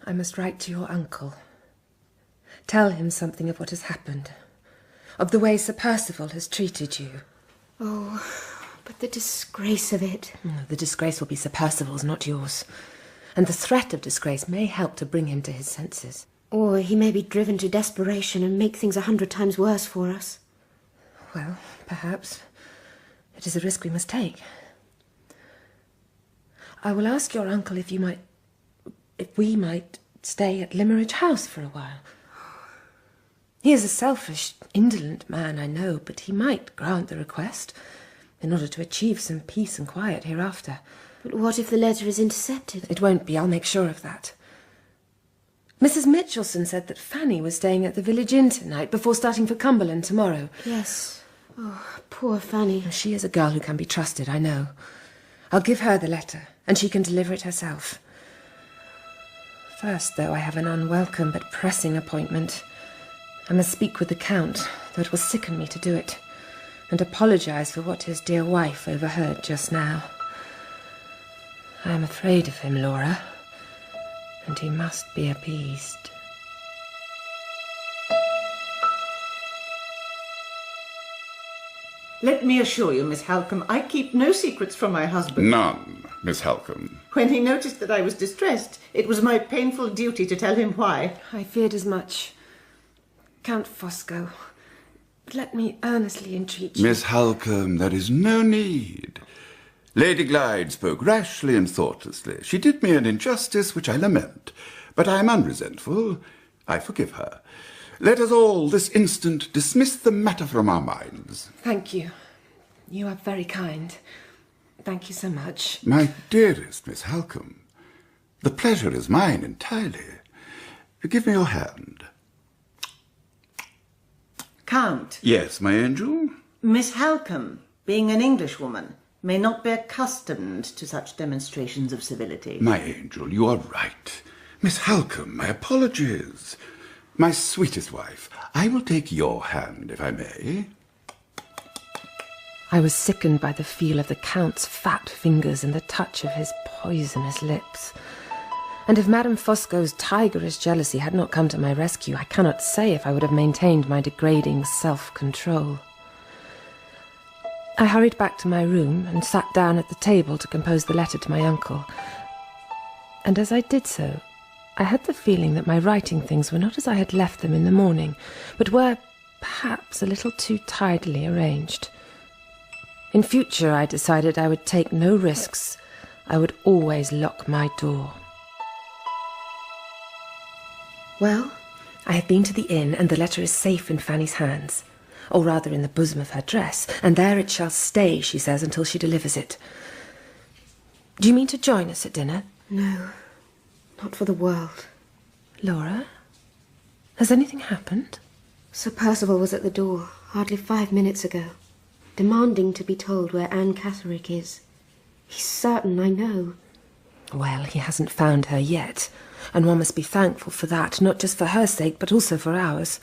I must write to your uncle. Tell him something of what has happened. Of the way Sir Percival has treated you. Oh, but the disgrace of it. The disgrace will be Sir Percival's, not yours. And the threat of disgrace may help to bring him to his senses. Or he may be driven to desperation and make things 100 times worse for us. Well, perhaps. It is a risk we must take. I will ask your uncle if we might stay at Limmeridge House for a while. He is a selfish, indolent man, I know, but he might grant the request in order to achieve some peace and quiet hereafter. But what if the letter is intercepted? It won't be, I'll make sure of that. Mrs. Mitchelson said that Fanny was staying at the village inn tonight before starting for Cumberland tomorrow. Yes. Oh, poor Fanny. She is a girl who can be trusted, I know. I'll give her the letter, and she can deliver it herself. First, though, I have an unwelcome but pressing appointment. I must speak with the Count, though it will sicken me to do it, and apologise for what his dear wife overheard just now. I am afraid of him, Laura, and he must be appeased. Let me assure you, Miss Halcombe, I keep no secrets from my husband. None, Miss Halcombe. When he noticed that I was distressed, it was my painful duty to tell him why. I feared as much. Count Fosco, let me earnestly entreat you. Miss Halcombe, there is no need. Lady Glyde spoke rashly and thoughtlessly. She did me an injustice which I lament, but I am unresentful. I forgive her. Let us all this instant dismiss the matter from our minds. Thank you. You are very kind. Thank you so much. My dearest Miss Halcombe, the pleasure is mine entirely. Give me your hand. Count. Yes, my angel? Miss Halcombe, being an Englishwoman, may not be accustomed to such demonstrations of civility. My angel, you are right. Miss Halcombe, my apologies. My sweetest wife, I will take your hand, if I may. I was sickened by the feel of the Count's fat fingers and the touch of his poisonous lips. And if Madame Fosco's tigerish jealousy had not come to my rescue, I cannot say if I would have maintained my degrading self-control. I hurried back to my room and sat down at the table to compose the letter to my uncle. And as I did so, I had the feeling that my writing things were not as I had left them in the morning, but were, perhaps, a little too tidily arranged. In future, I decided I would take no risks. I would always lock my door. Well? I have been to the inn, and the letter is safe in Fanny's hands. Or rather in the bosom of her dress, and there it shall stay, she says, until she delivers it. Do you mean to join us at dinner? No. Not for the world. Laura? Has anything happened? Sir Percival was at the door hardly 5 minutes ago, demanding to be told where Anne Catherick is. He's certain, I know. Well, he hasn't found her yet, and one must be thankful for that, not just for her sake, but also for ours.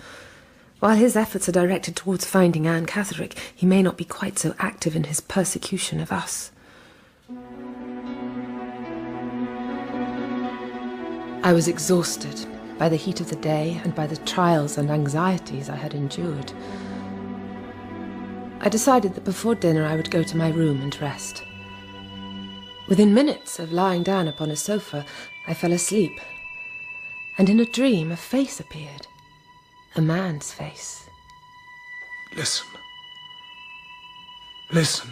While his efforts are directed towards finding Anne Catherick, he may not be quite so active in his persecution of us. I was exhausted by the heat of the day and by the trials and anxieties I had endured. I decided that before dinner I would go to my room and rest. Within minutes of lying down upon a sofa, I fell asleep, and in a dream a face appeared. A man's face. Listen. Listen.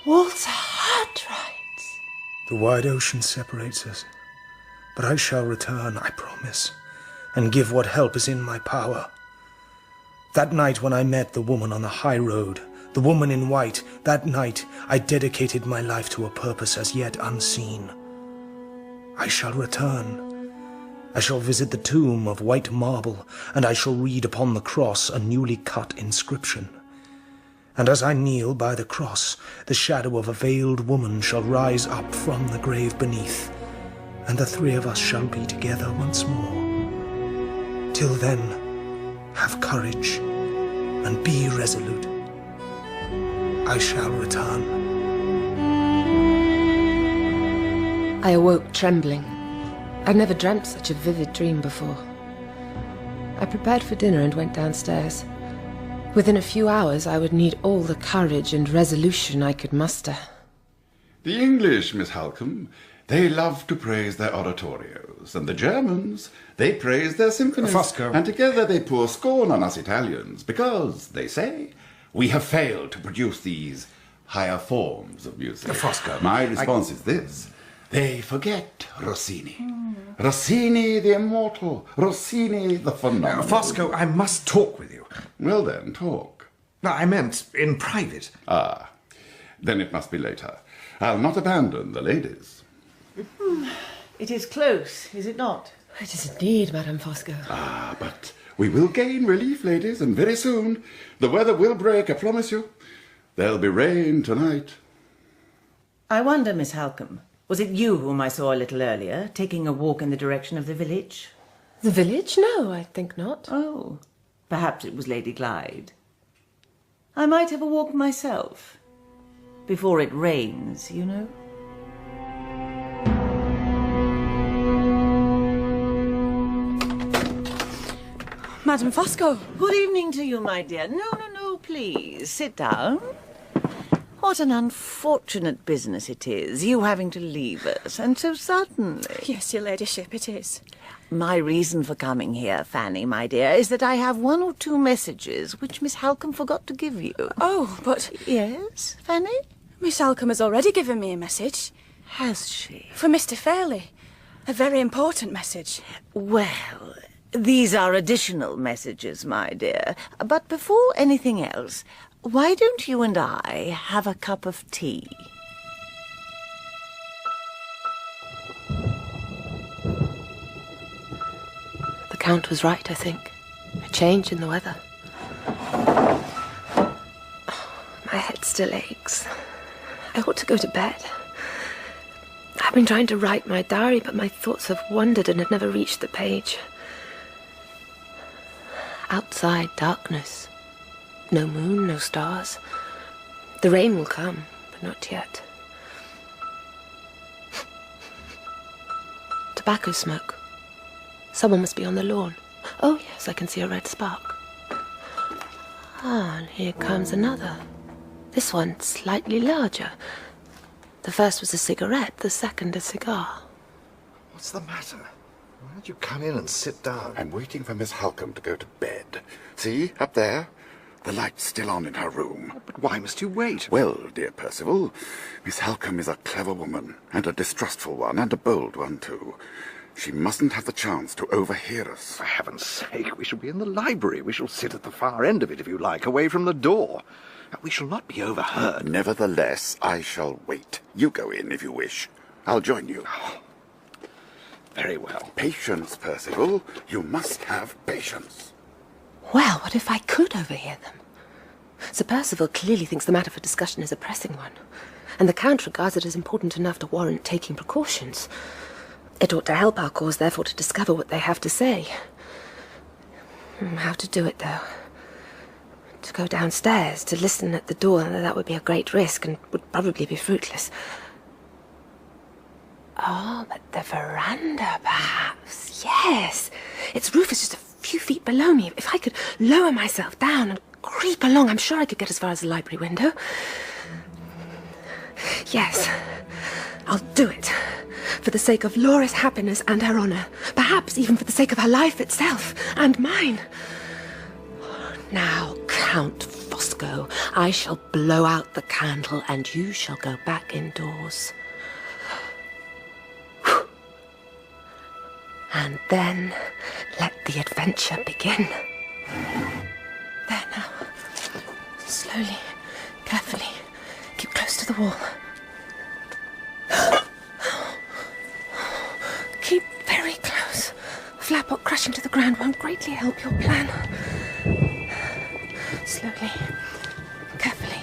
Walter Hartright. The wide ocean separates us, but I shall return, I promise, and give what help is in my power. That night when I met the woman on the high road, the woman in white, that night I dedicated my life to a purpose as yet unseen. I shall return. I shall visit the tomb of white marble, and I shall read upon the cross a newly cut inscription. And as I kneel by the cross, the shadow of a veiled woman shall rise up from the grave beneath, and the three of us shall be together once more. Till then, have courage and be resolute. I shall return. I awoke trembling. I'd never dreamt such a vivid dream before. I prepared for dinner and went downstairs. Within a few hours, I would need all the courage and resolution I could muster. The English, Miss Halcombe, they love to praise their oratorios, and the Germans, they praise their symphonies. Fosco. And together they pour scorn on us Italians, because, they say, we have failed to produce these higher forms of music. Fosco. My response is this. They forget Rossini. Rossini the immortal. Rossini the phenomenal. Fosco, I must talk with you. Well then, talk. No, I meant in private. Ah, then it must be later. I'll not abandon the ladies. It is close, is it not? It is indeed, Madame Fosco. Ah, but we will gain relief, ladies, and very soon. The weather will break, I promise you. There'll be rain tonight. I wonder, Miss Halcombe, was it you whom I saw a little earlier, taking a walk in the direction of the village? The village? No, I think not. Oh, perhaps it was Lady Glyde. I might have a walk myself. Before it rains, you know. Madame Fosco. Good evening to you, my dear. No, please, sit down. What an unfortunate business it is, you having to leave us, and so suddenly. Yes, your ladyship, it is. My reason for coming here, Fanny, my dear, is that I have 1 or 2 messages which Miss Halcombe forgot to give you. Oh, but... Yes, Fanny? Miss Halcombe has already given me a message. Has she? For Mr. Fairlie. A very important message. Well, these are additional messages, my dear. But before anything else, why don't you and I have a cup of tea? The Count was right, I think. A change in the weather. My head still aches. I ought to go to bed. I've been trying to write my diary, but my thoughts have wandered and have never reached the page. Outside, darkness. No moon, no stars. The rain will come, but not yet. Tobacco smoke. Someone must be on the lawn. Oh, yes, I can see a red spark. Ah, and here comes another. This one slightly larger. The first was a cigarette, the second a cigar. What's the matter? Why don't you come in and sit down? I'm waiting for Miss Halcombe to go to bed. See, up there? The light's still on in her room. But why must you wait? Well, dear Percival, Miss Halcombe is a clever woman, and a distrustful one, and a bold one, too. She mustn't have the chance to overhear us. For heaven's sake, we shall be in the library. We shall sit at the far end of it, if you like, away from the door. We shall not be overheard. Nevertheless, I shall wait. You go in if you wish. I'll join you. Very well. Patience, Percival. You must have patience. Well, what if I could overhear them? Sir Percival clearly thinks the matter for discussion is a pressing one, and the Count regards it as important enough to warrant taking precautions. It ought to help our cause, therefore, to discover what they have to say. How to do it, though? To go downstairs, to listen at the door, that would be a great risk and would probably be fruitless. Oh, but the veranda, perhaps. Yes. Its roof is just a few feet below me. If I could lower myself down and creep along, I'm sure I could get as far as the library window. Yes, I'll do it. For the sake of Laura's happiness and her honour. Perhaps even for the sake of her life itself and mine. Now, Count Fosco, I shall blow out the candle and you shall go back indoors. And then let the adventure begin. There now. Slowly, carefully. Keep close to the wall. Keep very close. A flapbook crashing to the ground won't greatly help your plan. Slowly, carefully.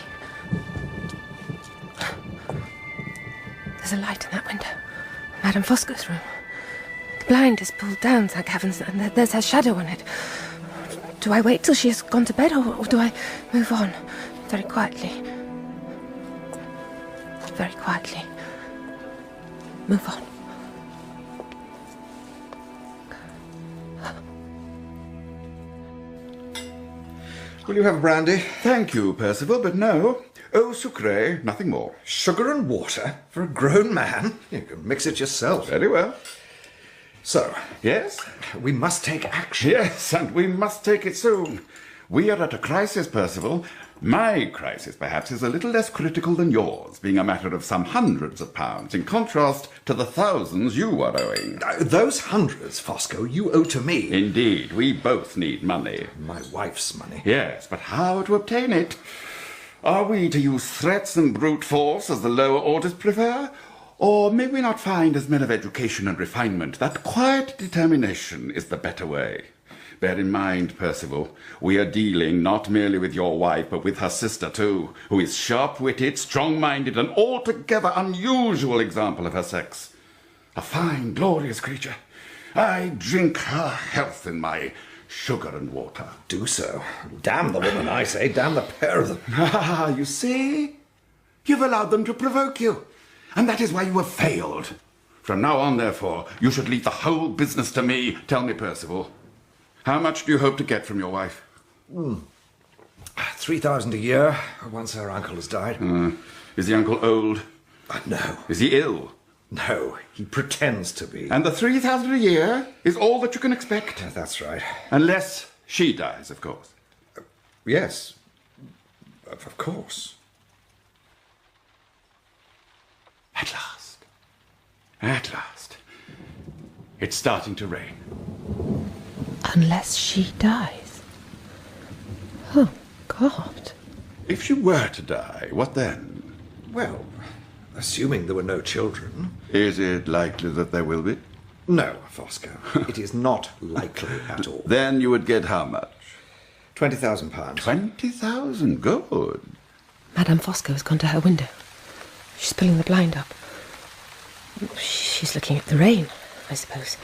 There's a light in that window. Madame Fosco's room. The blind is pulled down, thank heavens, and there's her shadow on it. Do I wait till she has gone to bed, or do I move on? Very quietly. Very quietly. Move on. Will you have a brandy? Thank you, Percival, but no. Eau sucrée, nothing more. Sugar and water for a grown man? You can mix it yourself. Very well. So, yes? We must take action. Yes, and we must take it soon. We are at a crisis, Percival. My crisis, perhaps, is a little less critical than yours, being a matter of some hundreds of pounds, in contrast to the thousands you are owing. Those hundreds, Fosco, you owe to me. Indeed, we both need money. My wife's money. Yes, but how to obtain it? Are we to use threats and brute force as the lower orders prefer? Or may we not find, as men of education and refinement, that quiet determination is the better way? Bear in mind, Percival, we are dealing not merely with your wife, but with her sister too, who is sharp-witted, strong-minded, an altogether unusual example of her sex. A fine, glorious creature. I drink her health in my sugar and water. Do so. Damn the woman, I say. Damn the pair of them. Ah, you see? You've allowed them to provoke you. And that is why you have failed. From now on, therefore, you should leave the whole business to me. Tell me, Percival, how much do you hope to get from your wife? 3,000 a year, once her uncle has died. Is the uncle old? No. Is he ill? No, he pretends to be. And the 3,000 a year is all that you can expect? That's right. Unless she dies, of course. Yes, of course. At last. At last. It's starting to rain. Unless she dies. Oh, God. If she were to die, what then? Well, assuming there were no children. Is it likely that there will be? No, Fosco. It is not likely at all. Then you would get how much? £20,000. 20,000? Good. Madame Fosco has gone to her window. She's pulling the blind up. She's looking at the rain, I suppose.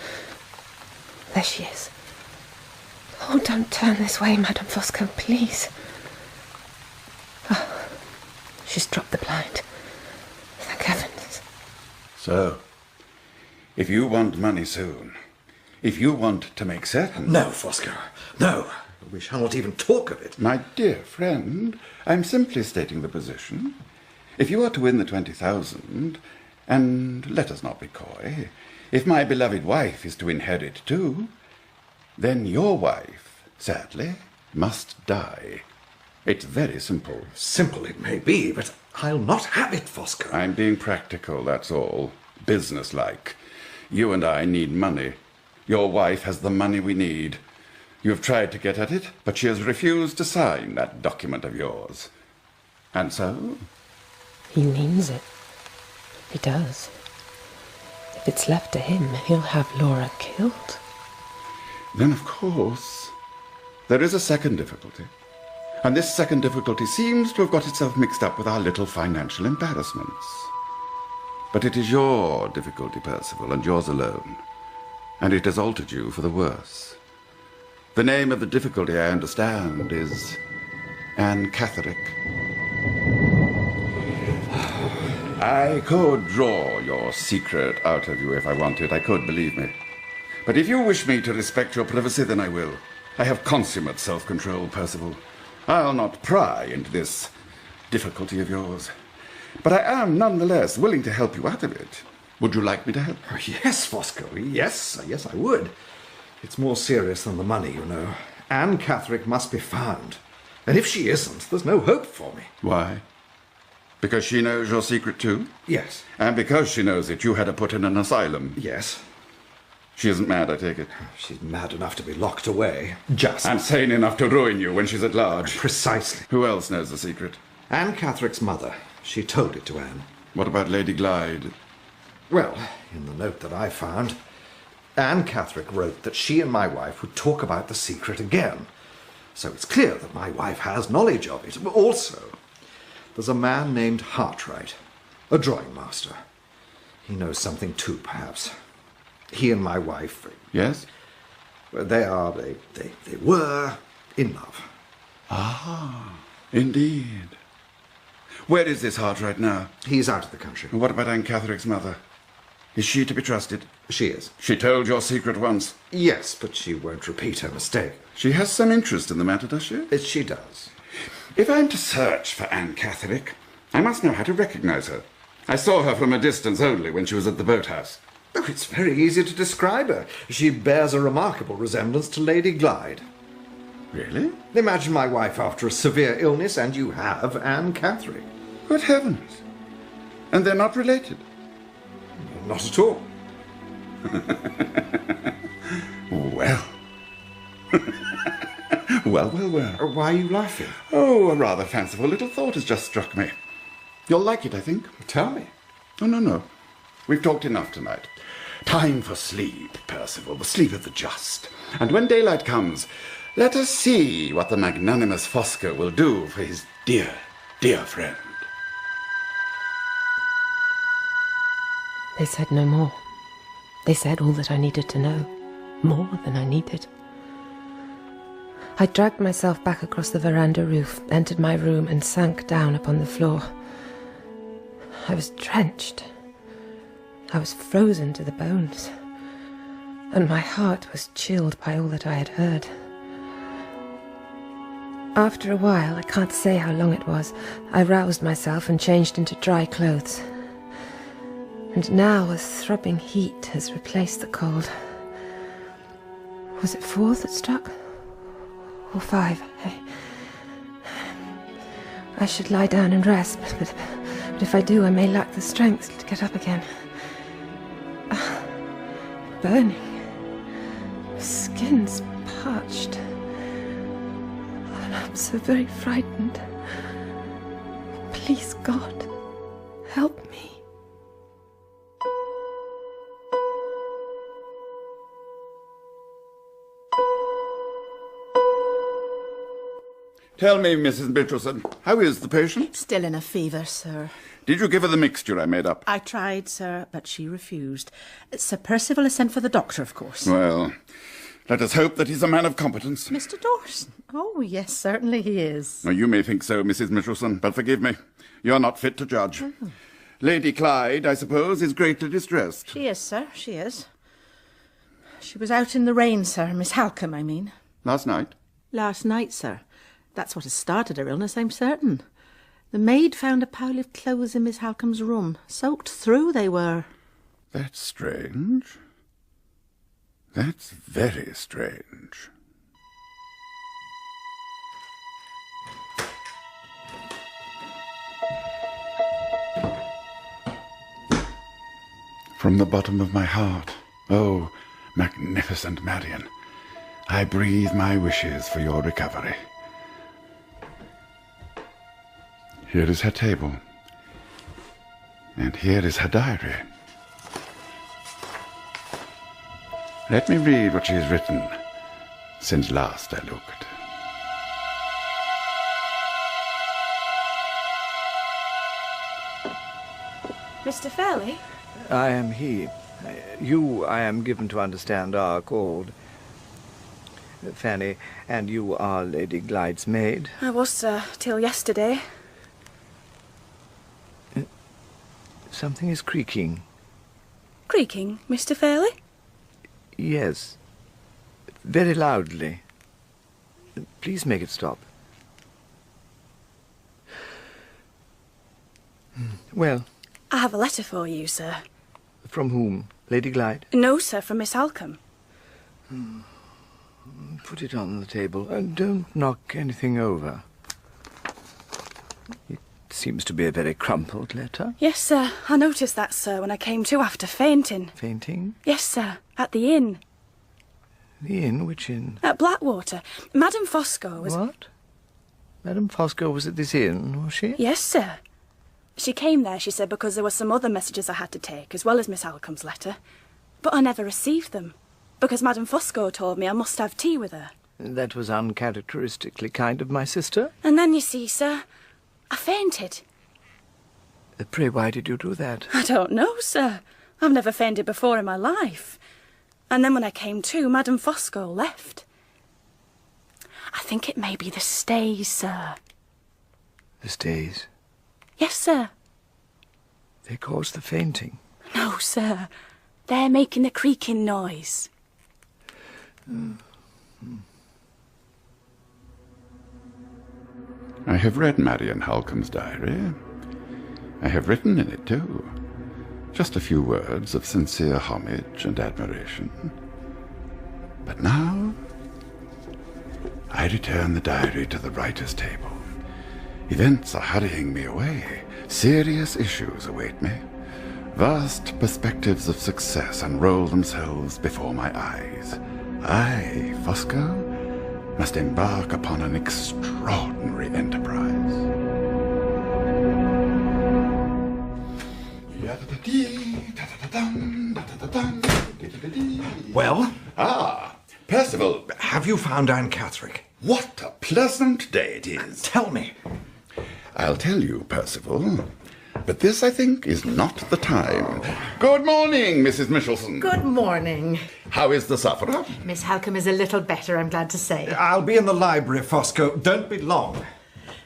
There she is. Oh, don't turn this way, Madame Fosco, please. Oh, she's dropped the blind. Thank heavens. So, if you want money soon, if you want to make certain... No, Fosco, no. We shall not even talk of it. My dear friend, I'm simply stating the position. If you are to win the 20,000, and let us not be coy, if my beloved wife is to inherit too, then your wife, sadly, must die. It's very simple. Simple it may be, but I'll not have it, Fosco. I'm being practical, that's all. Business-like. You and I need money. Your wife has the money we need. You've tried to get at it, but she has refused to sign that document of yours. And so? He means it. He does. If it's left to him, he'll have Laura killed. Then, of course, there is a second difficulty. And this second difficulty seems to have got itself mixed up with our little financial embarrassments. But it is your difficulty, Percival, and yours alone. And it has altered you for the worse. The name of the difficulty, I understand, is Anne Catherick. I could draw your secret out of you if I wanted. I could, believe me. But if you wish me to respect your privacy, then I will. I have consummate self-control, Percival. I'll not pry into this difficulty of yours. But I am nonetheless willing to help you out of it. Would you like me to help? Oh, yes, Fosco. Yes, I would. It's more serious than the money, you know. Anne Catherick must be found. And if she isn't, there's no hope for me. Why? Because she knows your secret too? Yes. And because she knows it, you had her put in an asylum? Yes. She isn't mad, I take it? She's mad enough to be locked away. Just. And sane enough to ruin you when she's at large. Precisely. Who else knows the secret? Anne Catherick's mother. She told it to Anne. What about Lady Glyde? Well, in the note that I found, Anne Catherick wrote that she and my wife would talk about the secret again. So it's clear that my wife has knowledge of it. Also, there's a man named Hartright, a drawing master. He knows something too, perhaps. He and my wife... Yes? Well, they were in love. Ah, indeed. Where is this Hartright now? He's out of the country. And what about Anne Catherick's mother? Is she to be trusted? She is. She told your secret once? Yes, but she won't repeat her mistake. She has some interest in the matter, does she? She does. If I'm to search for Anne Catherick, I must know how to recognize her. I saw her from a distance only when she was at the boathouse. Oh, it's very easy to describe her. She bears a remarkable resemblance to Lady Glyde. Really? Imagine my wife after a severe illness, and you have Anne Catherick. Good heavens! And they're not related? Not at all. Well. Well. Why are you laughing? Oh, a rather fanciful little thought has just struck me. You'll like it, I think. Tell me. Oh, no. We've talked enough tonight. Time for sleep, Percival, the sleep of the just. And when daylight comes, let us see what the magnanimous Fosco will do for his dear, dear friend. They said no more. They said all that I needed to know. More than I needed. I dragged myself back across the veranda roof, entered my room, and sank down upon the floor. I was drenched. I was frozen to the bones. And my heart was chilled by all that I had heard. After a while, I can't say how long it was, I roused myself and changed into dry clothes. And now a throbbing heat has replaced the cold. Was it 4 that struck? Or 5? I should lie down and rest, but if I do, I may lack the strength to get up again. Burning. Skin's parched. And I'm so very frightened. Please, God, help me. Tell me, Mrs. Mitchelson, how is the patient? Still in a fever, sir. Did you give her the mixture I made up? I tried, sir, but she refused. Sir Percival has sent for the doctor, of course. Well, let us hope that he's a man of competence. Mr. Dawson? Oh, yes, certainly he is. Now, you may think so, Mrs. Mitchelson, but forgive me. You're not fit to judge. Lady Clyde, I suppose, is greatly distressed. She is, sir, she is. She was out in the rain, sir. Miss Halcombe, I mean. Last night? Last night, sir. That's what has started her illness, I'm certain. The maid found a pile of clothes in Miss Halcombe's room. Soaked through they were. That's strange. That's very strange. From the bottom of my heart, oh, magnificent Marian, I breathe my wishes for your recovery. Here is her table, and here is her diary. Let me read what she has written since last I looked. Mr. Fairlie? I am he. You, I am given to understand, are called Fanny, and you are Lady Glyde's maid? I was, sir, till yesterday. Something is creaking. Creaking, Mr. Fairlie? Yes. Very loudly. Please make it stop. Well? I have a letter for you, sir. From whom? Lady Glyde? No, sir, from Miss Halcombe. Put it on the table. Don't knock anything over. It seems to be a very crumpled letter. Yes, sir. I noticed that, sir, when I came to after fainting. Fainting? Yes, sir. At the inn. The inn? Which inn? At Blackwater. Madame Fosco was... What? Madame Fosco was at this inn, was she? Yes, sir. She came there, she said, because there were some other messages I had to take, as well as Miss Halcombe's letter. But I never received them, because Madame Fosco told me I must have tea with her. That was uncharacteristically kind of my sister. And then, you see, sir, I fainted. Pray, why did you do that? I don't know, sir. I've never fainted before in my life. And then when I came to, Madame Fosco left. I think it may be the stays, sir. The stays? Yes, sir. They caused the fainting? No, sir. They're making the creaking noise. I have read Marian Halcombe's diary. I have written in it, too. Just a few words of sincere homage and admiration. But now, I return the diary to the writer's table. Events are hurrying me away. Serious issues await me. Vast perspectives of success unroll themselves before my eyes. I, Fosco, must embark upon an extraordinary enterprise. Well? Ah, Percival. Have you found Anne Catherick? What a pleasant day it is. Tell me. I'll tell you, Percival. But this, I think, is not the time. Good morning, Mrs. Michelson. Good morning. How is the sufferer? Miss Halcombe is a little better, I'm glad to say. I'll be in the library, Fosco. Don't be long.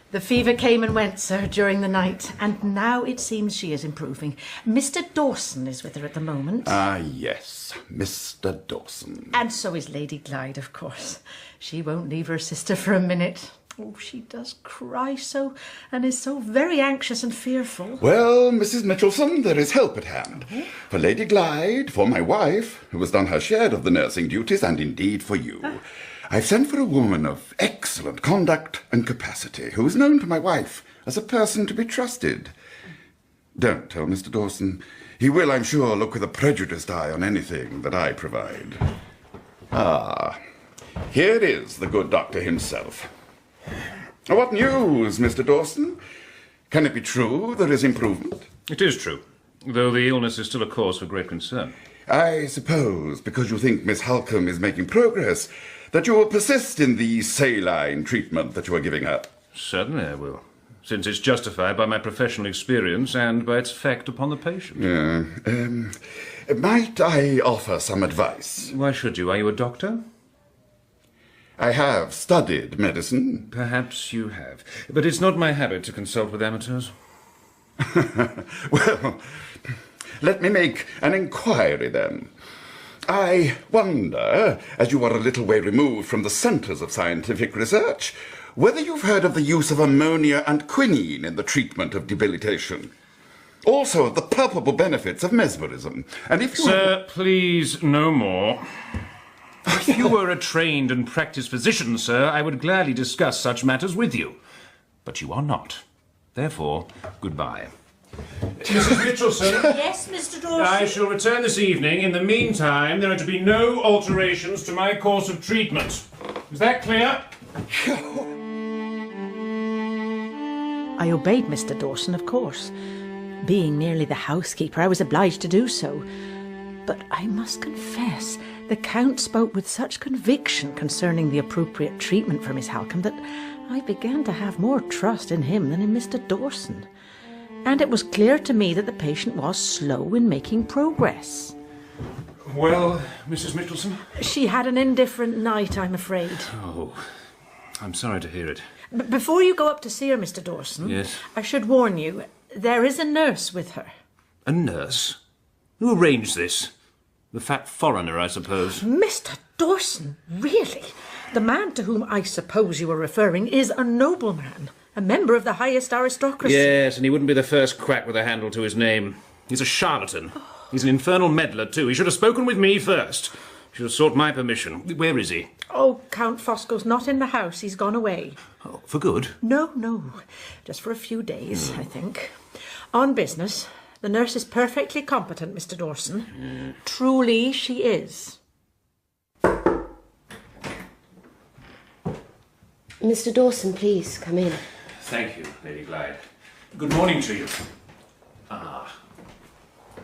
The fever came and went, sir, during the night, and now it seems she is improving. Mr. Dawson is with her at the moment. Ah, yes, Mr. Dawson. And so is Lady Glyde, of course. She won't leave her sister for a minute. Oh, she does cry so, and is so very anxious and fearful. Well, Mrs. Michelson, there is help at hand. For Lady Glyde, for my wife, who has done her share of the nursing duties, and indeed for you. I've sent for a woman of excellent conduct and capacity, who is known to my wife as a person to be trusted. Don't tell Mr. Dawson. He will, I'm sure, look with a prejudiced eye on anything that I provide. Ah, here is the good doctor himself. What news, Mr. Dawson? Can it be true there is improvement? It is true, though the illness is still a cause for great concern. I suppose, because you think Miss Halcombe is making progress, that you will persist in the saline treatment that you are giving her. Certainly I will, since it's justified by my professional experience and by its effect upon the patient. Might I offer some advice? Why should you? Are you a doctor? I have studied medicine. Perhaps you have, but it's not my habit to consult with amateurs. Well, let me make an inquiry then. I wonder, as you are a little way removed from the centres of scientific research, whether you've heard of the use of ammonia and quinine in the treatment of debilitation. Also of the palpable benefits of mesmerism. And if you... Sir, please, no more. If you were a trained and practised physician, sir, I would gladly discuss such matters with you. But you are not. Therefore, goodbye. Mrs. Mitchelson? Yes, Mr. Dawson? I shall return this evening. In the meantime, there are to be no alterations to my course of treatment. Is that clear? I obeyed Mr. Dawson, of course. Being merely the housekeeper, I was obliged to do so. But I must confess, the Count spoke with such conviction concerning the appropriate treatment for Miss Halcombe that I began to have more trust in him than in Mr. Dawson. And it was clear to me that the patient was slow in making progress. Well, Mrs. Mitchelson? She had an indifferent night, I'm afraid. Oh, I'm sorry to hear it. Before you go up to see her, Mr. Dawson, Yes? I should warn you, there is a nurse with her. A nurse? Who arranged this? The fat foreigner, I suppose. Mr. Dawson, really? The man to whom I suppose you are referring is a nobleman, a member of the highest aristocracy. Yes, and he wouldn't be the first quack with a handle to his name. He's a charlatan. He's an infernal meddler, too. He should have spoken with me first. Should have sought my permission. Where is he? Oh, Count Fosco's not in the house. He's gone away. Oh, for good? No. Just for a few days, I think. On business. The nurse is perfectly competent, Mr. Dawson. Truly, she is. Mr. Dawson, please, come in. Thank you, Lady Glyde. Good morning to you. Ah,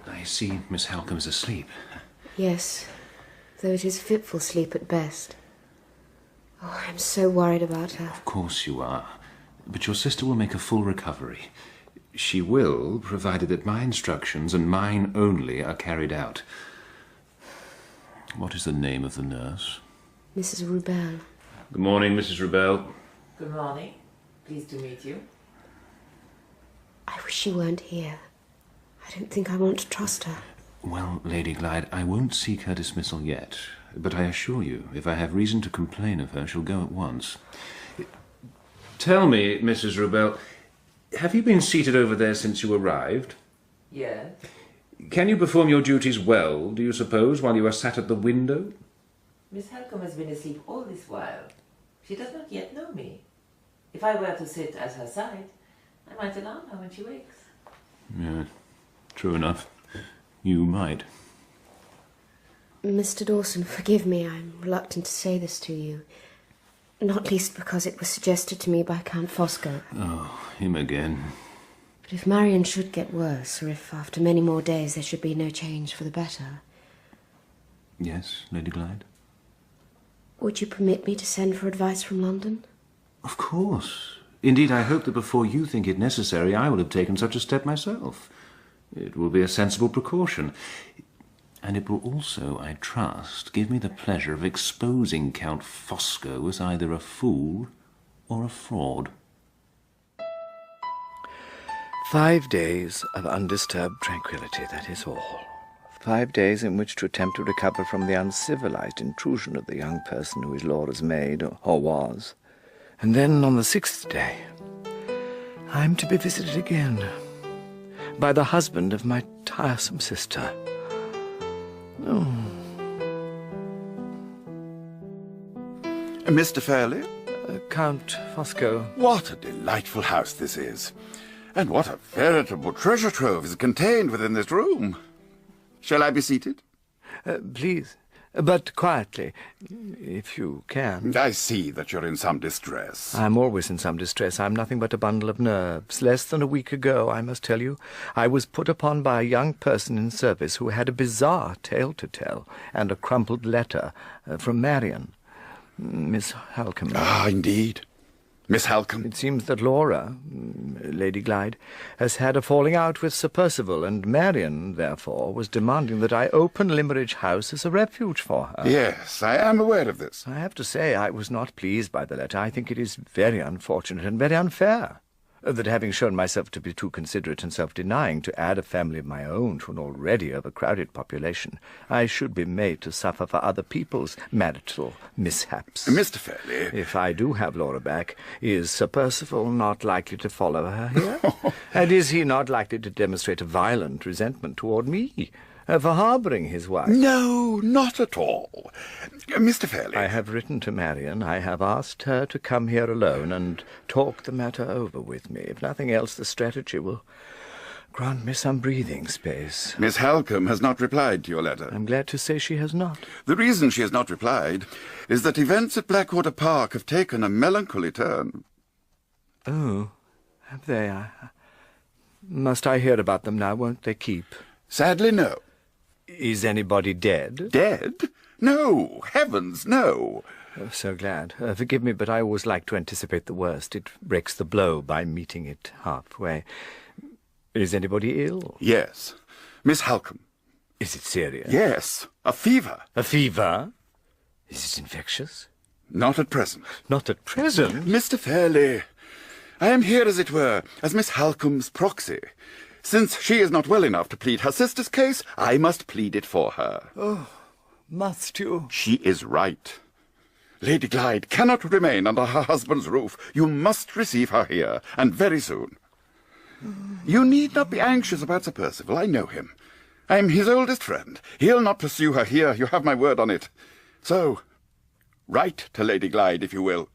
I see Miss Halcombe's asleep. Yes, though it is fitful sleep at best. Oh, I'm so worried about her. Of course you are. But your sister will make a full recovery. She will, provided that my instructions, and mine only, are carried out. What is the name of the nurse? Mrs. Rubel. Good morning, Mrs. Rubel. Good morning. Pleased to meet you. I wish you weren't here. I don't think I want to trust her. Well, Lady Glyde, I won't seek her dismissal yet, but I assure you, if I have reason to complain of her, she'll go at once. Tell me, Mrs. Rubel, have you been seated over there since you arrived? Yes. Can you perform your duties well, do you suppose, while you are sat at the window? Miss Halcombe has been asleep all this while. She does not yet know me. If I were to sit at her side, I might alarm her when she wakes. Yeah, true enough. You might. Mr. Dawson, forgive me, I'm reluctant to say this to you. Not least because it was suggested to me by Count Fosco. Oh, him again. But if Marion should get worse, or if after many more days there should be no change for the better... Yes, Lady Glyde? Would you permit me to send for advice from London? Of course. Indeed, I hope that before you think it necessary, I will have taken such a step myself. It will be a sensible precaution. And it will also, I trust, give me the pleasure of exposing Count Fosco as either a fool or a fraud. 5 days of undisturbed tranquillity, that is all. 5 days in which to attempt to recover from the uncivilized intrusion of the young person who is Laura's maid, or was. And then, on the 6th day, I am to be visited again by the husband of my tiresome sister. Oh. Mr. Fairlie? Count Fosco. What a delightful house this is. And what a veritable treasure trove is contained within this room. Shall I be seated? Please, but quietly, if you can. I see that you're in some distress. I'm always in some distress. I'm nothing but a bundle of nerves. Less than a week ago, I must tell you, I was put upon by a young person in service who had a bizarre tale to tell, and a crumpled letter from Marion, Miss Halcombe. Ah, indeed. Miss Halcombe. It seems that Laura, Lady Glyde, has had a falling out with Sir Percival, and Marion, therefore, was demanding that I open Limmeridge House as a refuge for her. Yes, I am aware of this. I have to say I was not pleased by the letter. I think it is very unfortunate and very unfair that, having shown myself to be too considerate and self-denying to add a family of my own to an already overcrowded population, I should be made to suffer for other people's marital mishaps. Mr. Fairlie... If I do have Laura back, is Sir Percival not likely to follow her here? And is he not likely to demonstrate a violent resentment toward me for harbouring his wife? No, not at all. Mr. Fairlie... I have written to Marion. I have asked her to come here alone and talk the matter over with me. If nothing else, the strategy will grant me some breathing space. Miss Halcombe has not replied to your letter. I'm glad to say she has not. The reason she has not replied is that events at Blackwater Park have taken a melancholy turn. Oh, have they? Must I hear about them now? Won't they keep? Sadly, no. Is anybody dead? Dead? No. Heavens, no. Oh, so glad. Forgive me, but I always like to anticipate the worst. It breaks the blow by meeting it halfway. Is anybody ill? Yes. Miss Halcombe. Is it serious? Yes. A fever. A fever? Is it infectious? Not at present. Not at present? Mr. Fairlie, I am here, as it were, as Miss Halcombe's proxy. Since she is not well enough to plead her sister's case, I must plead it for her. Oh, must you? She is right. Lady Glyde cannot remain under her husband's roof. You must receive her here, and very soon. You need not be anxious about Sir Percival. I know him. I am his oldest friend. He'll not pursue her here. You have my word on it. So, write to Lady Glyde, if you will.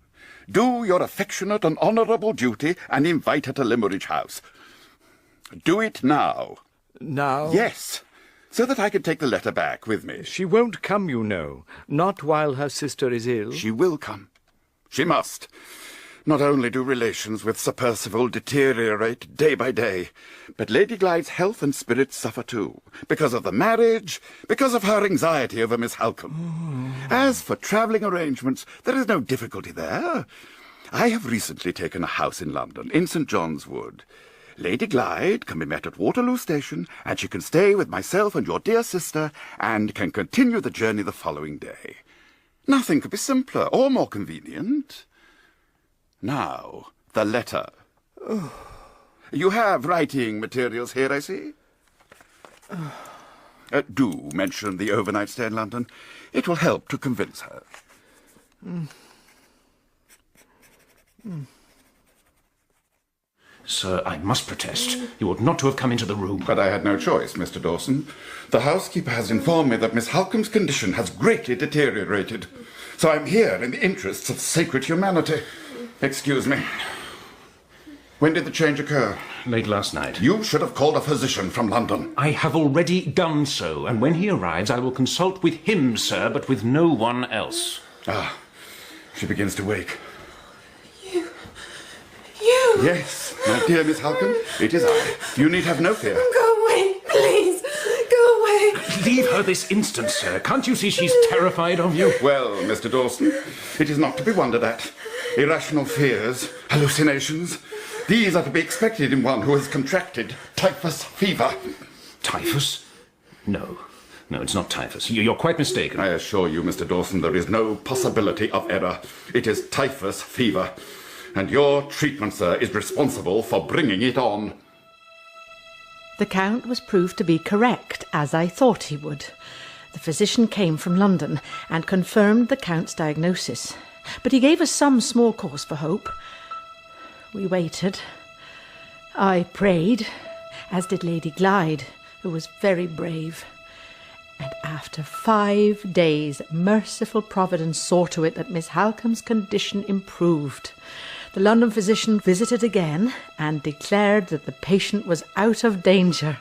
Do your affectionate and honourable duty, and invite her to Limmeridge House. Do it now. Now? Yes, so that I can take the letter back with me. She won't come, you know. Not while her sister is ill. She will come. She must. Not only do relations with Sir Percival deteriorate day by day, but Lady Glyde's health and spirits suffer too, because of the marriage, because of her anxiety over Miss Halcombe. As for travelling arrangements, there is no difficulty there. I have recently taken a house in London, in St. John's Wood. Lady Glyde can be met at Waterloo Station, and she can stay with myself and your dear sister, and can continue the journey the following day. Nothing could be simpler or more convenient. Now, the letter. You have writing materials here, I see. Do mention the overnight stay in London. It will help to convince her. Sir, I must protest. You ought not to have come into the room. But I had no choice, Mr. Dawson. The housekeeper has informed me that Miss Halcombe's condition has greatly deteriorated. So I'm here in the interests of sacred humanity. Excuse me. When did the change occur? Late last night. You should have called a physician from London. I have already done so, and when he arrives I will consult with him, sir, but with no one else. Ah, she begins to wake. You! Yes, my dear Miss Halcombe, it is I. You need have no fear. Go away, please! Go away! Leave her this instant, sir. Can't you see she's terrified of you? Well, Mr. Dawson, it is not to be wondered at. Irrational fears, hallucinations, these are to be expected in one who has contracted typhus fever. Typhus? No, it's not typhus. You're quite mistaken. I assure you, Mr. Dawson, there is no possibility of error. It is typhus fever. And your treatment, sir, is responsible for bringing it on. The Count was proved to be correct, as I thought he would. The physician came from London and confirmed the Count's diagnosis. But he gave us some small cause for hope. We waited. I prayed, as did Lady Glyde, who was very brave. And after 5 days, merciful Providence saw to it that Miss Halcombe's condition improved. The London physician visited again and declared that the patient was out of danger.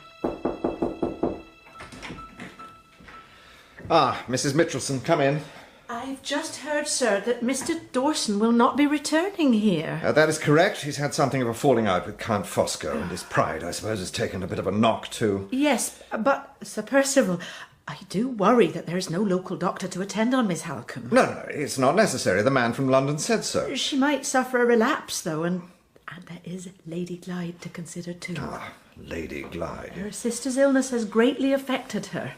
Ah, Mrs. Mitchelson, come in. I've just heard, sir, that Mr. Dawson will not be returning here. That is correct. He's had something of a falling out with Count Fosco, and his pride, I suppose, has taken a bit of a knock, too. Yes, but, Sir Percival, I do worry that there is no local doctor to attend on Miss Halcombe. No, it's not necessary. The man from London said so. She might suffer a relapse, though, and there is Lady Glyde to consider, too. Ah, Lady Glyde. Her sister's illness has greatly affected her.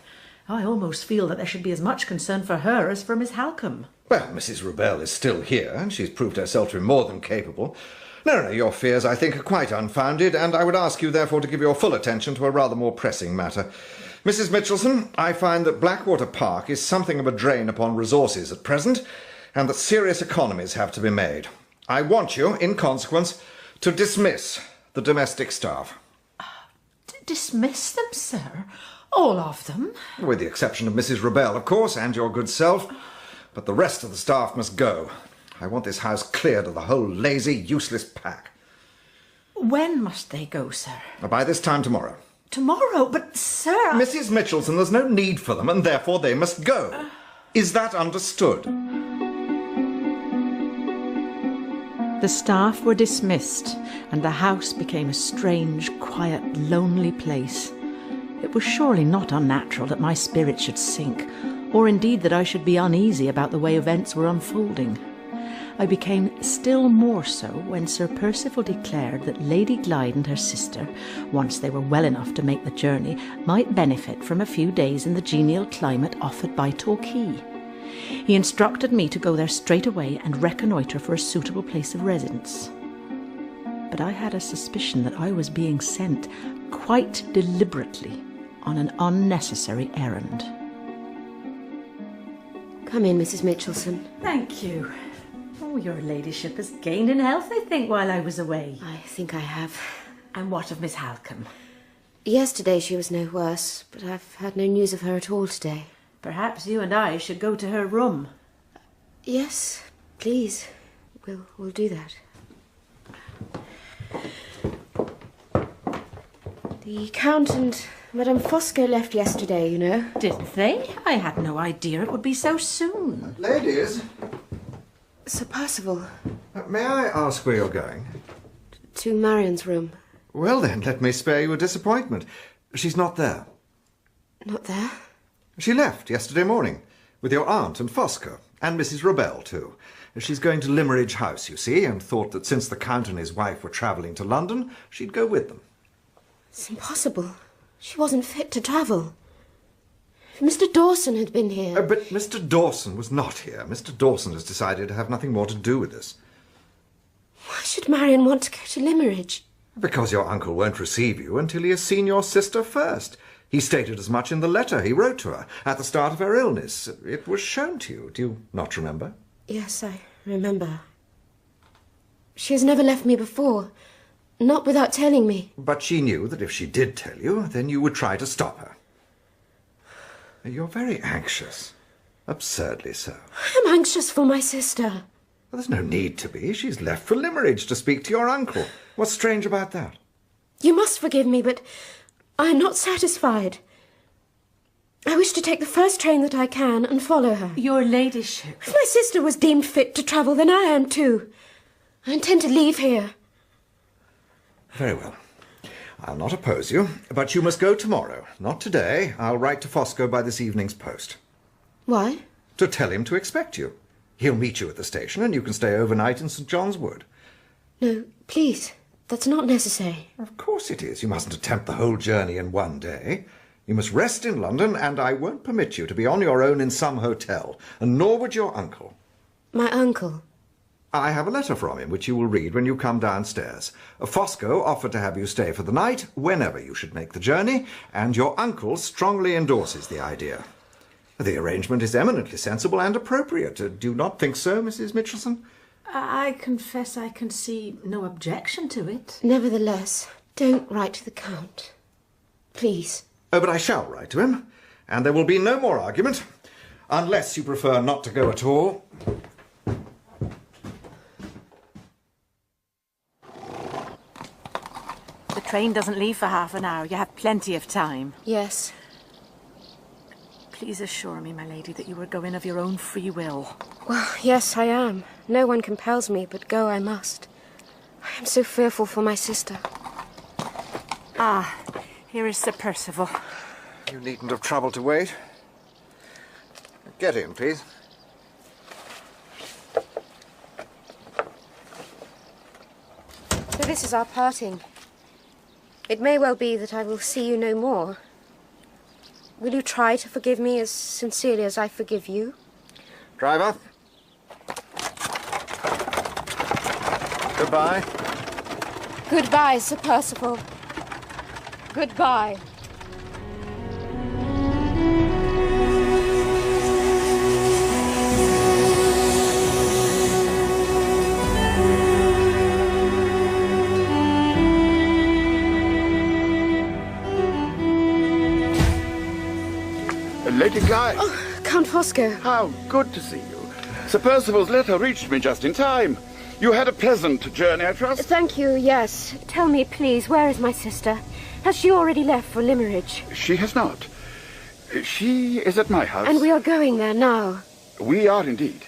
I almost feel that there should be as much concern for her as for Miss Halcombe. Well, Mrs. Rubell is still here, and she's proved herself to be more than capable. No, your fears, I think, are quite unfounded, and I would ask you, therefore, to give your full attention to a rather more pressing matter. Mrs. Mitchelson, I find that Blackwater Park is something of a drain upon resources at present, and that serious economies have to be made. I want you, in consequence, to dismiss the domestic staff. Dismiss them, sir? All of them? With the exception of Mrs. Rubell, of course, and your good self. But the rest of the staff must go. I want this house cleared of the whole lazy, useless pack. When must they go, sir? By this time tomorrow. Tomorrow? But, sir... Mrs. Mitchelson, there's no need for them, and therefore they must go. Is that understood? The staff were dismissed, and the house became a strange, quiet, lonely place. It was surely not unnatural that my spirit should sink, or indeed that I should be uneasy about the way events were unfolding. I became still more so when Sir Percival declared that Lady Glyde and her sister, once they were well enough to make the journey, might benefit from a few days in the genial climate offered by Torquay. He instructed me to go there straight away and reconnoitre for a suitable place of residence. But I had a suspicion that I was being sent, quite deliberately, on an unnecessary errand. Come in, Mrs. Mitchelson. Thank you. Oh, your ladyship has gained in health, I think, while I was away. I think I have. And what of Miss Halcombe? Yesterday she was no worse, but I've had no news of her at all today. Perhaps you and I should go to her room. Yes, please. We'll do that. The Count and Madame Fosco left yesterday, you know. Didn't they? I had no idea it would be so soon. Ladies. Sir Percival. May I ask where you're going? To Marian's room. Well then, let me spare you a disappointment. She's not there. Not there? She left yesterday morning, with your aunt and Fosco, and Mrs. Rubell, too. She's going to Limeridge House, you see, and thought that since the Count and his wife were travelling to London, she'd go with them. It's impossible. She wasn't fit to travel. If Mr. Dawson had been here... But Mr. Dawson was not here. Mr. Dawson has decided to have nothing more to do with this. Why should Marion want to go to Limmeridge? Because your uncle won't receive you until he has seen your sister first. He stated as much in the letter he wrote to her at the start of her illness. It was shown to you. Do you not remember? Yes, I remember. She has never left me before. Not without telling me. But she knew that if she did tell you, then you would try to stop her. You're very anxious. Absurdly so. I'm anxious for my sister. Well, there's no need to be. She's left for Limmeridge to speak to your uncle. What's strange about that? You must forgive me, but I am not satisfied. I wish to take the first train that I can and follow her. Your ladyship. If my sister was deemed fit to travel, then I am too. I intend to leave here. Very well. I'll not oppose you, but you must go tomorrow. Not today. I'll write to Fosco by this evening's post. Why? To tell him to expect you. He'll meet you at the station and you can stay overnight in St. John's Wood. No, please. That's not necessary. Of course it is. You mustn't attempt the whole journey in one day. You must rest in London, and I won't permit you to be on your own in some hotel, and nor would your uncle. My uncle? I have a letter from him, which you will read when you come downstairs. Fosco offered to have you stay for the night, whenever you should make the journey, and your uncle strongly endorses the idea. The arrangement is eminently sensible and appropriate. Do you not think so, Mrs. Mitchelson? I confess I can see no objection to it. Nevertheless, don't write to the Count. Please. Oh, but I shall write to him, and there will be no more argument, unless you prefer not to go at all. The train doesn't leave for half an hour. You have plenty of time. Yes. Please assure me, my lady, that you are going of your own free will. Well, yes, I am. No one compels me, but go I must. I am so fearful for my sister. Ah, here is Sir Percival. You needn't have troubled to wait. Get in, please. So this is our parting. It may well be that I will see you no more. Will you try to forgive me as sincerely as I forgive you? Driver. Goodbye. Goodbye, Sir Percival. Goodbye. Lady Glyde. Oh, Count Fosco. How good to see you. Sir Percival's letter reached me just in time. You had a pleasant journey, I trust? Thank you, yes. Tell me, please, where is my sister? Has she already left for Limmeridge? She has not. She is at my house. And we are going there now. We are indeed.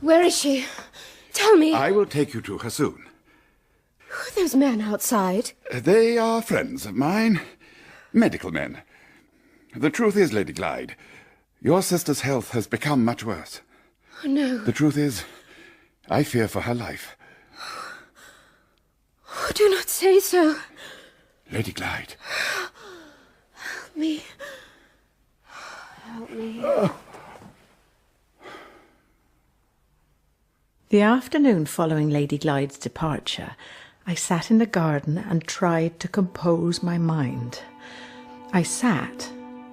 Where is she? Tell me. I will take you to her soon. Who are those men outside? They are friends of mine. Medical men. The truth is, Lady Glyde, your sister's health has become much worse. Oh, no. The truth is, I fear for her life. Oh, do not say so. Lady Glyde. Help me. Help me. The afternoon following Lady Glyde's departure, I sat in the garden and tried to compose my mind. I sat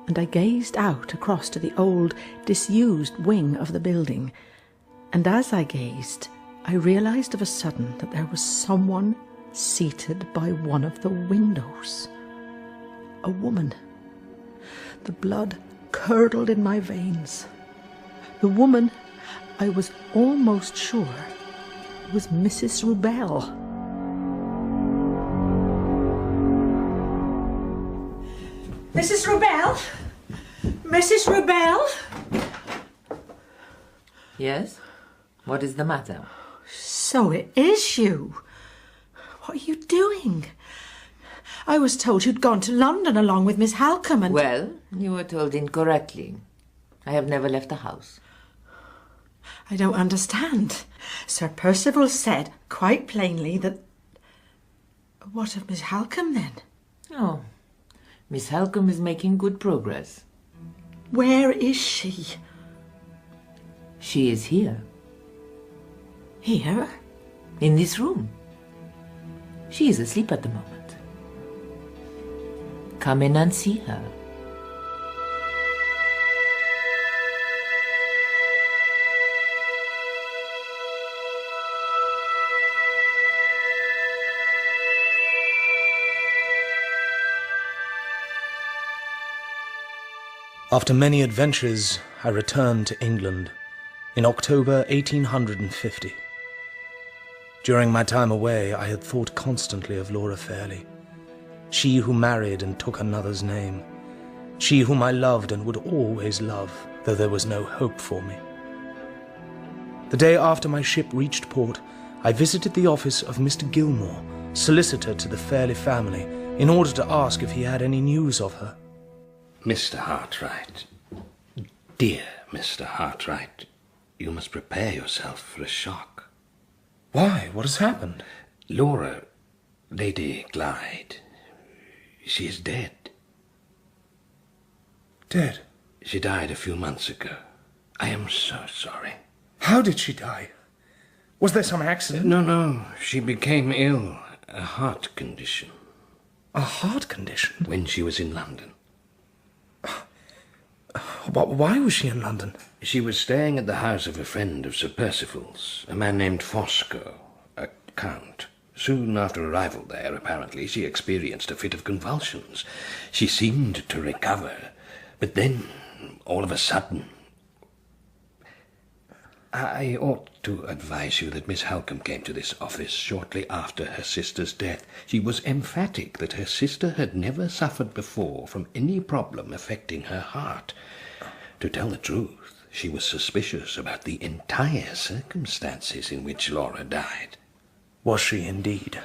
and I gazed out across to the old, disused wing of the building, and as I gazed, I realised of a sudden that there was someone seated by one of the windows. A woman. The blood curdled in my veins. The woman, I was almost sure, was Mrs. Rubell. Mrs. Rubell? Mrs. Rubell? Yes? What is the matter? So it is you. What are you doing? I was told you'd gone to London along with Miss Halcombe and... Well, you were told incorrectly. I have never left the house. I don't understand. Sir Percival said quite plainly that... What of Miss Halcombe, then? Oh, Miss Halcombe is making good progress. Where is she? She is here. Here? In this room. She is asleep at the moment. Come in and see her. After many adventures, I returned to England in October 1850. During my time away, I had thought constantly of Laura Fairlie, she who married and took another's name, she whom I loved and would always love, though there was no hope for me. The day after my ship reached port, I visited the office of Mr. Gilmore, solicitor to the Fairlie family, in order to ask if he had any news of her. Mr. Hartright, dear Mr. Hartright, you must prepare yourself for a shock. Why? What has happened? Laura, Lady Glyde, she is dead. Dead? She died a few months ago. I am so sorry. How did she die? Was there some accident? No, she became ill. A heart condition. A heart condition? When she was in London. Why was she in London? She was staying at the house of a friend of Sir Percival's, a man named Fosco, a count. Soon after arrival there, apparently, she experienced a fit of convulsions. She seemed to recover, but then, all of a sudden... I ought to advise you that Miss Halcombe came to this office shortly after her sister's death. She was emphatic that her sister had never suffered before from any problem affecting her heart. To tell the truth, she was suspicious about the entire circumstances in which Laura died. Was she indeed?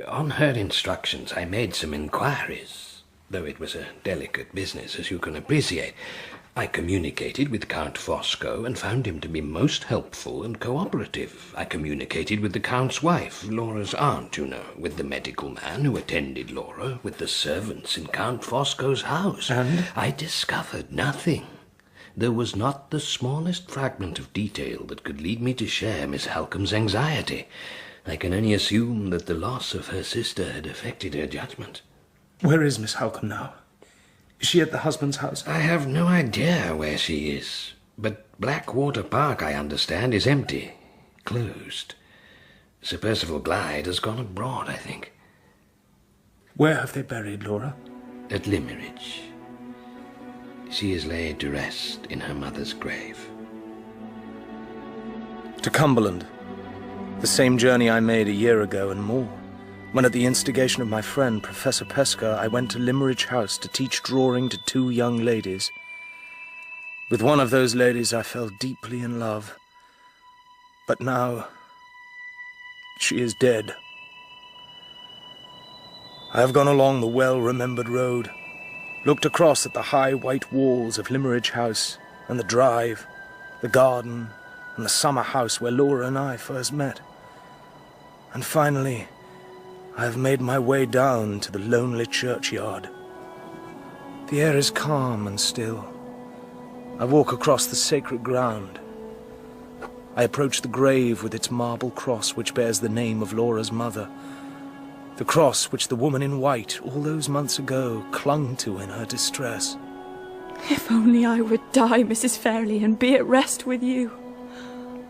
On her instructions, I made some inquiries, though it was a delicate business, as you can appreciate. I communicated with Count Fosco and found him to be most helpful and cooperative. I communicated with the Count's wife, Laura's aunt, you know, with the medical man who attended Laura, with the servants in Count Fosco's house. And? I discovered nothing. There was not the smallest fragment of detail that could lead me to share Miss Halcombe's anxiety. I can only assume that the loss of her sister had affected her judgment. Where is Miss Halcombe now? Is she at the husband's house? I have no idea where she is, but Blackwater Park, I understand, is empty, closed. Sir Percival Glyde has gone abroad, I think. Where have they buried Laura? At Limmeridge. She is laid to rest in her mother's grave. To Cumberland. The same journey I made a year ago and more, when at the instigation of my friend, Professor Pesca, I went to Limmeridge House to teach drawing to 2 young ladies. With one of those ladies I fell deeply in love. But now, she is dead. I have gone along the well-remembered road, looked across at the high white walls of Limmeridge House, and the drive, the garden, and the summer house where Laura and I first met. And finally, I have made my way down to the lonely churchyard. The air is calm and still. I walk across the sacred ground. I approach the grave with its marble cross which bears the name of Laura's mother. The cross which the woman in white, all those months ago, clung to in her distress. If only I would die, Mrs. Fairlie, and be at rest with you.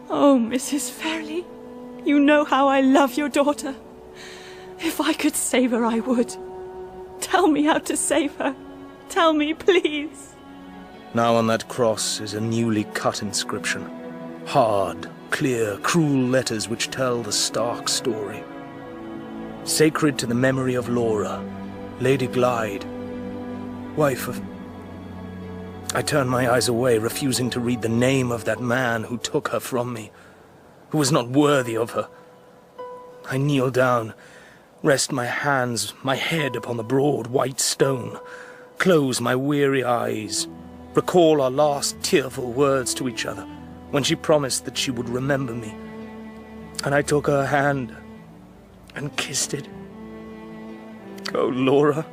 Oh, Mrs. Fairlie, you know how I love your daughter. If I could save her, I would. Tell me how to save her. Tell me, please. Now on that cross is a newly cut inscription. Hard, clear, cruel letters which tell the stark story. Sacred to the memory of Laura, Lady Glyde, wife of... I turn my eyes away, refusing to read the name of that man who took her from me, who was not worthy of her. I kneel down, rest my hands, my head upon the broad white stone, close my weary eyes, recall our last tearful words to each other, when she promised that she would remember me. And I took her hand and kissed it. Oh, Laura.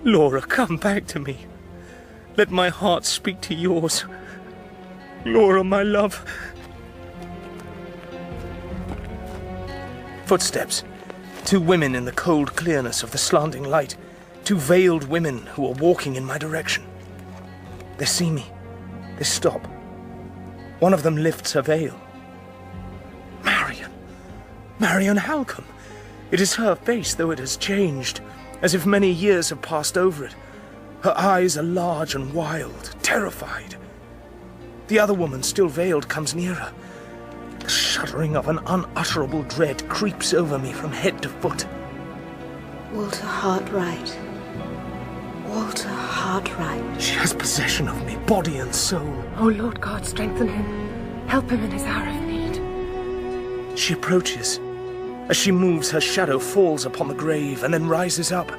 Laura, come back to me. Let my heart speak to yours. Laura, my love. Footsteps. 2 women in the cold clearness of the slanting light. 2 veiled women who are walking in my direction. They see me. They stop. One of them lifts her veil. Marion. Marion Halcombe. It is her face, though it has changed, as if many years have passed over it. Her eyes are large and wild, terrified. The other woman, still veiled, comes nearer. The shuddering of an unutterable dread creeps over me from head to foot. Walter Hartright. Walter Hartright. She has possession of me, body and soul. Oh, Lord God, strengthen him. Help him in his hour of need. She approaches. As she moves, her shadow falls upon the grave and then rises up.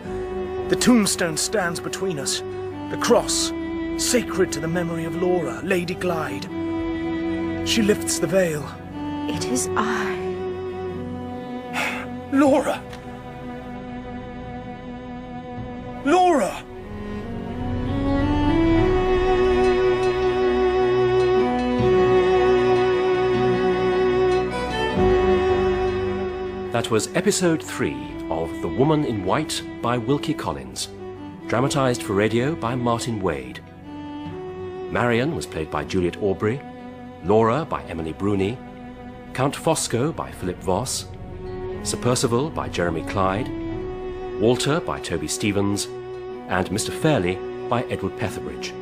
The tombstone stands between us. The cross, sacred to the memory of Laura, Lady Glyde. She lifts the veil. It is I. Laura! Laura! That was episode 3 of The Woman in White by Wilkie Collins, dramatised for radio by Martyn Wade. Marion was played by Juliet Aubrey, Laura by Emily Bruni, Count Fosco by Philip Voss, Sir Percival by Jeremy Clyde, Walter by Toby Stevens, and Mr. Fairlie by Edward Petherbridge.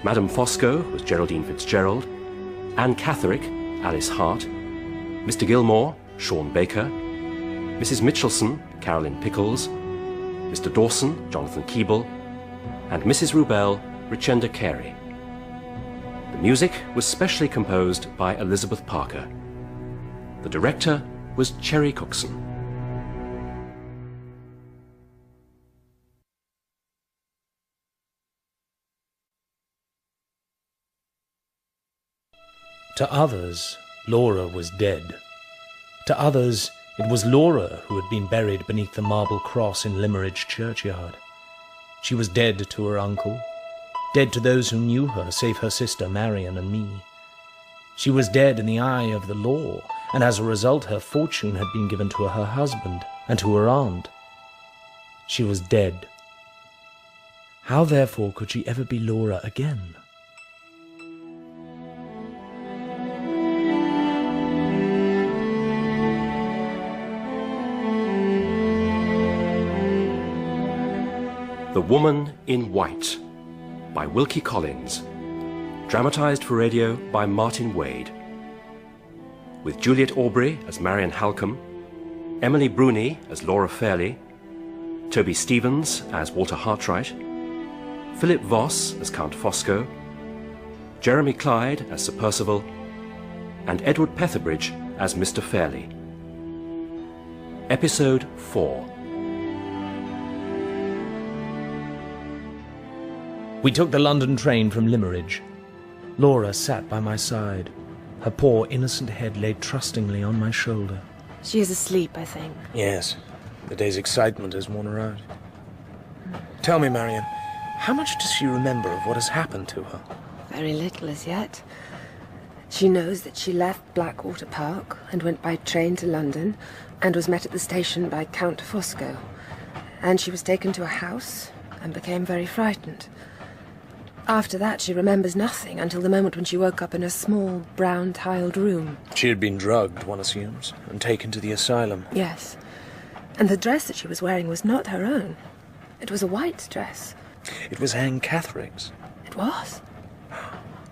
Madame Fosco was Geraldine Fitzgerald, Anne Catherick, Alice Hart, Mr. Gilmore, Sean Baker, Mrs. Mitchelson, Carolyn Pickles, Mr. Dawson, Jonathan Keeble, and Mrs. Rubel, Richenda Carey. The music was specially composed by Elizabeth Parker. The director was Cherry Cookson. To others, Laura was dead. To others, it was Laura who had been buried beneath the marble cross in Limmeridge churchyard. She was dead to her uncle, dead to those who knew her, save her sister Marion and me. She was dead in the eye of the law, and as a result her fortune had been given to her husband and to her aunt. She was dead. How therefore could she ever be Laura again? The Woman in White by Wilkie Collins, dramatised for radio by Martyn Wade, with Juliet Aubrey as Marion Halcombe, Emily Bruni as Laura Fairlie, Toby Stevens as Walter Hartright, Philip Voss as Count Fosco, Jeremy Clyde as Sir Percival, and Edward Petherbridge as Mr. Fairlie. Episode 4. We took the London train from Limmeridge. Laura sat by my side. Her poor, innocent head laid trustingly on my shoulder. She is asleep, I think. Yes, the day's excitement has worn her out. Tell me, Marion, how much does she remember of what has happened to her? Very little as yet. She knows that she left Blackwater Park and went by train to London and was met at the station by Count Fosco. And she was taken to a house and became very frightened. After that, she remembers nothing until the moment when she woke up in a small, brown-tiled room. She had been drugged, one assumes, and taken to the asylum. Yes. And the dress that she was wearing was not her own. It was a white dress. It was Anne Catherick's. It was.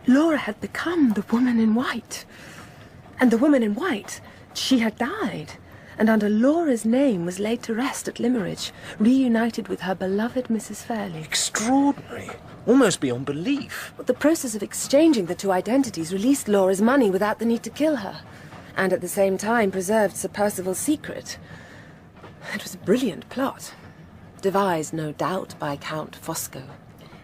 Laura had become the woman in white. And the woman in white, she had died, and under Laura's name was laid to rest at Limmeridge, reunited with her beloved Mrs. Fairlie. Extraordinary. Almost beyond belief. The process of exchanging the two identities released Laura's money without the need to kill her, and at the same time preserved Sir Percival's secret. It was a brilliant plot, devised, no doubt, by Count Fosco.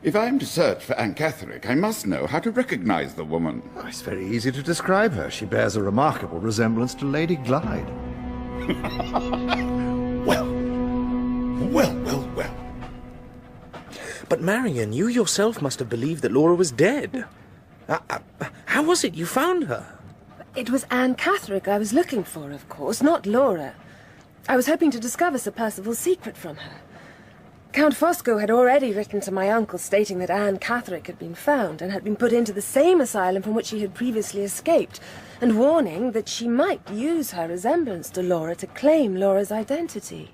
If I'm to search for Anne Catherick, I must know how to recognize the woman. Oh, it's very easy to describe her. She bears a remarkable resemblance to Lady Glyde. Well. But Marion, you yourself must have believed that Laura was dead. How was it you found her? It was Anne Catherick I was looking for, of course, not Laura. I was hoping to discover Sir Percival's secret from her. Count Fosco had already written to my uncle stating that Anne Catherick had been found and had been put into the same asylum from which she had previously escaped, and warning that she might use her resemblance to Laura to claim Laura's identity.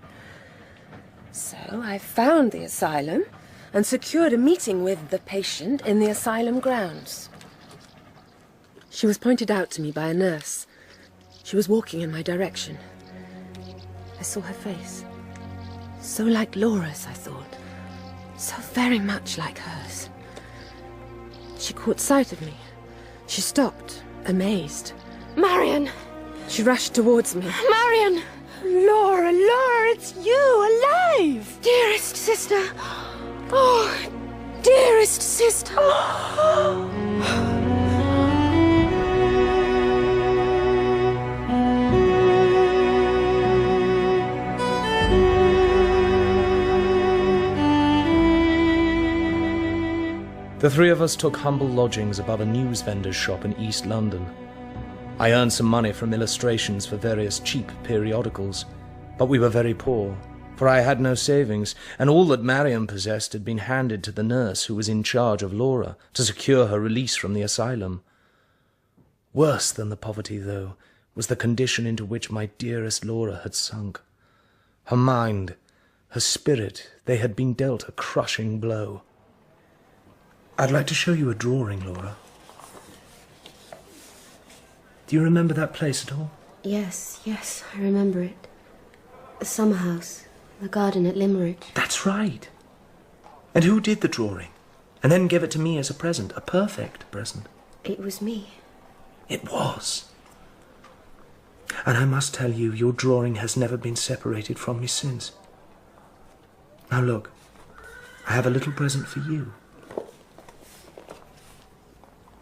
So I found the asylum and secured a meeting with the patient in the asylum grounds. She was pointed out to me by a nurse. She was walking in my direction. I saw her face. So like Laura's, I thought. So very much like hers. She caught sight of me. She stopped, amazed. Marion! She rushed towards me. Marion! Laura, it's you, alive! Dearest sister! Oh, dearest sister! The three of us took humble lodgings above a news vendor's shop in East London. I earned some money from illustrations for various cheap periodicals, but we were very poor, for I had no savings, and all that Marion possessed had been handed to the nurse who was in charge of Laura to secure her release from the asylum. Worse than the poverty, though, was the condition into which my dearest Laura had sunk. Her mind, her spirit, they had been dealt a crushing blow. I'd like to show you a drawing, Laura. Do you remember that place at all? Yes, I remember it. The summer house, the garden at Limmeridge. That's right. And who did the drawing? And then gave it to me as a present, a perfect present. It was me. It was. And I must tell you, your drawing has never been separated from me since. Now look, I have a little present for you.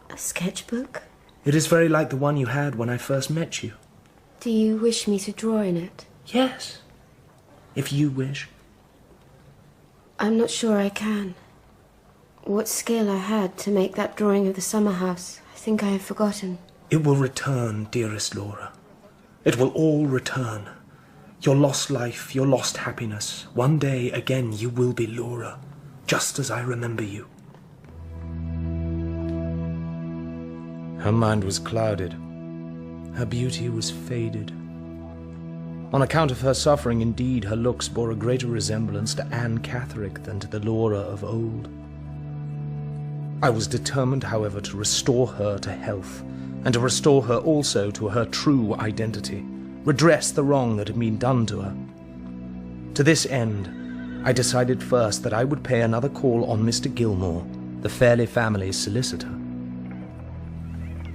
A sketchbook? It is very like the one you had when I first met you. Do you wish me to draw in it? Yes, if you wish. I'm not sure I can. What skill I had to make that drawing of the summer house, I think I have forgotten. It will return, dearest Laura. It will all return. Your lost life, your lost happiness. One day again you will be Laura, just as I remember you. Her mind was clouded. Her beauty was faded. On account of her suffering, indeed, her looks bore a greater resemblance to Anne Catherick than to the Laura of old. I was determined, however, to restore her to health, and to restore her also to her true identity, redress the wrong that had been done to her. To this end, I decided first that I would pay another call on Mr. Gilmore, the Fairlie family's solicitor.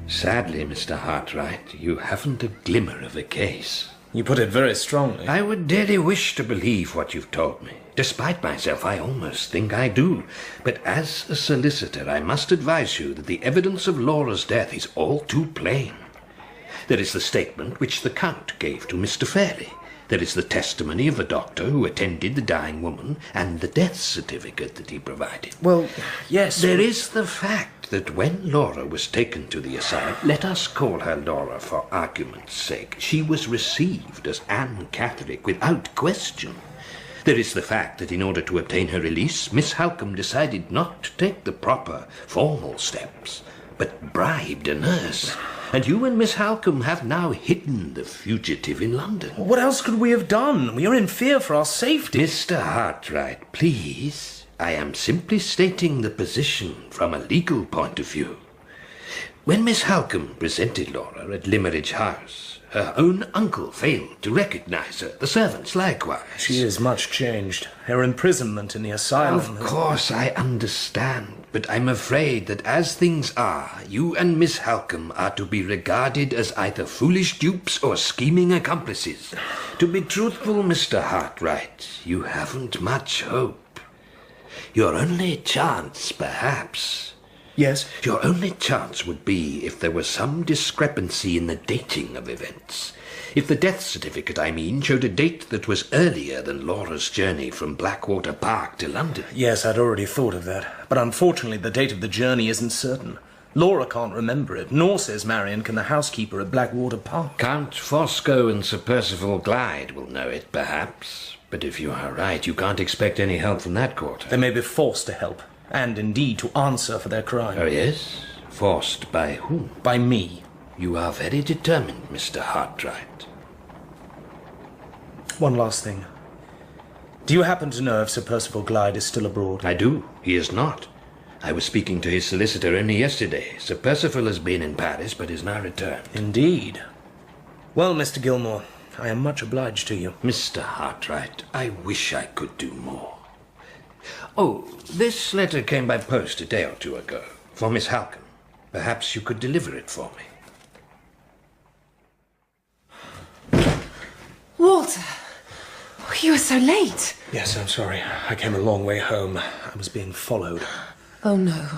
Sadly, Mr. Hartright, you haven't a glimmer of a case. You put it very strongly. I would dearly wish to believe what you've told me. Despite myself, I almost think I do. But as a solicitor, I must advise you that the evidence of Laura's death is all too plain. There is the statement which the Count gave to Mr. Fairlie. There is the testimony of a doctor who attended the dying woman, and the death certificate that he provided. Well, yes. There is the fact that when Laura was taken to the asylum, let us call her Laura for argument's sake, she was received as Anne Catherick without question. There is the fact that in order to obtain her release, Miss Halcombe decided not to take the proper, formal steps, but bribed a nurse. And you and Miss Halcombe have now hidden the fugitive in London. What else could we have done? We are in fear for our safety. Mr. Hartright, please. I am simply stating the position from a legal point of view. When Miss Halcombe presented Laura at Limmeridge House, her own uncle failed to recognize her, the servants likewise. She is much changed. Her imprisonment in the asylum... Of course, I understand. But I'm afraid that as things are, you and Miss Halcombe are to be regarded as either foolish dupes or scheming accomplices. To be truthful, Mr. Hartright, you haven't much hope. Your only chance, perhaps... Yes? Your only chance would be if there was some discrepancy in the dating of events. If the death certificate, I mean, showed a date that was earlier than Laura's journey from Blackwater Park to London. Yes, I'd already thought of that. But unfortunately, the date of the journey isn't certain. Laura can't remember it, nor, says Marion, can the housekeeper at Blackwater Park. Count Fosco and Sir Percival Glyde will know it, perhaps. But if you are right, you can't expect any help from that quarter. They may be forced to help, and indeed to answer for their crime. Oh, yes? Forced by whom? By me. You are very determined, Mr. Hartright. One last thing. Do you happen to know if Sir Percival Glyde is still abroad? I do. He is not. I was speaking to his solicitor only yesterday. Sir Percival has been in Paris, but is now returned. Indeed. Well, Mr. Gilmore, I am much obliged to you. Mr. Hartright, I wish I could do more. Oh, this letter came by post a day or two ago, for Miss Halcombe. Perhaps you could deliver it for me. Walter! Oh, you were so late. Yes, I'm sorry. I came a long way home. I was being followed. Oh, no.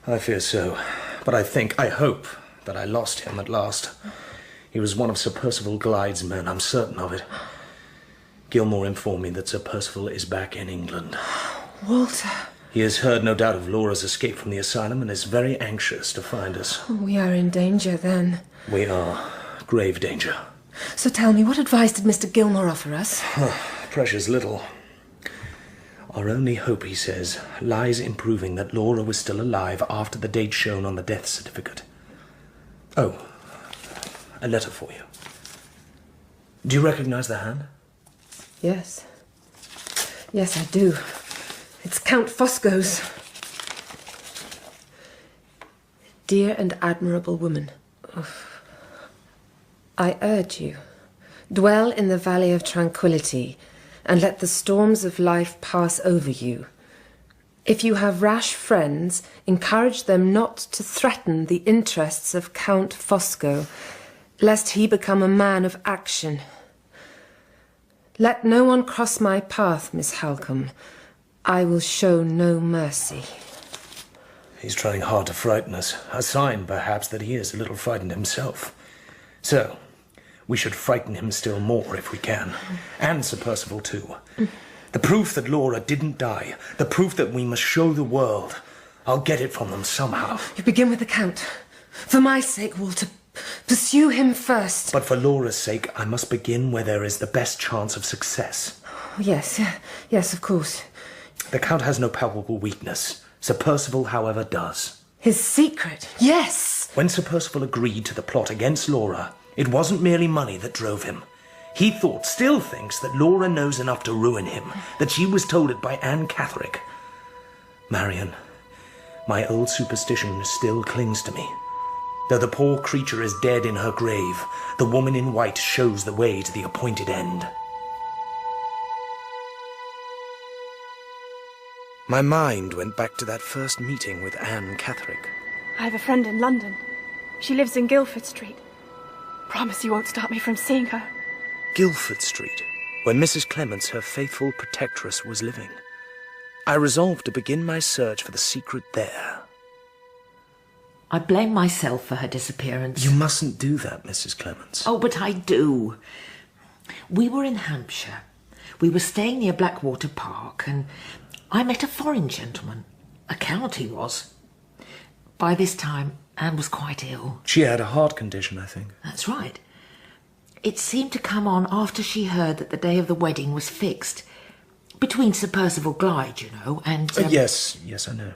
I fear so. But I hope that I lost him at last. He was one of Sir Percival Glyde's men, I'm certain of it. Gilmore informed me that Sir Percival is back in England. Walter. He has heard, no doubt, of Laura's escape from the asylum and is very anxious to find us. We are in danger, then. We are. Grave danger. So tell me, what advice did Mr. Gilmore offer us? Precious little. Our only hope, he says, lies in proving that Laura was still alive after the date shown on the death certificate. Oh, a letter for you. Do you recognize the hand? Yes. Yes, I do. It's Count Fosco's. Dear and admirable woman, I urge you, dwell in the valley of tranquility, and let the storms of life pass over you. If you have rash friends, encourage them not to threaten the interests of Count Fosco, lest he become a man of action. Let no one cross my path, Miss Halcombe. I will show no mercy. He's trying hard to frighten us, a sign, perhaps, that he is a little frightened himself. So, we should frighten him still more if we can. And Sir Percival, too. The proof that Laura didn't die. The proof that we must show the world. I'll get it from them somehow. You begin with the Count. For my sake, Walter, pursue him first. But for Laura's sake, I must begin where there is the best chance of success. Yes, yes, of course. The Count has no palpable weakness. Sir Percival, however, does. His secret, yes! When Sir Percival agreed to the plot against Laura, it wasn't merely money that drove him. He still thinks, that Laura knows enough to ruin him, that she was told it by Anne Catherick. Marion, my old superstition still clings to me. Though the poor creature is dead in her grave, the woman in white shows the way to the appointed end. My mind went back to that first meeting with Anne Catherick. I have a friend in London. She lives in Guildford Street. Promise you won't stop me from seeing her. Guildford Street, where Mrs. Clements, her faithful protectress, was living. I resolved to begin my search for the secret there. I blame myself for her disappearance. You mustn't do that, Mrs. Clements. Oh, but I do. We were in Hampshire. We were staying near Blackwater Park, and I met a foreign gentleman. A count he was. By this time, Anne was quite ill. She had a heart condition, I think. That's right. It seemed to come on after she heard that the day of the wedding was fixed. Between Sir Percival Glyde, you know, and... Yes, I know.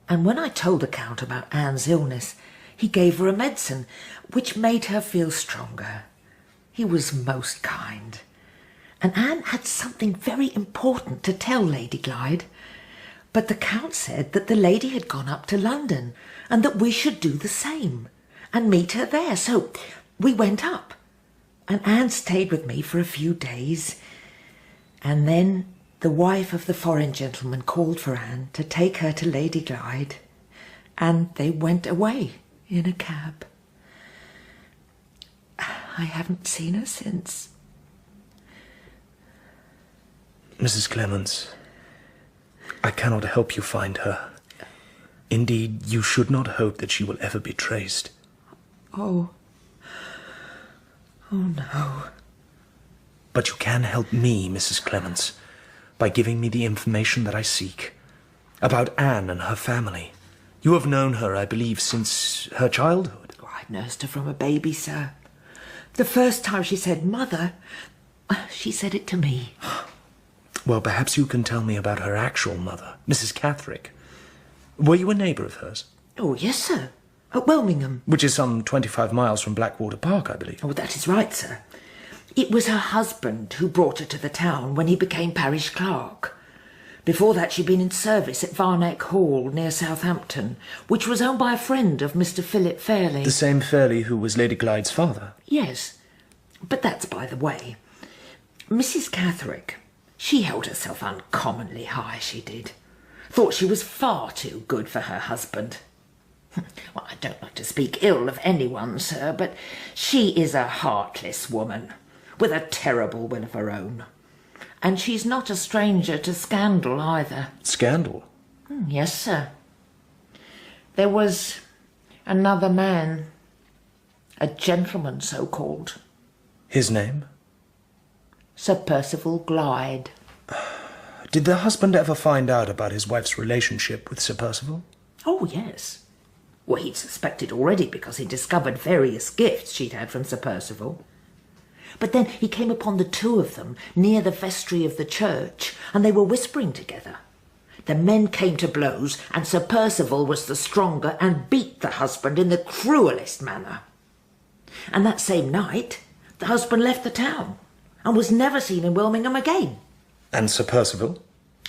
And when I told the Count about Anne's illness, he gave her a medicine, which made her feel stronger. He was most kind. And Anne had something very important to tell Lady Glyde. But the Count said that the lady had gone up to London, and that we should do the same, and meet her there. So we went up, and Anne stayed with me for a few days. And then the wife of the foreign gentleman called for Anne to take her to Lady Glyde, and they went away in a cab. I haven't seen her since. Mrs. Clements, I cannot help you find her. Indeed, you should not hope that she will ever be traced. Oh. Oh, no. But you can help me, Mrs. Clements, by giving me the information that I seek. About Anne and her family. You have known her, I believe, since her childhood. Oh, I nursed her from a baby, sir. The first time she said mother, she said it to me. Well, perhaps you can tell me about her actual mother, Mrs. Catherick. Were you a neighbour of hers? Oh, yes, sir. At Wilmingham. Which is some 25 miles from Blackwater Park, I believe. Oh, that is right, sir. It was her husband who brought her to the town when he became parish clerk. Before that, she'd been in service at Varneck Hall near Southampton, which was owned by a friend of Mr. Philip Fairlie. The same Fairlie who was Lady Glyde's father? Yes, but that's by the way. Mrs. Catherick, she held herself uncommonly high, she did. Thought she was far too good for her husband. Well, I don't like to speak ill of anyone, sir, but she is a heartless woman, with a terrible will of her own. And she's not a stranger to scandal either. Scandal? Yes, sir. There was another man, a gentleman so-called. His name? Sir Percival Glyde. Did the husband ever find out about his wife's relationship with Sir Percival? Oh, yes. Well, he'd suspected already because he'd discovered various gifts she'd had from Sir Percival. But then he came upon the two of them near the vestry of the church, and they were whispering together. The men came to blows, and Sir Percival was the stronger and beat the husband in the cruellest manner. And that same night, the husband left the town and was never seen in Wilmingham again. And Sir Percival?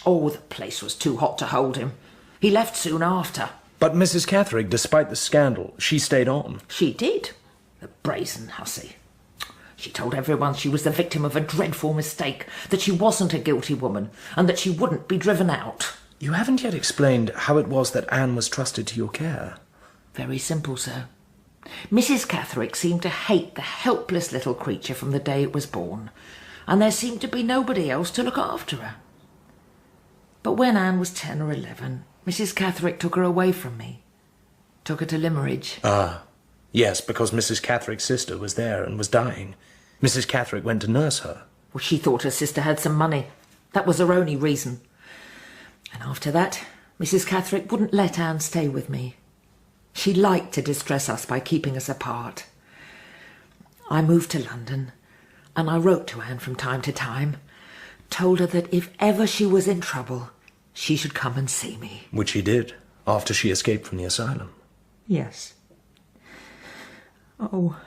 Oh, the place was too hot to hold him. He left soon after. But Mrs. Catherick, despite the scandal, she stayed on. She did. The brazen hussy. She told everyone she was the victim of a dreadful mistake, that she wasn't a guilty woman, and that she wouldn't be driven out. You haven't yet explained how it was that Anne was trusted to your care. Very simple, sir. Mrs. Catherick seemed to hate the helpless little creature from the day it was born, and there seemed to be nobody else to look after her. But when Anne was 10 or 11, Mrs. Catherick took her away from me. Took her to Limmeridge. Ah, yes, because Mrs. Catherick's sister was there and was dying. Mrs. Catherick went to nurse her. Well, she thought her sister had some money. That was her only reason. And after that, Mrs. Catherick wouldn't let Anne stay with me. She liked to distress us by keeping us apart. I moved to London, and I wrote to Anne from time to time, told her that if ever she was in trouble, she should come and see me. Which she did, after she escaped from the asylum. Yes. Oh,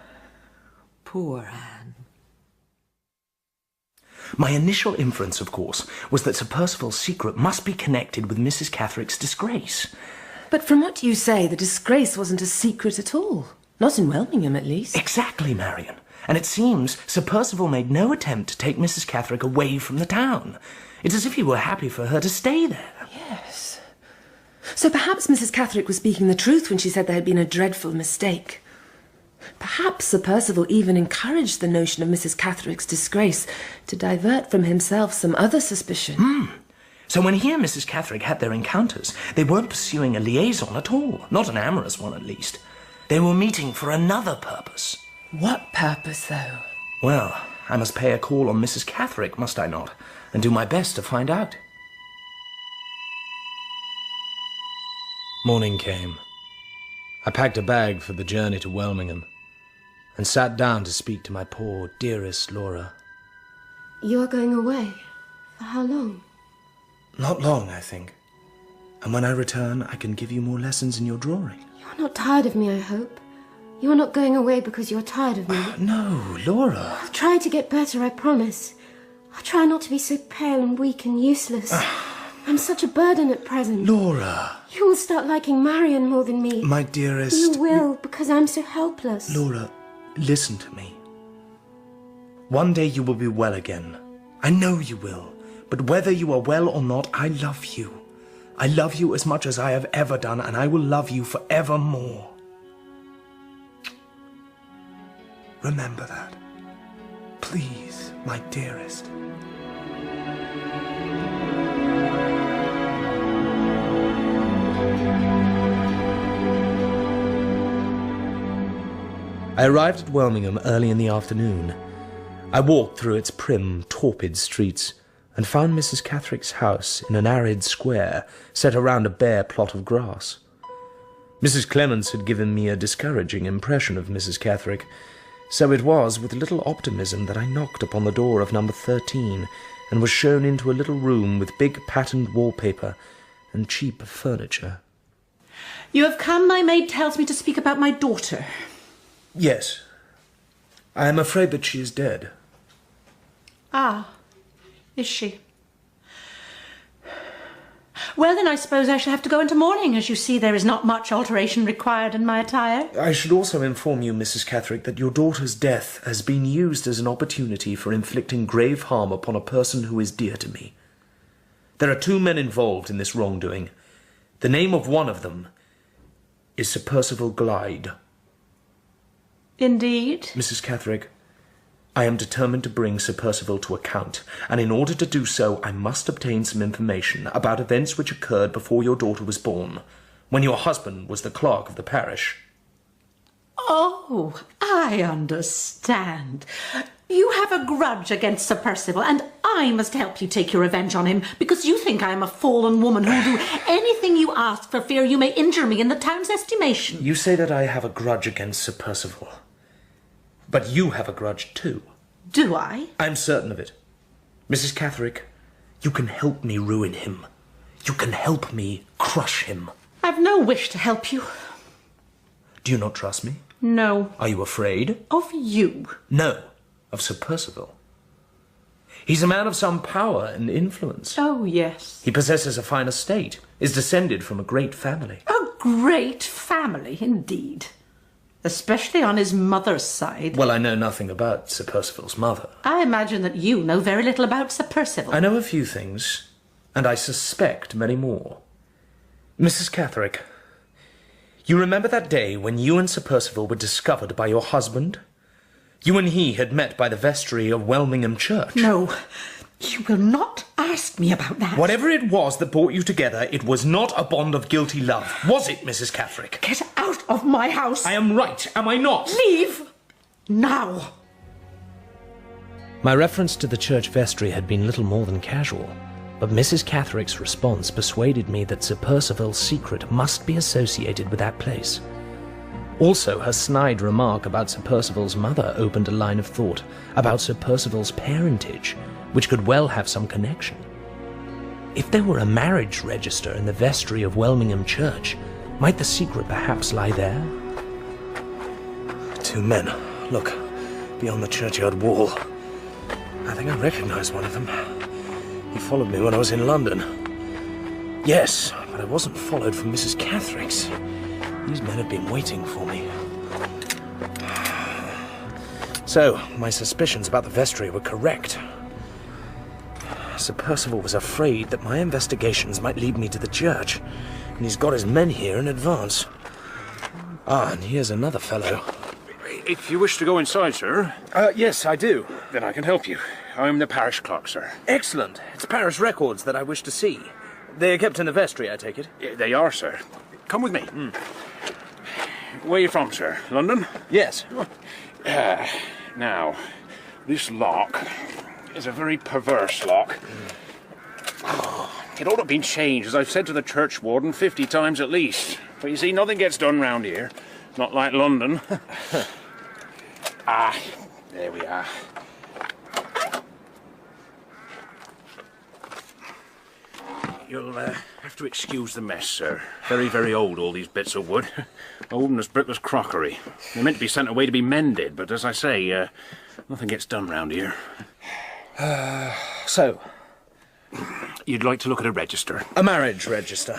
poor Anne. My initial inference, of course, was that Sir Percival's secret must be connected with Mrs. Catherick's disgrace. But from what you say, the disgrace wasn't a secret at all. Not in Wilmingham, at least. Exactly, Marion. And it seems Sir Percival made no attempt to take Mrs. Catherick away from the town. It's as if he were happy for her to stay there. Yes. So perhaps Mrs. Catherick was speaking the truth when she said there had been a dreadful mistake. Perhaps Sir Percival even encouraged the notion of Mrs. Catherick's disgrace to divert from himself some other suspicion. So when he and Mrs. Catherick had their encounters, they weren't pursuing a liaison at all. Not an amorous one, at least. They were meeting for another purpose. What purpose, though? Well, I must pay a call on Mrs. Catherick, must I not? And do my best to find out. Morning came. I packed a bag for the journey to Wilmingham and sat down to speak to my poor, dearest Laura. You are going away? For how long? Not long, I think. And when I return, I can give you more lessons in your drawing. You're not tired of me, I hope. You're not going away because you're tired of me. No, Laura. I'll try to get better, I promise. I'll try not to be so pale and weak and useless. I'm such a burden at present. Laura. You will start liking Marion more than me. My dearest. You will, because I'm so helpless. Laura, listen to me. One day you will be well again. I know you will. But whether you are well or not, I love you. I love you as much as I have ever done, and I will love you forevermore. Remember that. Please, my dearest. I arrived at Welmingham early in the afternoon. I walked through its prim, torpid streets, and found Mrs. Catherick's house in an arid square set around a bare plot of grass. Mrs. Clements had given me a discouraging impression of Mrs. Catherick, so it was with little optimism that I knocked upon the door of number 13 and was shown into a little room with big patterned wallpaper and cheap furniture. You have come, my maid tells me, to speak about my daughter. Yes. I am afraid that she is dead. Ah, is she? Well, then I suppose I shall have to go into mourning. As you see, there is not much alteration required in my attire. I should also inform you, Mrs. Catherick, that your daughter's death has been used as an opportunity for inflicting grave harm upon a person who is dear to me. There are 2 men involved in this wrongdoing. The name of one of them is Sir Percival Glyde. Indeed? Mrs. Catherick, I am determined to bring Sir Percival to account, and in order to do so I must obtain some information about events which occurred before your daughter was born, when your husband was the clerk of the parish. Oh, I understand. You have a grudge against Sir Percival, and I must help you take your revenge on him, because you think I am a fallen woman who'll do anything you ask for fear you may injure me in the town's estimation. You say that I have a grudge against Sir Percival. But you have a grudge too. Do I? I'm certain of it. Mrs. Catherick, you can help me ruin him. You can help me crush him. I've no wish to help you. Do you not trust me? No. Are you afraid? Of you? No, of Sir Percival. He's a man of some power and influence. Oh, yes. He possesses a fine estate, is descended from a great family. A great family, indeed. Especially on his mother's side. Well, I know nothing about Sir Percival's mother. I imagine that you know very little about Sir Percival. I know a few things, and I suspect many more. Mrs. Catherick, you remember that day when you and Sir Percival were discovered by your husband? You and he had met by the vestry of Welmingham Church. No, you will not ask me about that. Whatever it was that brought you together, it was not a bond of guilty love. Was it, Mrs. Catherick? Get out of my house. I am right, am I not? Leave now. My reference to the church vestry had been little more than casual, but Mrs. Catherick's response persuaded me that Sir Percival's secret must be associated with that place. Also, her snide remark about Sir Percival's mother opened a line of thought about Sir Percival's parentage, which could well have some connection. If there were a marriage register in the vestry of Welmingham Church, might the secret perhaps lie there? 2 men. Look, beyond the churchyard wall. I think I recognize one of them. He followed me when I was in London. Yes, but I wasn't followed from Mrs. Catherick's. These men have been waiting for me. So, my suspicions about the vestry were correct. Sir Percival was afraid that my investigations might lead me to the church, and he's got his men here in advance. Ah, and here's another fellow. If you wish to go inside, sir... Yes, I do. Then I can help you. I'm the parish clerk, sir. Excellent. It's parish records that I wish to see. They are kept in the vestry, I take it? They are, sir. Come with me. Where are you from, sir? London? Yes. Now, this lock is a very perverse lock. It ought to have been changed, as I've said to the church warden 50 times at least. But you see, nothing gets done round here. Not like London. There we are. You'll have to excuse the mess, sir. Very, very old, all these bits of wood. Old and as brittle as crockery. They're meant to be sent away to be mended, but as I say, nothing gets done round here. So? You'd like to look at a register? A marriage register.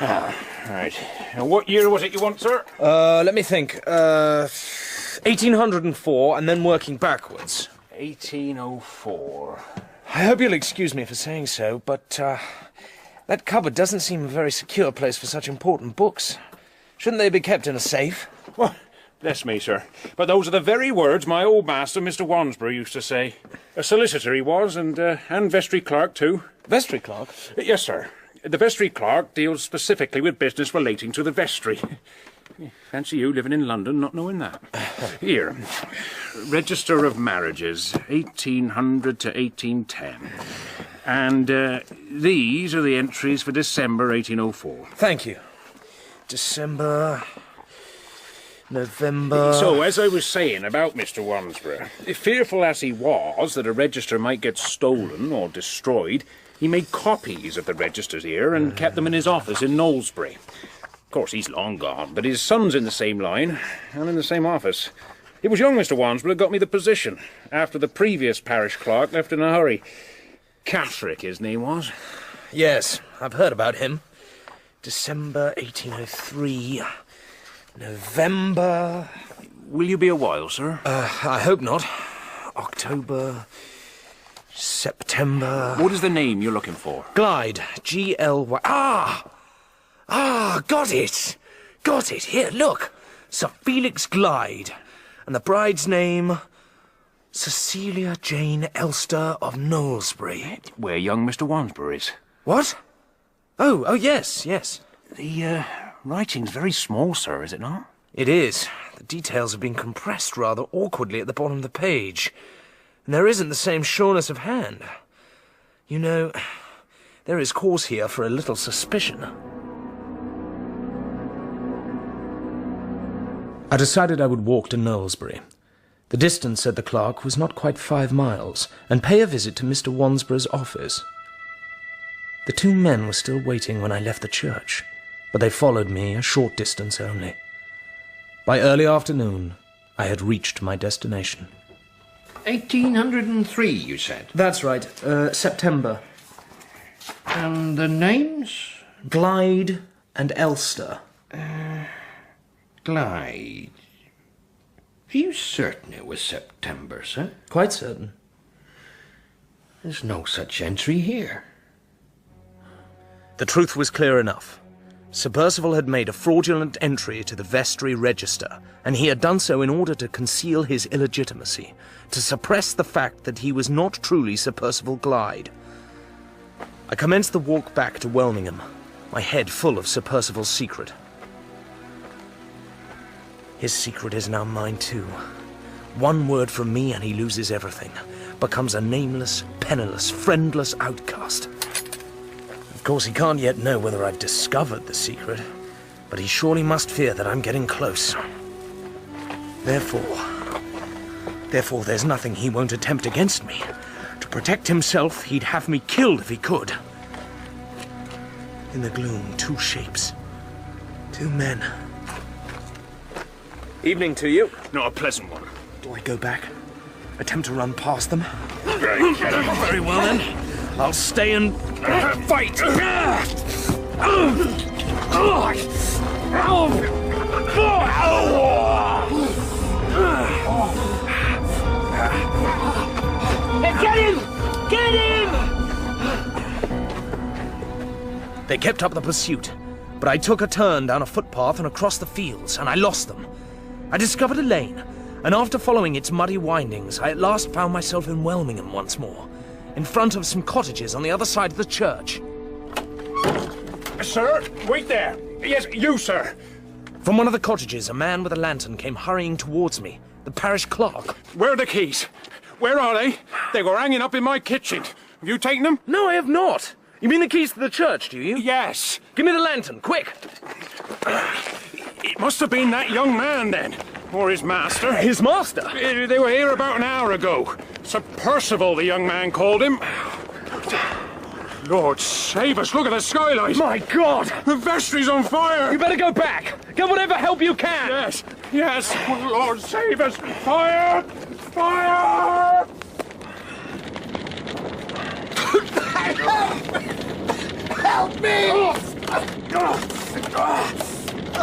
Right. Now, what year was it you want, sir? Let me think. 1804, and then working backwards. 1804. I hope you'll excuse me for saying so, but, that cupboard doesn't seem a very secure place for such important books. Shouldn't they be kept in a safe? Well, bless me, sir. But those are the very words my old master, Mr. Wansborough, used to say. A solicitor he was, and vestry clerk, too. Vestry clerk? Yes, sir. The vestry clerk deals specifically with business relating to the vestry. Fancy you living in London not knowing that. Here, Register of Marriages, 1800 to 1810. And these are the entries for December 1804. Thank you. December... November... So, as I was saying about Mr. Wansborough, fearful as he was that a register might get stolen or destroyed, he made copies of the registers here and kept them in his office in Knowlesbury. Of course, he's long gone, but his son's in the same line and in the same office. It was young Mr. Wansborough got me the position, after the previous parish clerk left in a hurry. Catherick, his name was. Yes, I've heard about him. December 1803... November... Will you be a while, sir? I hope not. October... September... What is the name you're looking for? Glyde. G-L-Y... Got it! Got it! Here, look! Sir Felix Glyde. And the bride's name... Cecilia Jane Elster of Knowlesbury. Where young Mr. Wansborough is. What? Oh, yes. The, writing's very small, sir, is it not? It is. The details have been compressed rather awkwardly at the bottom of the page. And there isn't the same sureness of hand. You know, there is cause here for a little suspicion. I decided I would walk to Knowlesbury. The distance, said the clerk, was not quite 5 miles, and pay a visit to Mr. Wansborough's office. The 2 men were still waiting when I left the church, but they followed me a short distance only. By early afternoon, I had reached my destination. 1803, you said? That's right. September. And the names? Glyde and Elster. Glyde. Are you certain it was September, sir? Quite certain. There's no such entry here. The truth was clear enough. Sir Percival had made a fraudulent entry to the vestry register, and he had done so in order to conceal his illegitimacy, to suppress the fact that he was not truly Sir Percival Glyde. I commenced the walk back to Welmingham, my head full of Sir Percival's secret. His secret is now mine too. One word from me and he loses everything, becomes a nameless, penniless, friendless outcast. Of course, he can't yet know whether I've discovered the secret, but he surely must fear that I'm getting close. Therefore, there's nothing he won't attempt against me. To protect himself, he'd have me killed if he could. In the gloom, 2 shapes. 2 men. Evening to you. Not a pleasant one. Do I go back? Attempt to run past them? Very well, then. I'll stay and fight. Get him! Get him! They kept up the pursuit, but I took a turn down a footpath and across the fields, and I lost them. I discovered a lane, and after following its muddy windings, I at last found myself in Welmingham once more, in front of some cottages on the other side of the church. Sir, wait there. Yes, you, sir. From one of the cottages, a man with a lantern came hurrying towards me, the parish clerk. Where are the keys? Where are they? They were hanging up in my kitchen. Have you taken them? No, I have not. You mean the keys to the church, do you? Yes. Give me the lantern, quick. It must have been that young man, then. Or his master. His master? They were here about an hour ago. Sir Percival, the young man called him. Lord save us, look at the skylight. My God! The vestry's on fire. You better go back. Get whatever help you can. Yes. Lord save us. Fire! Fire! Help me!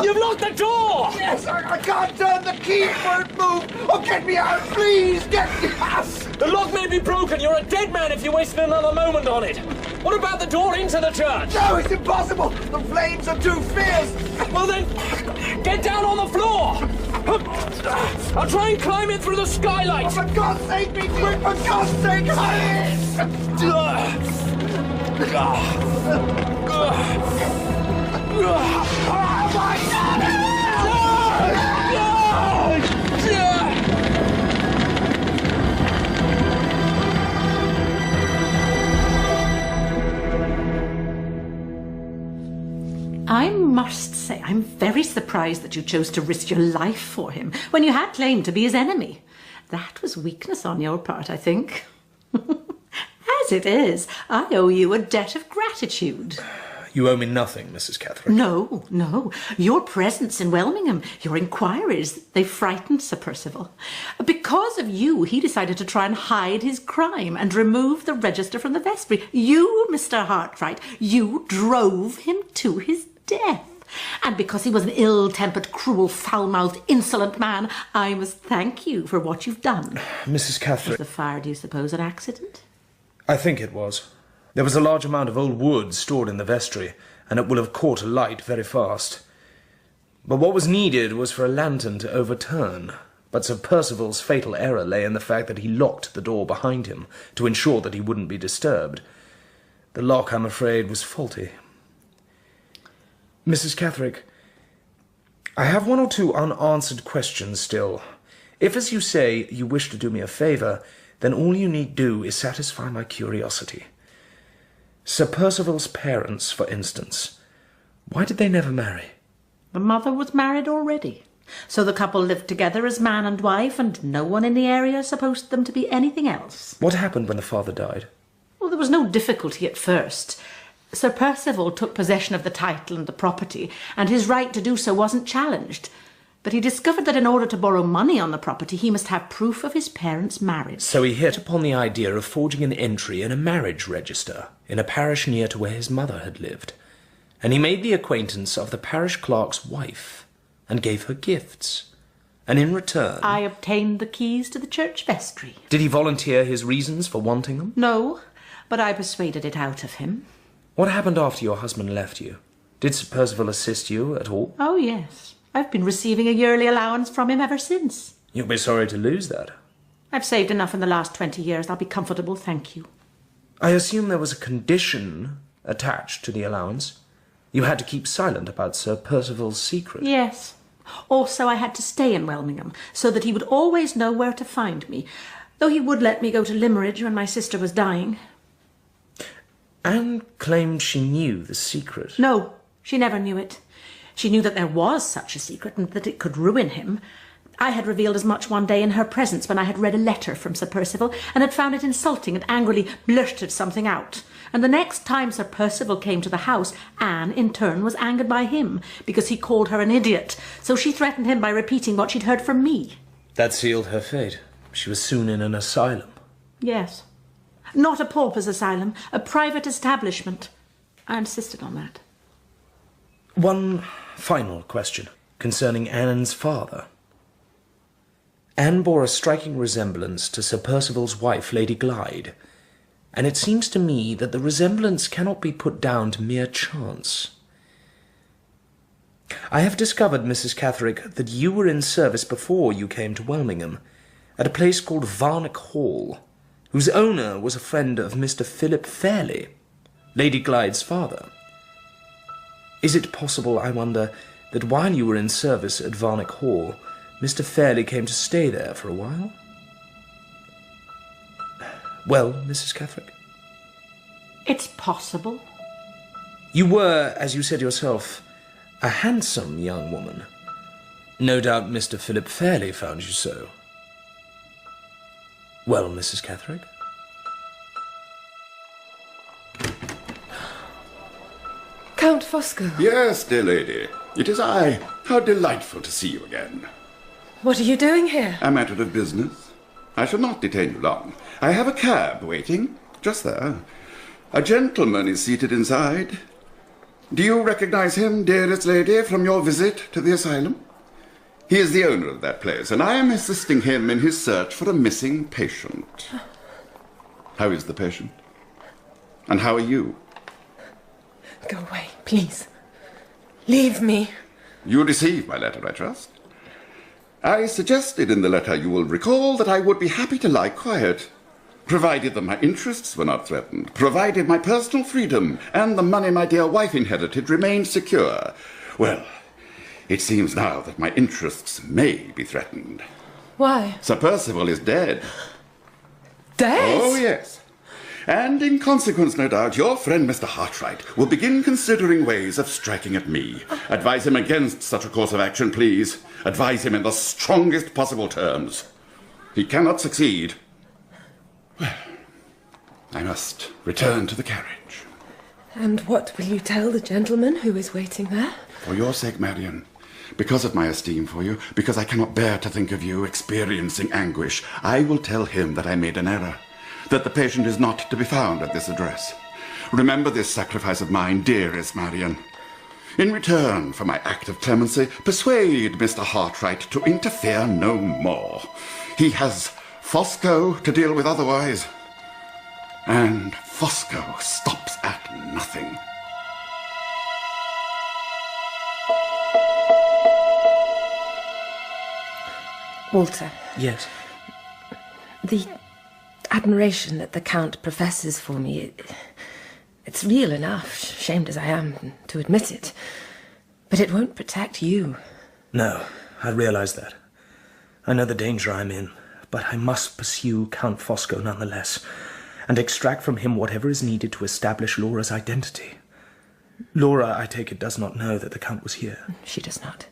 You've locked the door! Yes, I can't turn the key, won't move! Oh, get me out, please! Get me out! The lock may be broken. You're a dead man if you wasted another moment on it. What about the door into the church? No, it's impossible! The flames are too fierce! Well then, get down on the floor! I'll try and climb in through the skylight! Oh, for God's sake, be quick! For God's sake, hurry! very surprised that you chose to risk your life for him when you had claimed to be his enemy. That was weakness on your part, I think. As it is, I owe you a debt of gratitude. You owe me nothing, Mrs. Catherick. No. Your presence in Welmingham, your inquiries, they frightened Sir Percival. Because of you, he decided to try and hide his crime and remove the register from the vestry. You, Mr. Hartright, you drove him to his death. And because he was an ill-tempered, cruel, foul-mouthed, insolent man, I must thank you for what you've done. Mrs. Catherick... Was the fire, do you suppose, an accident? I think it was. There was a large amount of old wood stored in the vestry, and it will have caught alight very fast. But what was needed was for a lantern to overturn. But Sir Percival's fatal error lay in the fact that he locked the door behind him to ensure that he wouldn't be disturbed. The lock, I'm afraid, was faulty. Mrs. Catherick, I have one or two unanswered questions still. If, as you say, you wish to do me a favour, then all you need do is satisfy my curiosity. Sir Percival's parents, for instance, why did they never marry? The mother was married already, so the couple lived together as man and wife, and no one in the area supposed them to be anything else. What happened when the father died? Well, there was no difficulty at first. Sir Percival took possession of the title and the property, and his right to do so wasn't challenged. But he discovered that in order to borrow money on the property, he must have proof of his parents' marriage. So he hit upon the idea of forging an entry in a marriage register in a parish near to where his mother had lived. And he made the acquaintance of the parish clerk's wife and gave her gifts. And in return... I obtained the keys to the church vestry. Did he volunteer his reasons for wanting them? No, but I persuaded it out of him. What happened after your husband left you? Did Sir Percival assist you at all? Oh, yes. I've been receiving a yearly allowance from him ever since. You'll be sorry to lose that. I've saved enough in the last 20 years. I'll be comfortable, thank you. I assume there was a condition attached to the allowance. You had to keep silent about Sir Percival's secret. Yes. Also, I had to stay in Welmingham, so that he would always know where to find me, though he would let me go to Limmeridge when my sister was dying. Anne claimed she knew the secret. No, she never knew it. She knew that there was such a secret and that it could ruin him. I had revealed as much one day in her presence when I had read a letter from Sir Percival and had found it insulting and angrily blurted something out. And the next time Sir Percival came to the house, Anne, in turn, was angered by him because he called her an idiot. So she threatened him by repeating what she'd heard from me. That sealed her fate. She was soon in an asylum. Yes. Not a pauper's asylum, a private establishment. I insisted on that. One final question concerning Anne's father. Anne bore a striking resemblance to Sir Percival's wife, Lady Glyde, and it seems to me that the resemblance cannot be put down to mere chance. I have discovered, Mrs. Catherick, that you were in service before you came to Welmingham, at a place called Varnock Hall, whose owner was a friend of Mr. Philip Fairlie, Lady Glyde's father. Is it possible, I wonder, that while you were in service at Varnock Hall, Mr. Fairlie came to stay there for a while? Well, Mrs. Catherick? It's possible. You were, as you said yourself, a handsome young woman. No doubt Mr. Philip Fairlie found you so. Well, Mrs. Catherick? Count Fosco. Yes, dear lady. It is I. How delightful to see you again. What are you doing here? A matter of business. I shall not detain you long. I have a cab waiting, just there. A gentleman is seated inside. Do you recognize him, dearest lady, from your visit to the asylum? He is the owner of that place, and I am assisting him in his search for a missing patient. How is the patient? And how are you? Go away, please. Leave me. You received my letter, I trust. I suggested in the letter, you will recall, that I would be happy to lie quiet, provided that my interests were not threatened, provided my personal freedom and the money my dear wife inherited remained secure. Well, it seems now that my interests may be threatened. Why? Sir Percival is dead. Dead? Oh, yes. And in consequence, no doubt, your friend Mr. Hartright will begin considering ways of striking at me. Advise him against such a course of action, please. Advise him in the strongest possible terms. He cannot succeed. Well, I must return to the carriage. And what will you tell the gentleman who is waiting there? For your sake, Marion, because of my esteem for you, because I cannot bear to think of you experiencing anguish, I will tell him that I made an error, that the patient is not to be found at this address. Remember this sacrifice of mine, dearest Marion. In return for my act of clemency, persuade Mr. Hartright to interfere no more. He has Fosco to deal with otherwise. And Fosco stops at nothing. Walter. Yes? The admiration that the Count professes for me, it's real enough, shamed as I am to admit it. But it won't protect you. No, I realise that. I know the danger I'm in, but I must pursue Count Fosco nonetheless, and extract from him whatever is needed to establish Laura's identity. Laura, I take it, does not know that the Count was here. She does not.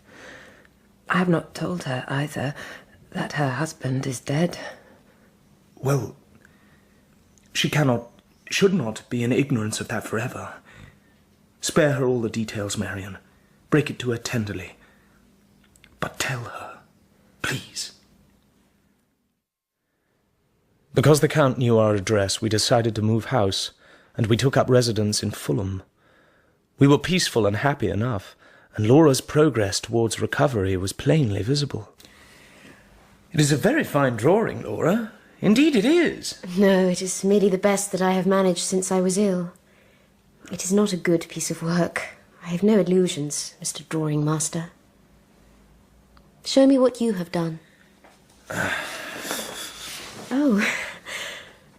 I have not told her either that her husband is dead. Well, she should not be in ignorance of that forever. Spare her all the details, Marion. Break it to her tenderly. But tell her, please. Because the Count knew our address, we decided to move house, and we took up residence in Fulham. We were peaceful and happy enough, and Laura's progress towards recovery was plainly visible. It is a very fine drawing, Laura. Indeed it is. No, it is merely the best that I have managed since I was ill. It is not a good piece of work. I have no illusions, Mr. Drawing Master. Show me what you have done. Oh.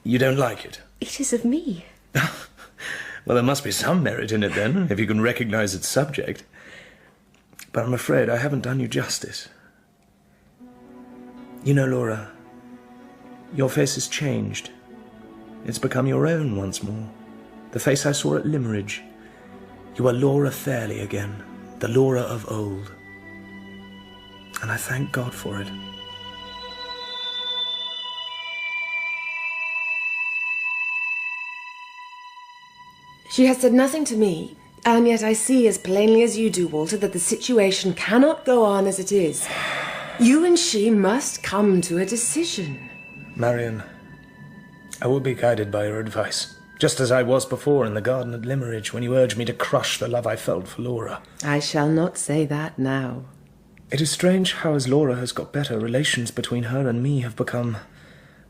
You don't like it? It is of me. Well, there must be some merit in it, then, if you can recognise its subject. But I'm afraid I haven't done you justice. You know, Laura, your face has changed. It's become your own once more. The face I saw at Limmeridge. You are Laura Fairlie again, the Laura of old. And I thank God for it. She has said nothing to me, and yet I see as plainly as you do, Walter, that the situation cannot go on as it is. You and she must come to a decision. Marion, I will be guided by your advice, just as I was before in the garden at Limmeridge when you urged me to crush the love I felt for Laura. I shall not say that now. It is strange how, as Laura has got better, relations between her and me have become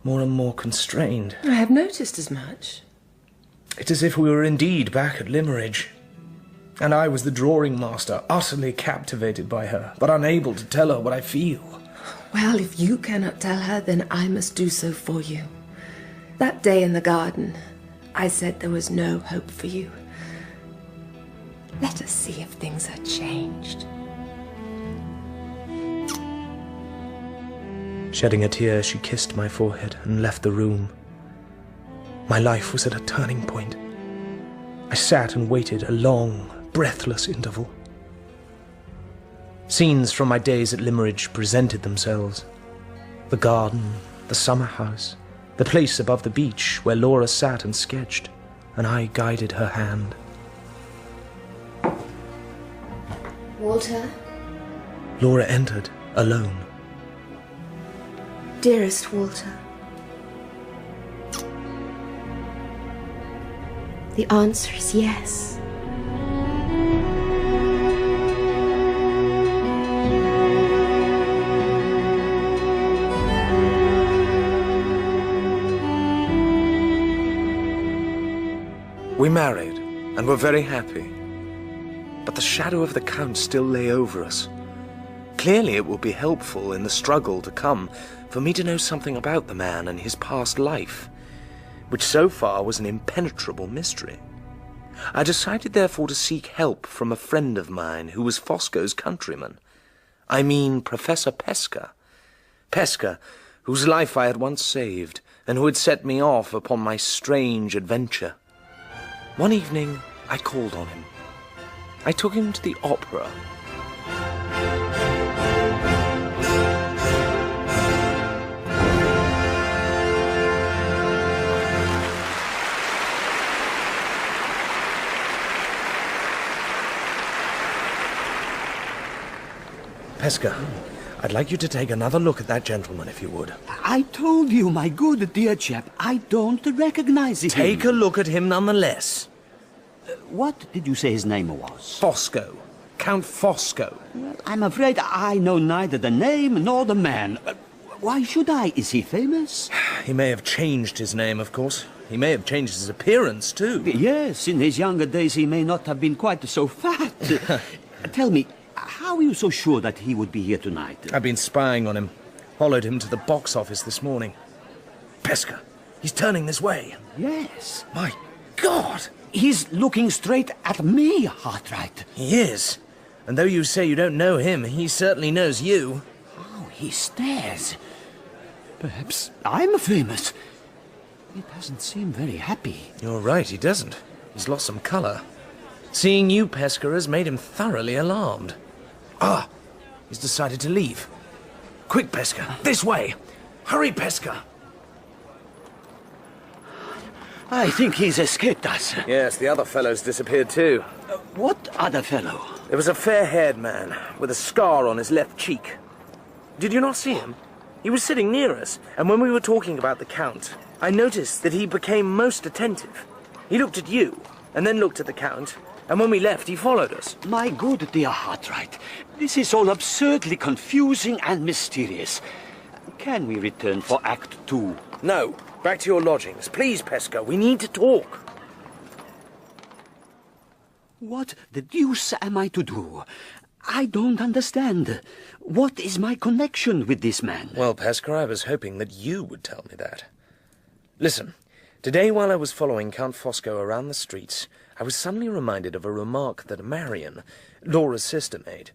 more and more constrained. I have noticed as much. It's as if we were indeed back at Limmeridge, and I was the drawing master, utterly captivated by her, but unable to tell her what I feel. Well, if you cannot tell her, then I must do so for you. That day in the garden, I said there was no hope for you. Let us see if things are changed. Shedding a tear, she kissed my forehead and left the room. My life was at a turning point. I sat and waited a long, breathless interval. Scenes from my days at Limmeridge presented themselves. The garden, the summer house, the place above the beach where Laura sat and sketched, and I guided her hand. Walter? Laura entered, alone. Dearest Walter. The answer is yes. We married, and were very happy. But the shadow of the Count still lay over us. Clearly it will be helpful in the struggle to come for me to know something about the man and his past life, which so far was an impenetrable mystery. I decided therefore to seek help from a friend of mine who was Fosco's countryman. I mean Professor Pesca. Pesca, whose life I had once saved, and who had set me off upon my strange adventure. One evening, I called on him. I took him to the opera. Pesca, I'd like you to take another look at that gentleman, if you would. I told you, my good dear chap, I don't recognize him. Take a look at him nonetheless. What did you say his name was? Fosco. Count Fosco. Well, I'm afraid I know neither the name nor the man. Why should I? Is he famous? He may have changed his name, of course. He may have changed his appearance, too. Yes, in his younger days he may not have been quite so fat. Tell me, how are you so sure that he would be here tonight? I've been spying on him. Followed him to the box office this morning. Pesca, he's turning this way. Yes. My God! He's looking straight at me, Hartright. He is. And though you say you don't know him, he certainly knows you. Oh, he stares. Perhaps I'm famous. He doesn't seem very happy. You're right, he doesn't. He's lost some colour. Seeing you, Pesca, has made him thoroughly alarmed. Ah, he's decided to leave. Quick, Pesca, this way. Hurry, Pesca. I think he's escaped us. Yes, the other fellow's disappeared too. What other fellow? There was a fair-haired man with a scar on his left cheek. Did you not see him? He was sitting near us, and when we were talking about the Count, I noticed that he became most attentive. He looked at you, and then looked at the Count, and when we left, he followed us. My good dear Hartright, this is all absurdly confusing and mysterious. Can we return for Act 2? No. Back to your lodgings. Please, Pesca, we need to talk. What the deuce am I to do? I don't understand. What is my connection with this man? Well, Pesca, I was hoping that you would tell me that. Listen, today while I was following Count Fosco around the streets, I was suddenly reminded of a remark that Marion, Laura's sister, made.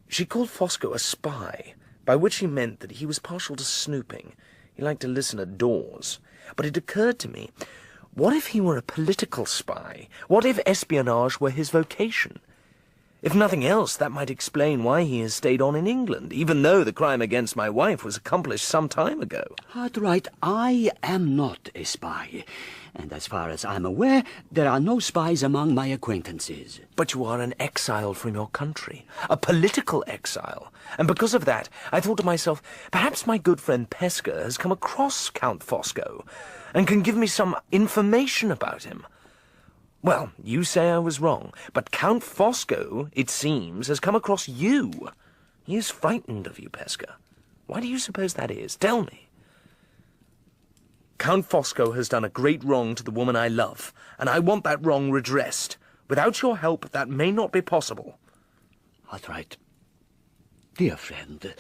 She called Fosco a spy, by which she meant that he was partial to snooping. He liked to listen at doors. But it occurred to me, what if he were a political spy? What if espionage were his vocation? If nothing else, that might explain why he has stayed on in England, even though the crime against my wife was accomplished some time ago. Hartright, I am not a spy. And as far as I'm aware, there are no spies among my acquaintances. But you are an exile from your country, a political exile. And because of that, I thought to myself, perhaps my good friend Pesca has come across Count Fosco and can give me some information about him. Well, you say I was wrong, but Count Fosco, it seems, has come across you. He is frightened of you, Pesca. Why do you suppose that is? Tell me. Count Fosco has done a great wrong to the woman I love, and I want that wrong redressed. Without your help, that may not be possible. Hartright, dear friend,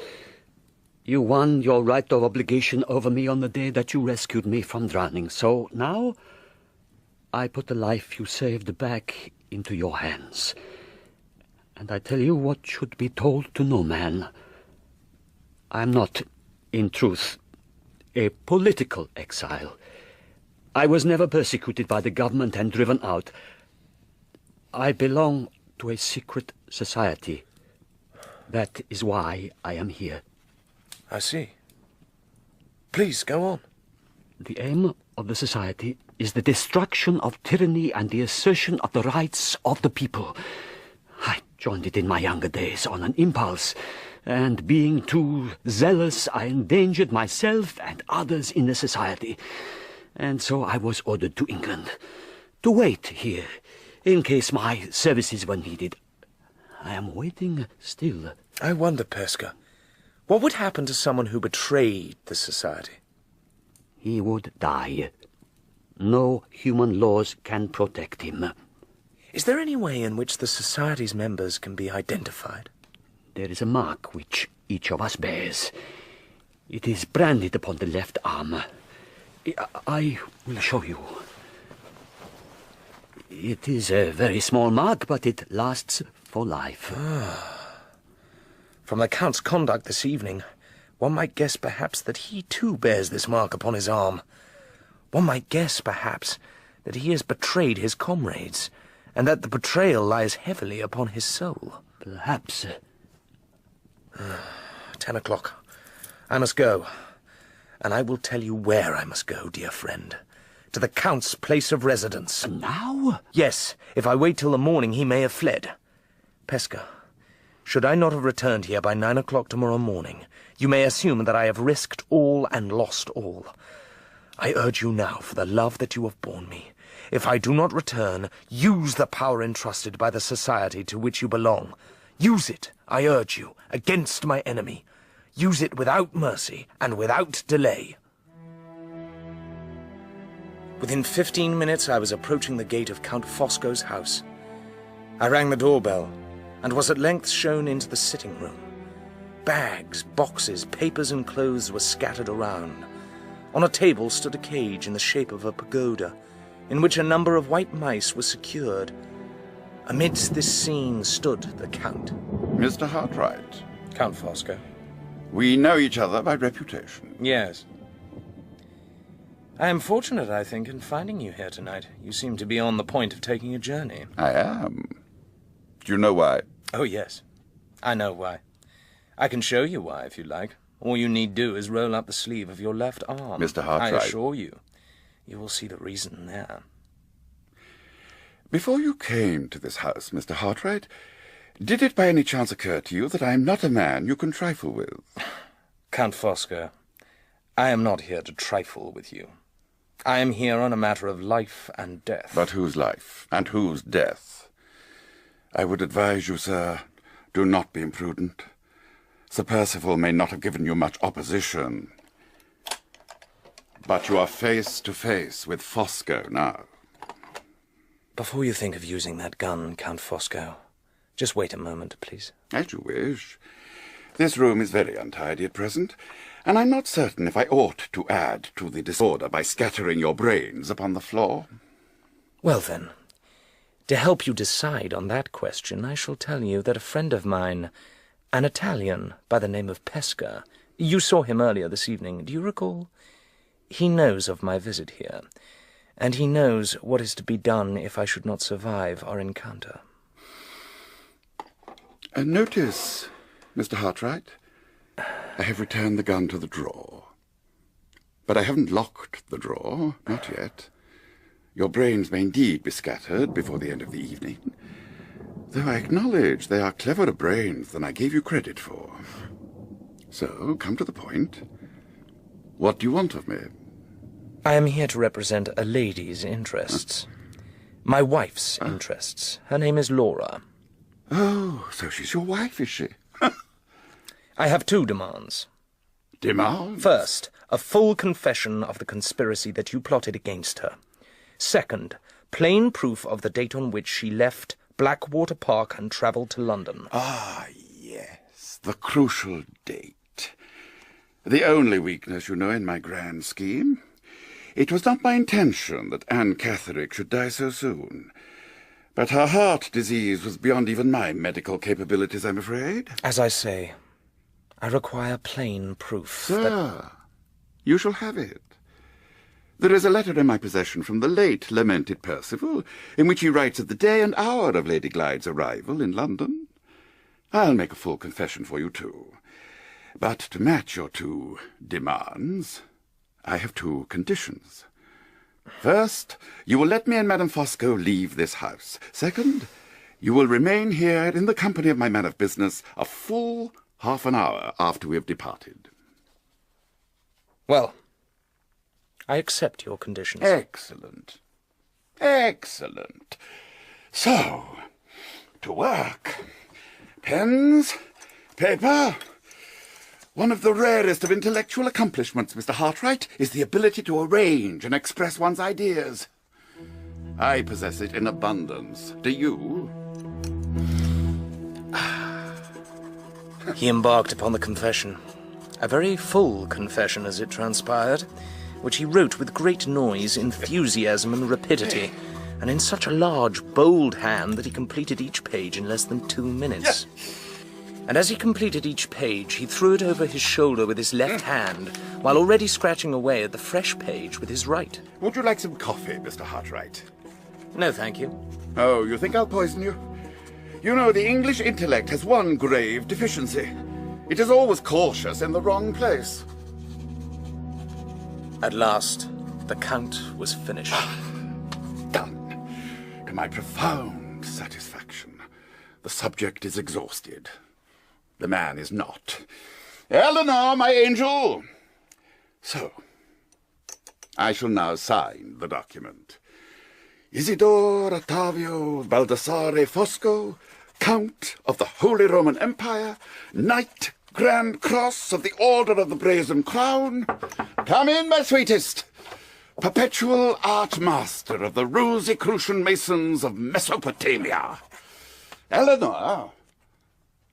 you won your right of obligation over me on the day that you rescued me from drowning, so now I put the life you saved back into your hands. And I tell you what should be told to no man. I am not, in truth, a political exile. I was never persecuted by the government and driven out. I belong to a secret society. That is why I am here. I see. Please, go on. The aim of the society is the destruction of tyranny and the assertion of the rights of the people. I joined it in my younger days on an impulse, and being too zealous, I endangered myself and others in the society. And so I was ordered to England, to wait here, in case my services were needed. I am waiting still. I wonder, Pesca, what would happen to someone who betrayed the society? He would die. No human laws can protect him. Is there any way in which the society's members can be identified? There is a mark which each of us bears. It is branded upon the left arm. I will show you. It is a very small mark, but it lasts for life. From the Count's conduct this evening, one might guess perhaps that he too bears this mark upon his arm. One might guess perhaps that he has betrayed his comrades, and that the betrayal lies heavily upon his soul. Perhaps. 10 o'clock. I must go. And I will tell you where I must go, dear friend. To the Count's place of residence. Now? Yes, if I wait till the morning he may have fled. Pesca, should I not have returned here by 9 o'clock tomorrow morning, you may assume that I have risked all and lost all. I urge you now, for the love that you have borne me, if I do not return, use the power entrusted by the society to which you belong. Use it, I urge you, against my enemy. Use it without mercy and without delay. Within 15 minutes I was approaching the gate of Count Fosco's house. I rang the doorbell, and was at length shown into the sitting room. Bags, boxes, papers and clothes were scattered around. On a table stood a cage in the shape of a pagoda, in which a number of white mice were secured. Amidst this scene stood the Count. Mr. Hartright. Count Fosco. We know each other by reputation. Yes. I am fortunate, I think, in finding you here tonight. You seem to be on the point of taking a journey. I am. Do you know why? Oh, yes. I know why. I can show you why, if you like. All you need do is roll up the sleeve of your left arm. Mr. Hartright. I assure you, you will see the reason there. Before you came to this house, Mr. Hartright, did it by any chance occur to you that I am not a man you can trifle with? Count Fosco, I am not here to trifle with you. I am here on a matter of life and death. But whose life and whose death? I would advise you, sir, do not be imprudent. Sir Percival may not have given you much opposition, but you are face to face with Fosco now. Before you think of using that gun, Count Fosco, just wait a moment, please. As you wish. This room is very untidy at present, and I'm not certain if I ought to add to the disorder by scattering your brains upon the floor. Well, then, to help you decide on that question, I shall tell you that a friend of mine, an Italian by the name of Pesca, you saw him earlier this evening, do you recall? He knows of my visit here, and he knows what is to be done if I should not survive our encounter. Notice, Mr. Hartright, I have returned the gun to the drawer. But I haven't locked the drawer, not yet. Your brains may indeed be scattered before the end of the evening, though I acknowledge they are cleverer brains than I gave you credit for. So, come to the point. What do you want of me? I am here to represent a lady's interests. My wife's interests. Her name is Laura. Oh, so she's your wife, is she? I have two demands. Demands? First, a full confession of the conspiracy that you plotted against her. Second, plain proof of the date on which she left Blackwater Park and travelled to London. Ah, yes, the crucial date. The only weakness, you know, in my grand scheme. It was not my intention that Anne Catherick should die so soon. But her heart disease was beyond even my medical capabilities, I'm afraid. As I say, I require plain proof. Sir, you shall have it. There is a letter in my possession from the late lamented Percival, in which he writes of the day and hour of Lady Glyde's arrival in London. I'll make a full confession for you, too. But to match your two demands, I have two conditions. First, you will let me and Madame Fosco leave this house. Second, you will remain here in the company of my man of business a full half an hour after we have departed. Well, I accept your conditions. Excellent. Excellent. So, to work. Pens, paper. One of the rarest of intellectual accomplishments, Mr. Hartright, is the ability to arrange and express one's ideas. I possess it in abundance. Do you? He embarked upon the confession. A very full confession, as it transpired, which he wrote with great noise, enthusiasm, and rapidity, and in such a large, bold hand that he completed each page in less than 2 minutes. and as he completed each page, he threw it over his shoulder with his left hand, while already scratching away at the fresh page with his right. Would you like some coffee, Mr. Hartright? No, thank you. Oh, you think I'll poison you? You know, the English intellect has one grave deficiency. It is always cautious in the wrong place. At last, the Count was finished. Done. To my profound satisfaction. The subject is exhausted. The man is not. Eleanor, my angel! So, I shall now sign the document. Isidore Ottavio Baldassare Fosco, Count of the Holy Roman Empire, Knight Grand Cross of the Order of the Brazen Crown. Come in, my sweetest. Perpetual Art Master of the Rosicrucian Masons of Mesopotamia. Eleanor,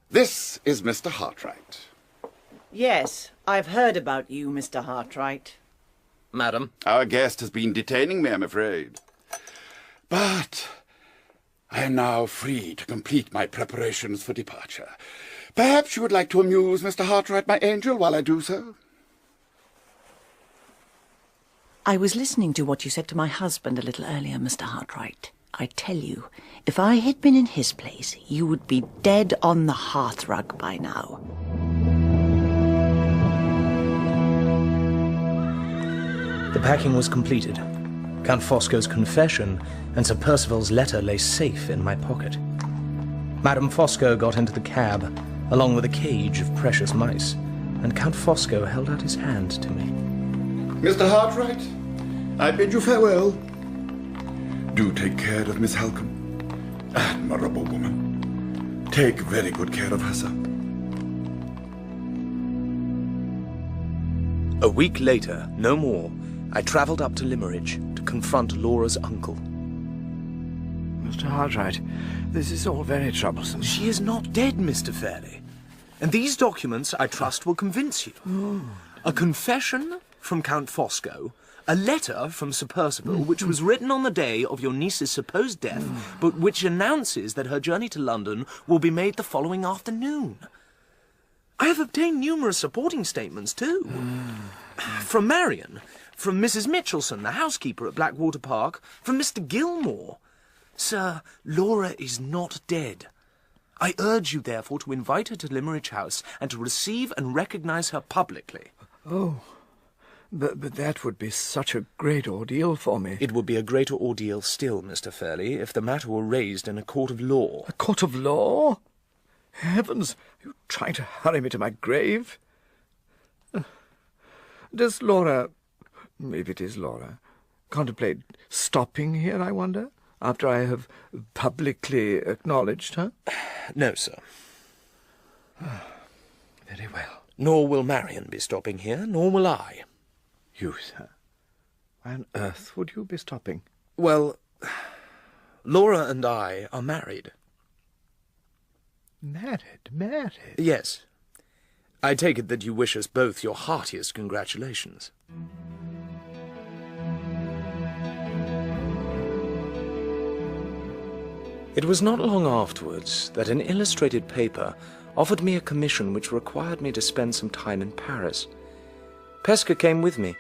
this is Mr. Hartright. Yes, I've heard about you, Mr. Hartright. Madam? Our guest has been detaining me, I'm afraid. But I am now free to complete my preparations for departure. Perhaps you would like to amuse Mr. Hartright, my angel, while I do so? I was listening to what you said to my husband a little earlier, Mr. Hartright. I tell you, if I had been in his place, you would be dead on the hearthrug by now. The packing was completed. Count Fosco's confession and Sir Percival's letter lay safe in my pocket. Madame Fosco got into the cab, along with a cage of precious mice, and Count Fosco held out his hand to me. Mr. Hartright, I bid you farewell. Do take care of Miss Halcombe. Admirable woman. Take very good care of her, sir. A week later, no more, I travelled up to Limmeridge to confront Laura's uncle. Mr. Hartright, this is all very troublesome. She is not dead, Mr. Fairlie. And these documents, I trust, will convince you. A confession from Count Fosco, a letter from Sir Percival, which was written on the day of your niece's supposed death, but which announces that her journey to London will be made the following afternoon. I have obtained numerous supporting statements, too. From Marion, from Mrs. Mitchelson, the housekeeper at Blackwater Park, from Mr. Gilmore. Sir, Laura is not dead. I urge you, therefore, to invite her to Limmeridge House and to receive and recognise her publicly. Oh, but that would be such a great ordeal for me. It would be a greater ordeal still, Mr. Fairlie, if the matter were raised in a court of law. A court of law? Heavens, you're trying to hurry me to my grave? Does Laura, if it is Laura, contemplate stopping here, I wonder, after I have publicly acknowledged her? No, sir. Very well. Nor will Marion be stopping here, nor will I. You, sir? Why on earth would you be stopping? Well, Laura and I are married. Married? Yes. I take it that you wish us both your heartiest congratulations. It was not long afterwards that an illustrated paper offered me a commission which required me to spend some time in Paris. Pesca came with me.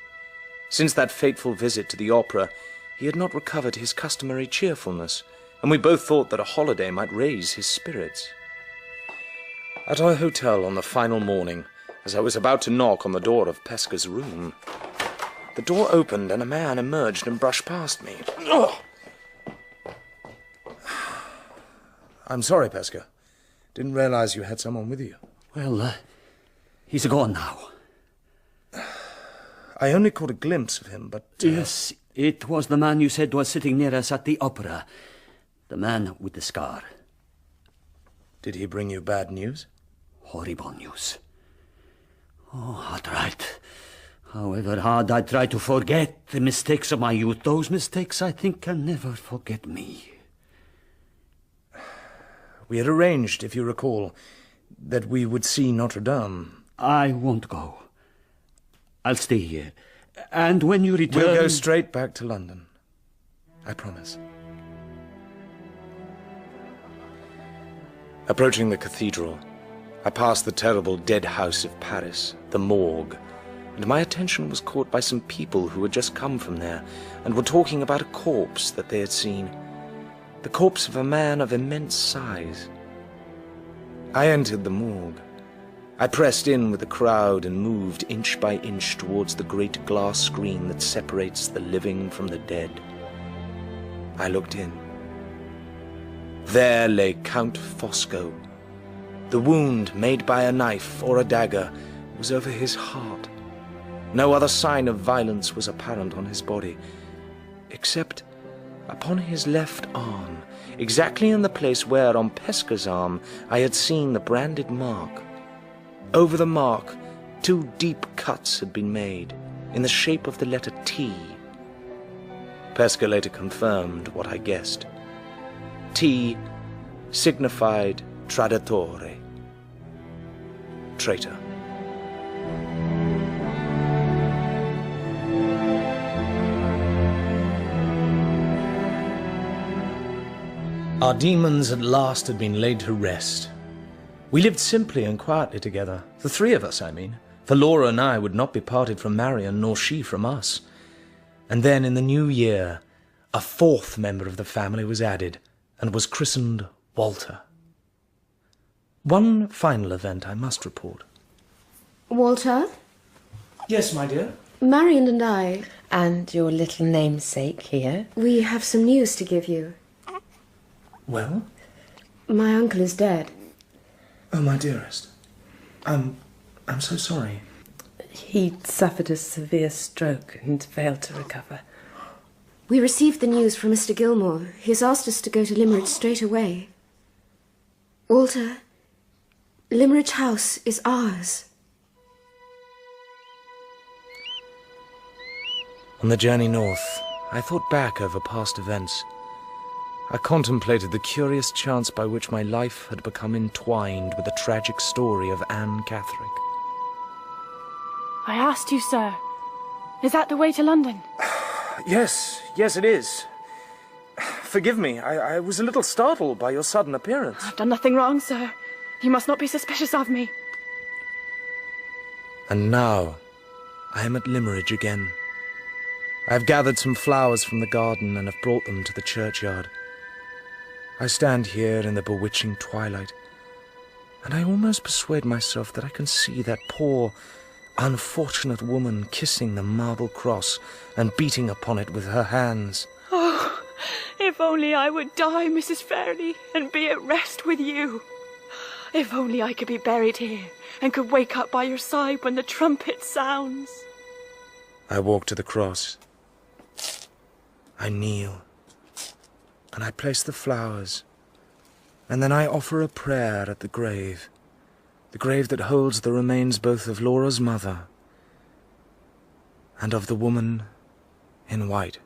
Since that fateful visit to the opera, he had not recovered his customary cheerfulness, and we both thought that a holiday might raise his spirits. At our hotel on the final morning, as I was about to knock on the door of Pesca's room, the door opened and a man emerged and brushed past me. Ugh! I'm sorry, Pesca. Didn't realize you had someone with you. Well, he's gone now. I only caught a glimpse of him, but... Yes, it was the man you said was sitting near us at the opera. The man with the scar. Did he bring you bad news? Horrible news. Oh, Hartright. However hard I try to forget the mistakes of my youth, those mistakes, I think, can never forget me. We had arranged, if you recall, that we would see Notre Dame. I won't go. I'll stay here. And when you return... We'll go straight back to London. I promise. Approaching the cathedral, I passed the terrible dead house of Paris, the morgue, and my attention was caught by some people who had just come from there and were talking about a corpse that they had seen. The corpse of a man of immense size. I entered the morgue. I pressed in with the crowd and moved inch by inch towards the great glass screen that separates the living from the dead. I looked in. There lay Count Fosco. The wound made by a knife or a dagger was over his heart. No other sign of violence was apparent on his body, except upon his left arm, exactly in the place where, on Pesca's arm, I had seen the branded mark. Over the mark, 2 deep cuts had been made, in the shape of the letter T. Pesca later confirmed what I guessed. T signified traditore, traitor. Our demons at last had been laid to rest. We lived simply and quietly together, the 3 of us, I mean, for Laura and I would not be parted from Marion, nor she from us. And then, in the new year, a 4th member of the family was added, and was christened Walter. One final event I must report. Walter? Yes, my dear? Marion and I... And your little namesake here? We have some news to give you. Well? My uncle is dead. Oh, my dearest. I'm so sorry. He suffered a severe stroke and failed to recover. We received the news from Mr. Gilmore. He has asked us to go to Limerick straight away. Walter, Limerick House is ours. On the journey north, I thought back over past events. I contemplated the curious chance by which my life had become entwined with the tragic story of Anne Catherick. I asked you, sir. Is that the way to London? Yes, it is. Forgive me, I was a little startled by your sudden appearance. I've done nothing wrong, sir. You must not be suspicious of me. And now, I am at Limerick again. I have gathered some flowers from the garden and have brought them to the churchyard. I stand here in the bewitching twilight, and I almost persuade myself that I can see that poor, unfortunate woman kissing the marble cross and beating upon it with her hands. Oh, if only I would die, Mrs. Fairlie, and be at rest with you. If only I could be buried here and could wake up by your side when the trumpet sounds. I walk to the cross. I kneel. And I place the flowers, and then I offer a prayer at the grave that holds the remains both of Laura's mother and of the woman in white.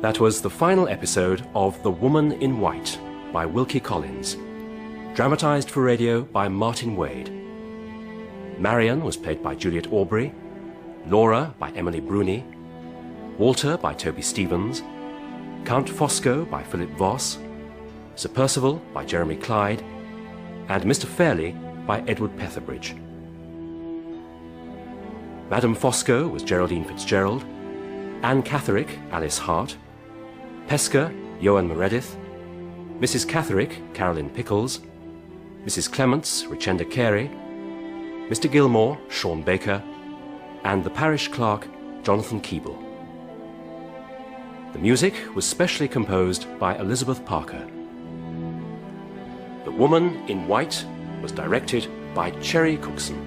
That was the final episode of The Woman in White by Wilkie Collins, dramatised for radio by Martyn Wade. Marion was played by Juliet Aubrey, Laura by Emily Bruni, Walter by Toby Stevens, Count Fosco by Philip Voss, Sir Percival by Jeremy Clyde, and Mr. Fairlie by Edward Petherbridge. Madame Fosco was Geraldine Fitzgerald, Anne Catherick, Alice Hart, Pesca, Johan Meredith, Mrs. Catherick, Caroline Pickles, Mrs. Clements, Richenda Carey, Mr. Gilmore, Sean Baker, and the parish clerk, Jonathan Keeble. The music was specially composed by Elizabeth Parker. The Woman in White was directed by Cherry Cookson.